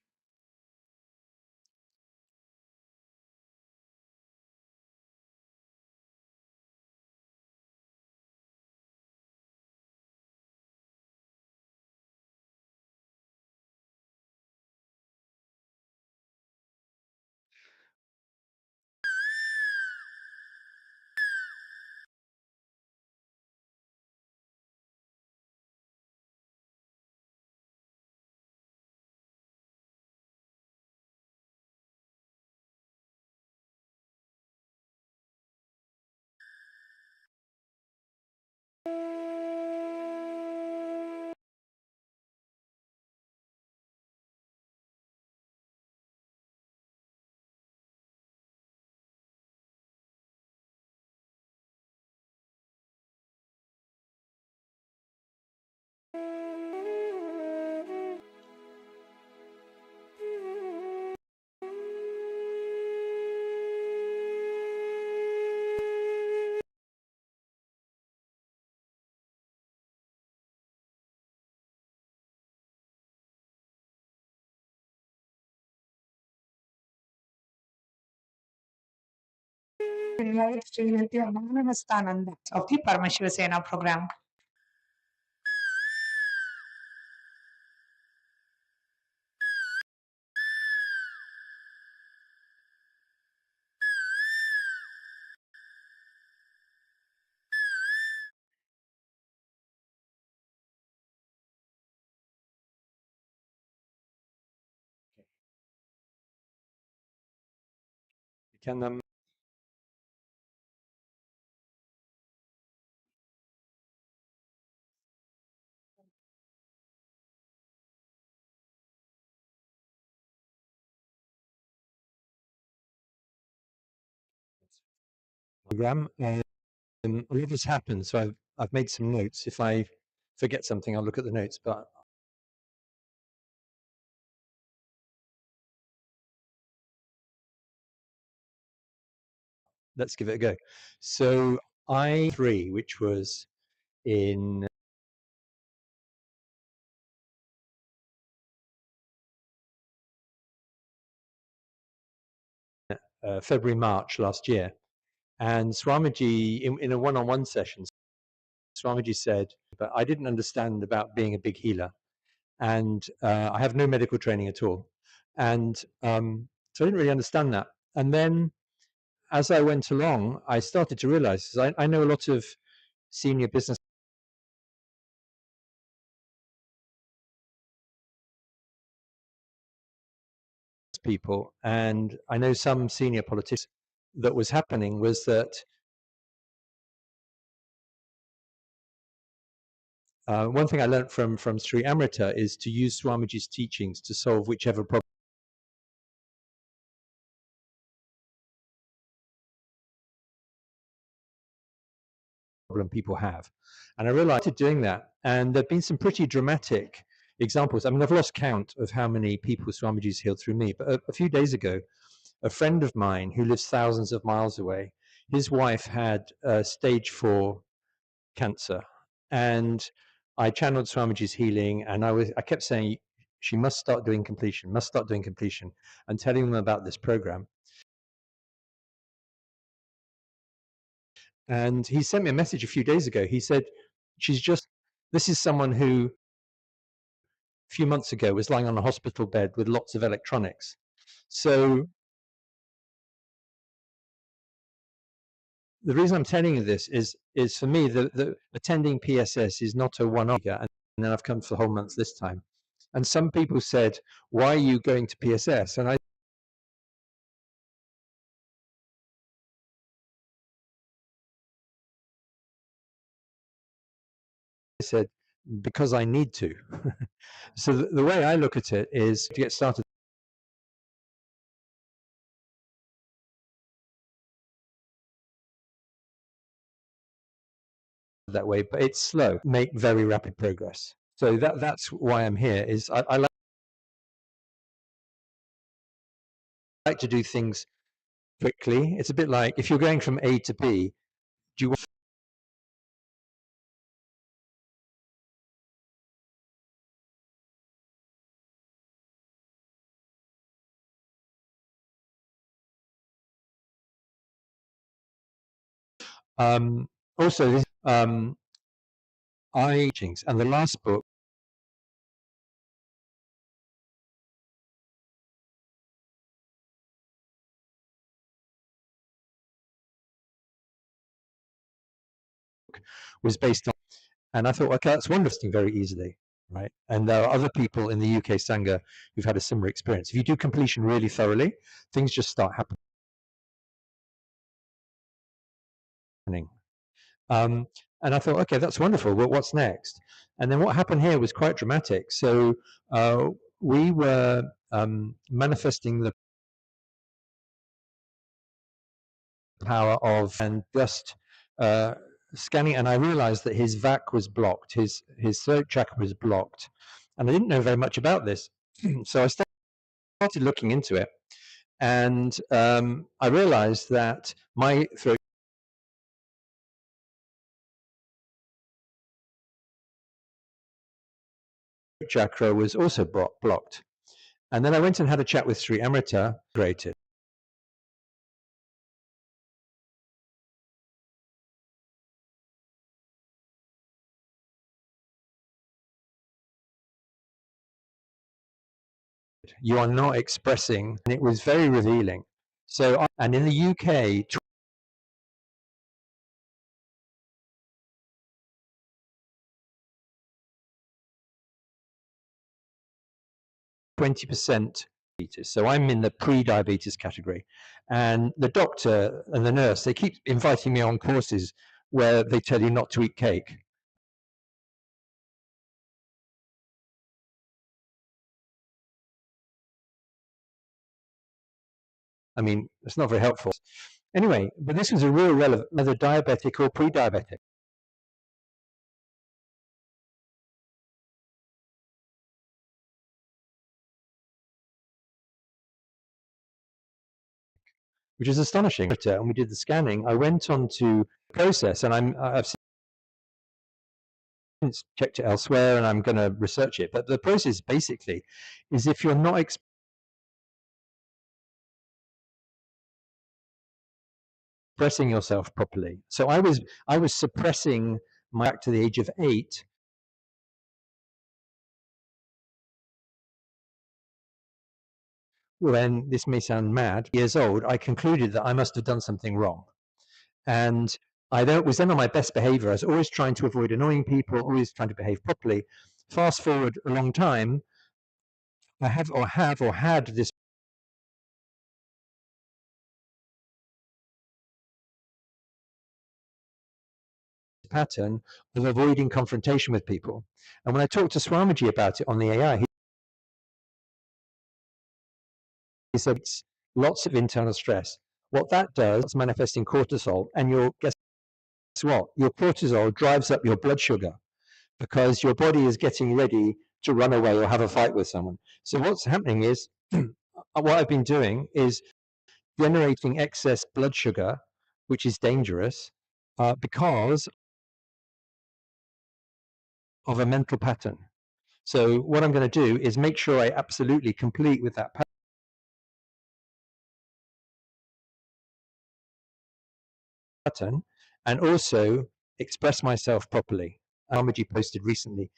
Invite Srimati Anandastananda of the Paramashivasena Sena program. Can program. A lot has happened, so I've made some notes. If I forget something, I'll look at the notes. But let's give it a go. So I3, which was in February, March last year, and Swamiji, in a one-on-one session, Swamiji said, but I didn't understand about being a big healer, and I have no medical training at all, and so I didn't really understand that. And then as I went along, I started to realize, I know a lot of senior business people, and I know some senior politicians, that was happening was that one thing I learned from Sri Amrita is to use Swamiji's teachings to solve whichever problem people have. And I realized doing that, and there have been some pretty dramatic examples. I mean, I've lost count of how many people Swamiji's healed through me, but a few days ago, a friend of mine who lives thousands of miles away, his wife had stage 4 cancer, and I channeled Swamiji's healing, and I kept saying she must start doing completion, must start doing completion, and telling them about this program. And he sent me a message a few days ago. He said, this is someone who a few months ago was lying on a hospital bed with lots of electronics. So the reason I'm telling you this is for me, the attending PSS is not a one-off, and then I've come for the whole month this time. And some people said, why are you going to PSS? And I said, because I need to. So the way I look at it is to get started that way, but it's slow, make very rapid progress. So that's why I'm here, is I like to do things quickly. It's a bit like if you're going from A to B, do you want also this and the last book was based on, and I thought, okay, that's wonderful, very easily, right? And there are other people in the UK Sangha who've had a similar experience. If you do completion really thoroughly, things just start happening. And I thought, okay, that's wonderful. Well, what's next? And then what happened here was quite dramatic. So we were manifesting the power of, and just scanning, and I realized that his VAC was blocked, his throat chakra was blocked, and I didn't know very much about this. So I started looking into it, and I realized that my throat chakra was also blocked. And then I went and had a chat with Sri Amrita, created. You are not expressing, and it was very revealing. So, and in the UK, 20% diabetes. So I'm in the pre-diabetes category, and the doctor and the nurse, they keep inviting me on courses where they tell you not to eat cake. I mean, it's not very helpful. Anyway, but this was a real relevant, whether diabetic or pre-diabetic. Which is astonishing. And we did the scanning. I went on to process, and I've since checked it elsewhere, and I'm going to research it. But the process basically is if you're not expressing yourself properly. So I was suppressing my back to the age of 8. When this may sound mad, years old, I concluded that I must have done something wrong. And I was then on my best behavior. I was always trying to avoid annoying people, always trying to behave properly. Fast forward a long time, I had this pattern of avoiding confrontation with people. And when I talked to Swamiji about it on the AI, he said it's lots of internal stress. What that does is manifesting cortisol, and guess what? Your cortisol drives up your blood sugar because your body is getting ready to run away or have a fight with someone. So what's happening is, what I've been doing is generating excess blood sugar, which is dangerous because of a mental pattern. So what I'm going to do is make sure I absolutely complete with that pattern, and also express myself properly. Swamiji posted recently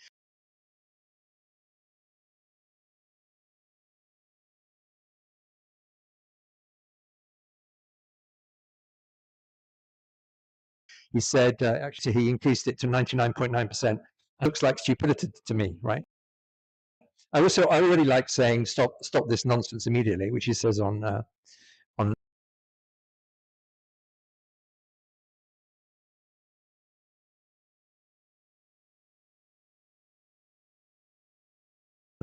he said actually he increased it to 99.9%. Looks like stupidity to me, right? I already like saying stop this nonsense immediately, which he says on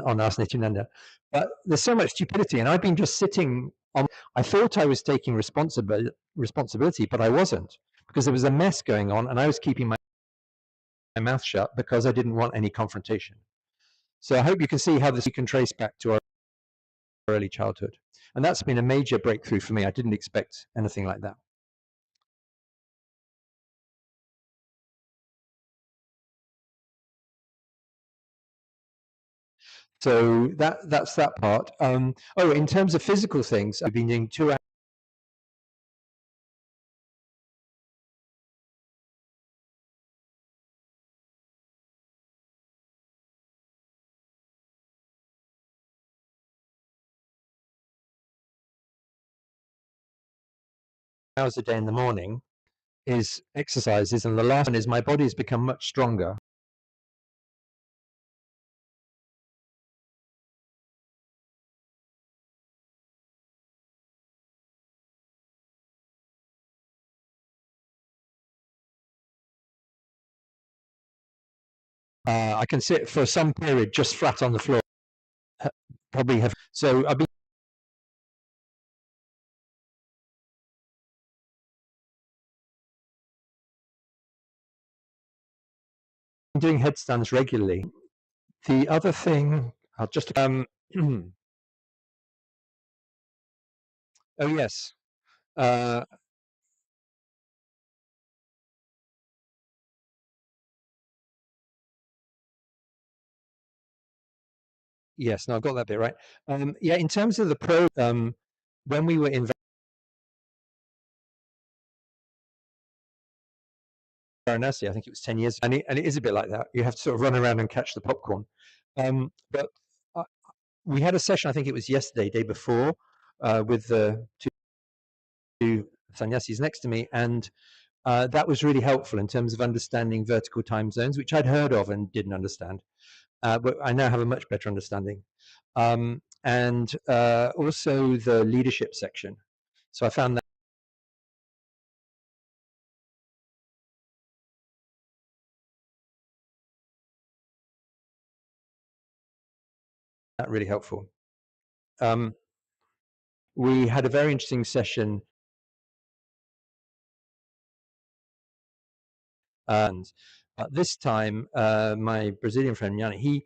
Ask Nityananda. But there's so much stupidity, and I've been just sitting on. I thought I was taking responsibility, but I wasn't, because there was a mess going on, and I was keeping my mouth shut because I didn't want any confrontation. So I hope you can see how this you can trace back to our early childhood, and that's been a major breakthrough for me. I didn't expect anything like that. So that's that part. In terms of physical things, I've been doing 2 hours a day in the morning is exercises, and the last one is my body has become much stronger. I can sit for some period just flat on the floor. Probably have. So I've been doing headstands regularly. The other thing, I'll just oh yes, uh, yes. No, I've got that bit right. Yeah, in terms of the when we were in Varanasi, I think it was 10 years, and it is a bit like that. You have to sort of run around and catch the popcorn. But we had a session, I think it was yesterday, day before, with the two sannyasis next to me, and that was really helpful in terms of understanding vertical time zones, which I'd heard of and didn't understand. But I now have a much better understanding. And also the leadership section. So I found that really helpful. We had a very interesting session, and this time my Brazilian friend Yanni,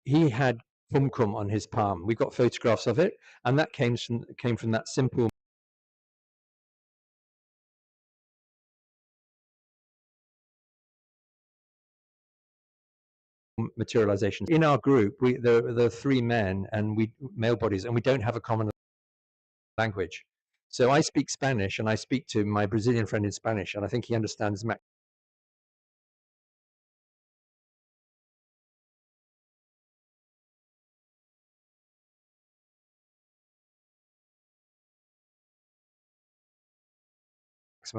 he had kumkum on his palm. We got photographs of it, and that came from that simple materialization. In our group, there are 3 men and we male bodies, and we don't have a common language. So I speak Spanish, and I speak to my Brazilian friend in Spanish, and I think he understands maximum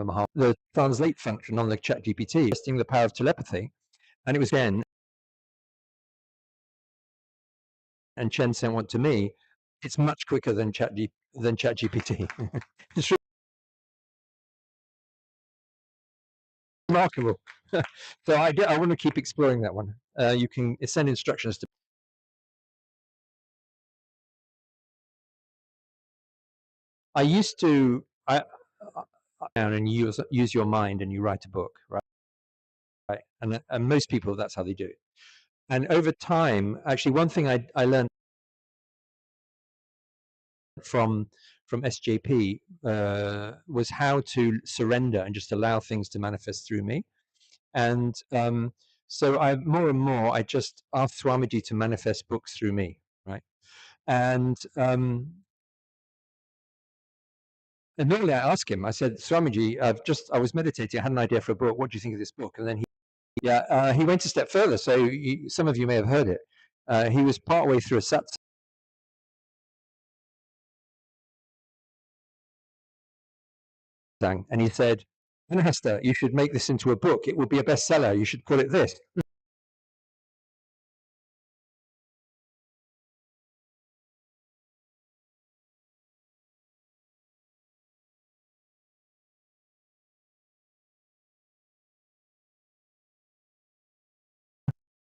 half. The translate function on the chat GPT, testing the power of telepathy, and it was again, and Chen sent one to me. It's much quicker than chat GPT. It's remarkable. So I want to keep exploring that one. You can send instructions to. I used to down and use your mind, and you write a book, right? Right, and most people, that's how they do it. And over time, actually, one thing I learned from SJP was how to surrender and just allow things to manifest through me. And so I more and more I just ask Swamiji to manifest books through me, right? And And normally I ask him, I said, Swamiji, I was meditating, I had an idea for a book. What do you think of this book? And then he went a step further. So some of you may have heard it. He was partway through a satsang and he said, Anahasta, you should make this into a book. It would be a bestseller. You should call it this.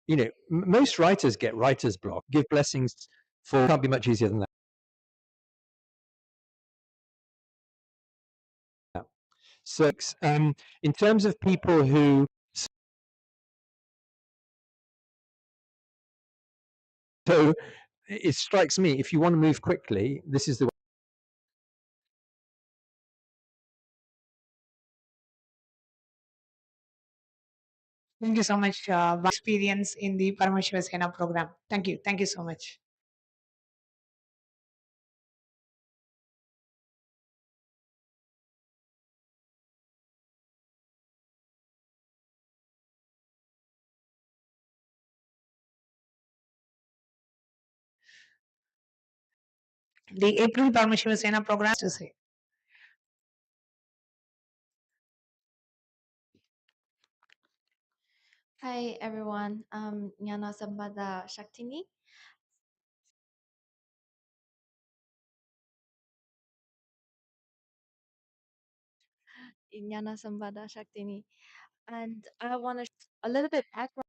You know, most writers get writer's block. Give blessings for can't be much easier than that. So, in terms of people who, so it strikes me if you want to move quickly, this is the Thank you so much. Experience in the Parameshwar Sena program. Thank you. Thank you so much. The April Parameshwar Sena program to say. Hi everyone, I'm Nyana Sambada Shaktini. Nyana Sambada Shaktini. And I want to a little bit background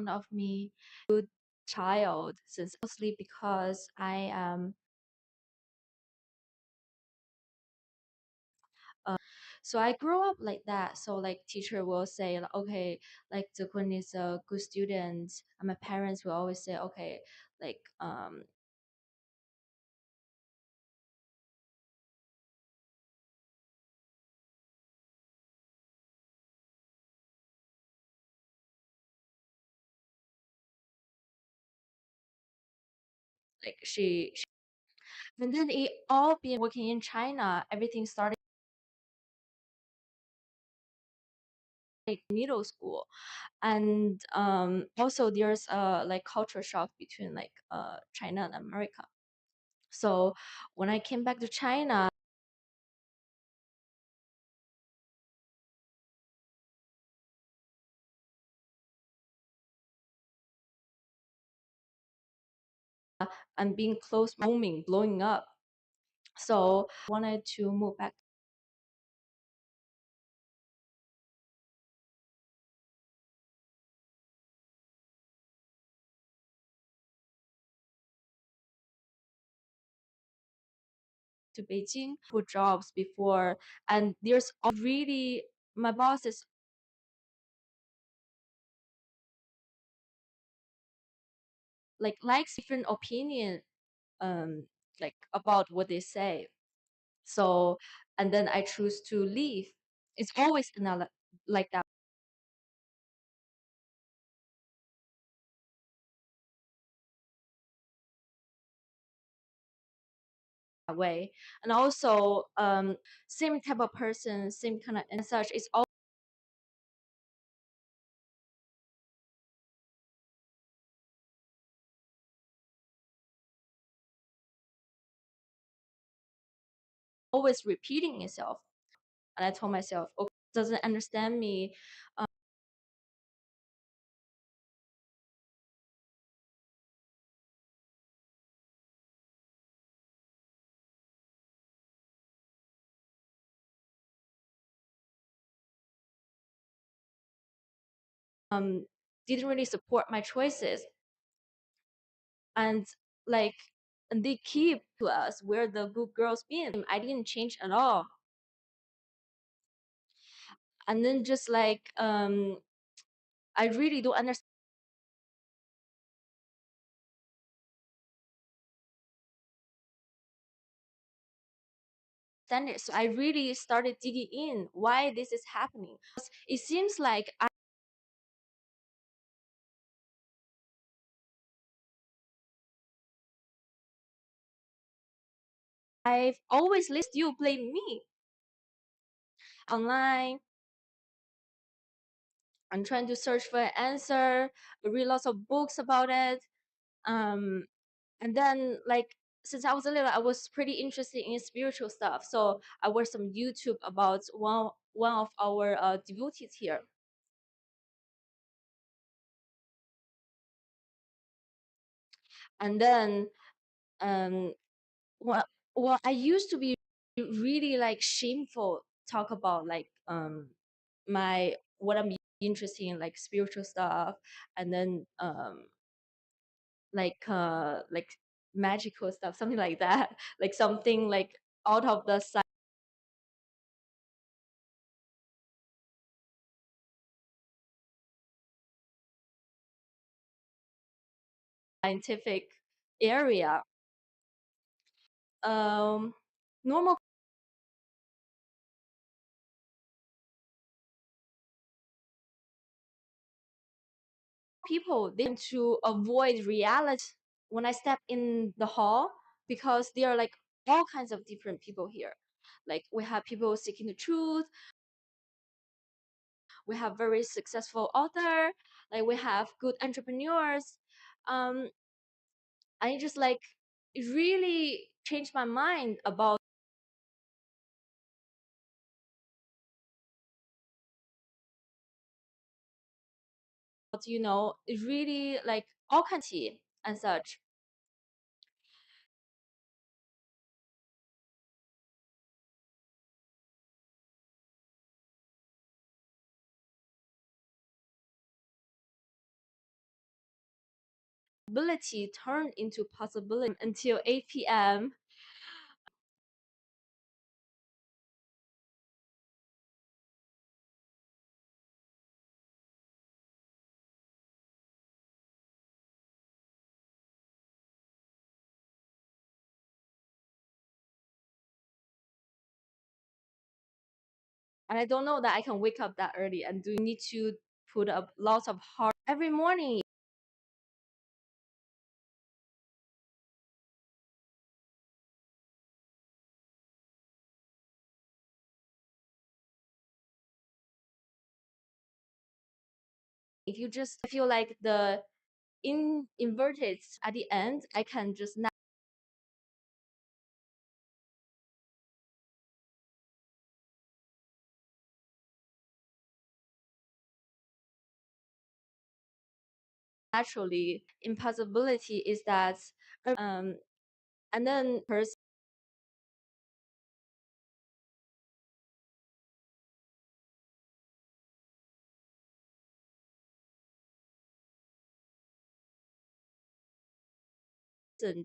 of me. Good child, since mostly because I am so I grew up like that. So like teacher will say like, okay, like Zekun is a good student, and my parents will always say okay, like she and then it all being working in China, everything started like middle school. And also there's like culture shock between like China and America. So when I came back to China, I'm being close booming, blowing up. So wanted to move back to Beijing for jobs before, and there's really my boss is like likes different opinion like about what they say. So and then I choose to leave. It's always another like that way. And also same type of person, same kind of and such. It's always repeating itself. And I told myself, okay, doesn't understand me. Didn't really support my choices. And like and they keep to us where the good girls been. I didn't change at all. And then just like I really don't understand it. So I really started digging in why this is happening. It seems like I've always listened, you blame me online. I'm trying to search for an answer, read lots of books about it. And then like since I was a little, I was pretty interested in spiritual stuff. So I watched some YouTube about one of our devotees here. And then um well I used to be really like shameful talk about like my what I'm interested in, like spiritual stuff, and then like magical stuff, something like that, like something like out of the scientific area. Normal people, they tend to avoid reality when I step in the hall, because there are like all kinds of different people here. Like we have people seeking the truth, we have very successful author, like we have good entrepreneurs. um I just like it really changed my mind about, it really like all kinds of and such. Ability turned into possibility until 8 p.m. And I don't know that I can wake up that early and do need to put up lots of hard every morning. If you just feel like the inverted at the end, I can just naturally. Impossibility is that um and then person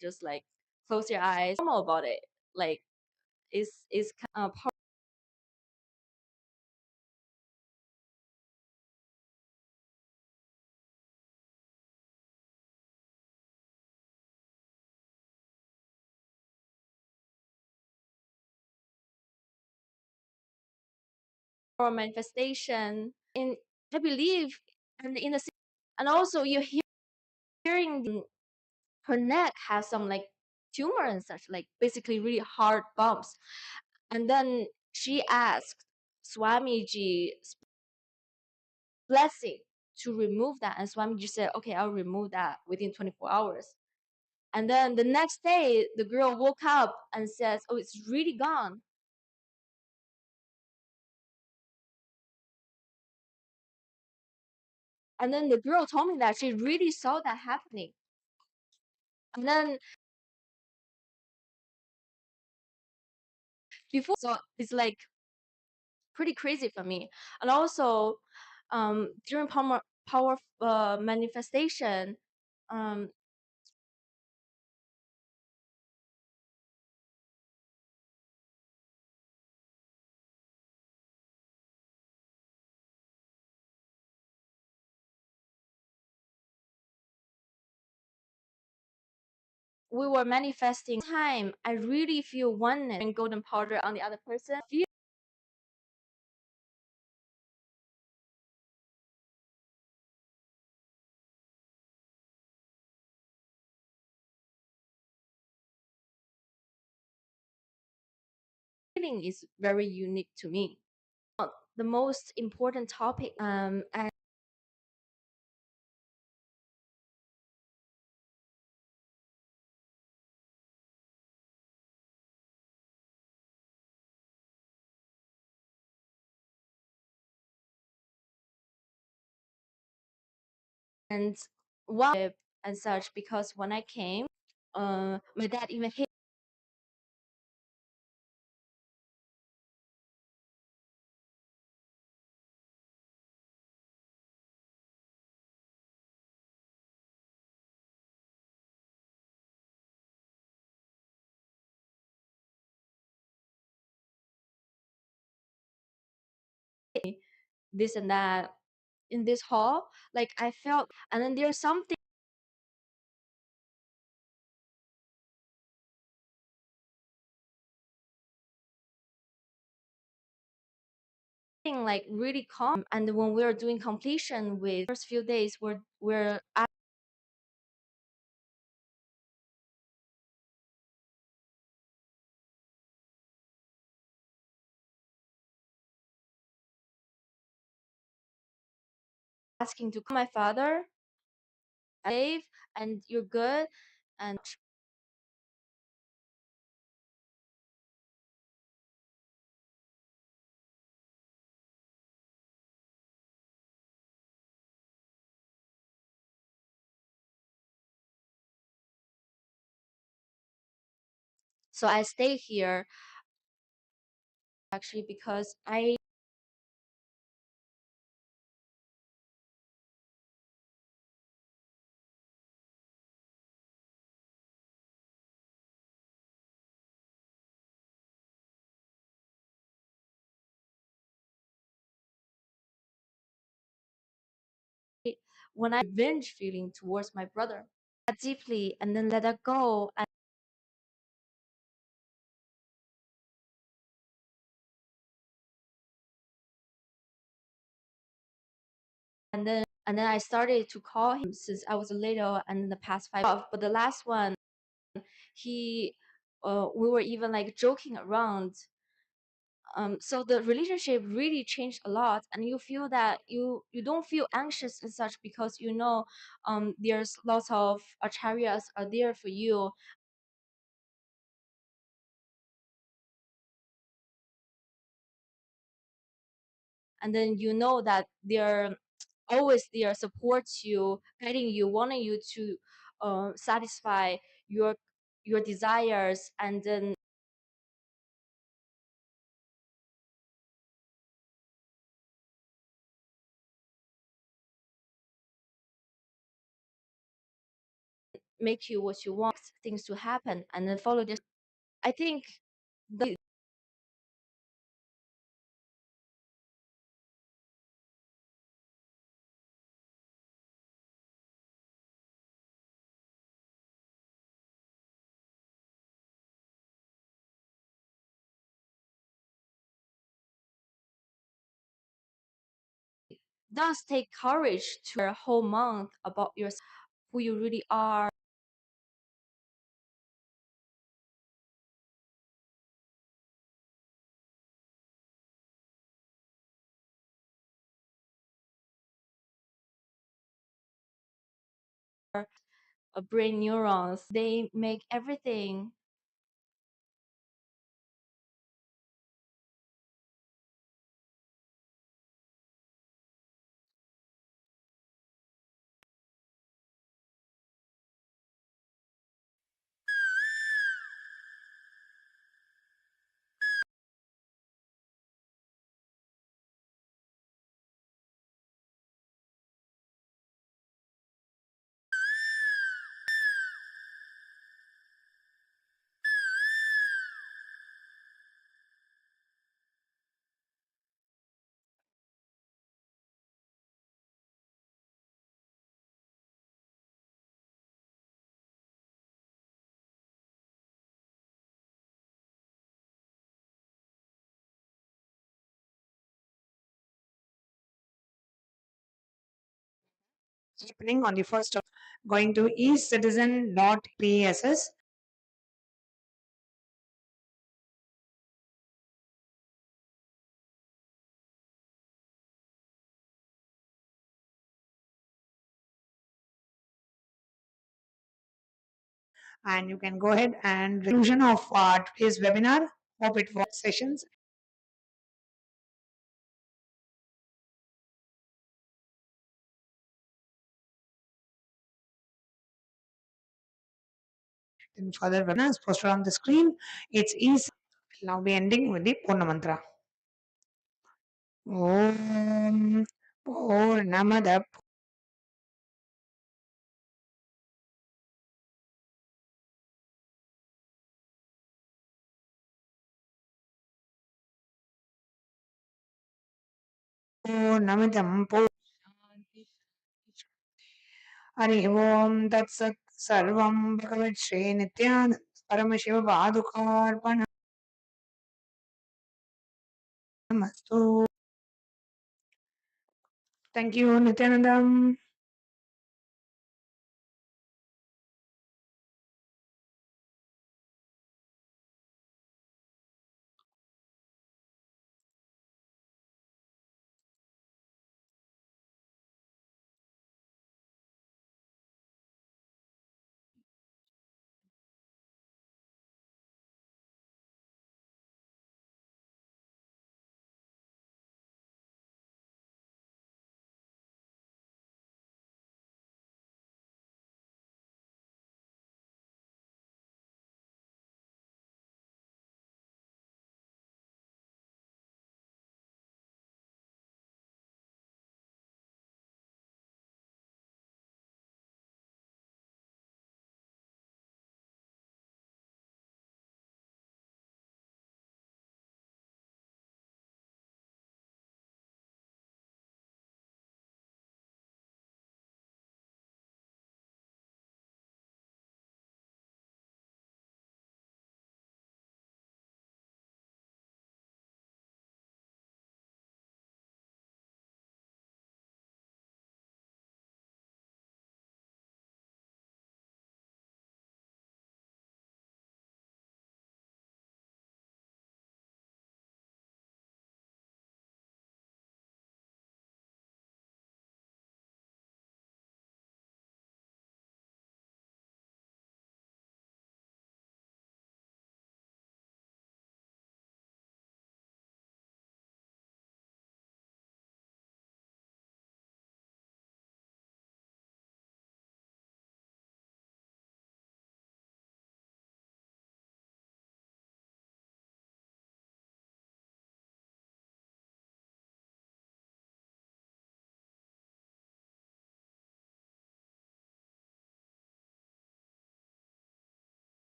just like close your eyes, normal about it, like is part or manifestation in, I believe, and in the and also you're hearing her neck has some like tumor and such, like basically really hard bumps. And then she asked Swamiji's blessing to remove that, and Swamiji said, okay, I'll remove that within 24 hours. And then the next day the girl woke up and says, oh, it's really gone. And then the girl told me that she really saw that happening. And then before, so it's like pretty crazy for me. And also during power manifestation, um we were manifesting time, I really feel oneness and golden powder on the other person. Feeling is very unique to me. The most important topic, and and one and such, because when I came, my dad even hit this and that in this hall. Like I felt, and then there's something like really calm. And when we were doing completion with first few days, we're asking to call my father, safe, and you're good, and so I stay here actually because I when I revenge feeling towards my brother deeply and then let that go, and then I started to call him since I was little, and in the past 5 but the last one he we were even like joking around, so the relationship really changed a lot, and you feel that you don't feel anxious and such because you know there's lots of acharyas are there for you, and then you know that they're always there, supports you, guiding you, wanting you to satisfy your desires, and then make you what you want things to happen, and then follow this. I think the does take courage to a whole month about yourself, who you really are. Brain neurons, they make everything happening on the 1st of going to eCitizen.pss. And you can go ahead and conclusion of today's webinar. Hope it was sessions. In further webinars posted on the screen, it's easy. Now be ending with the Purna Mantra. Om Purnamada Purnamidam Hari Om Tatsat Sarvam Bhagavat Shri Nityananda Paramashiva Padukarpanamastu. Thank you, Nityanandam.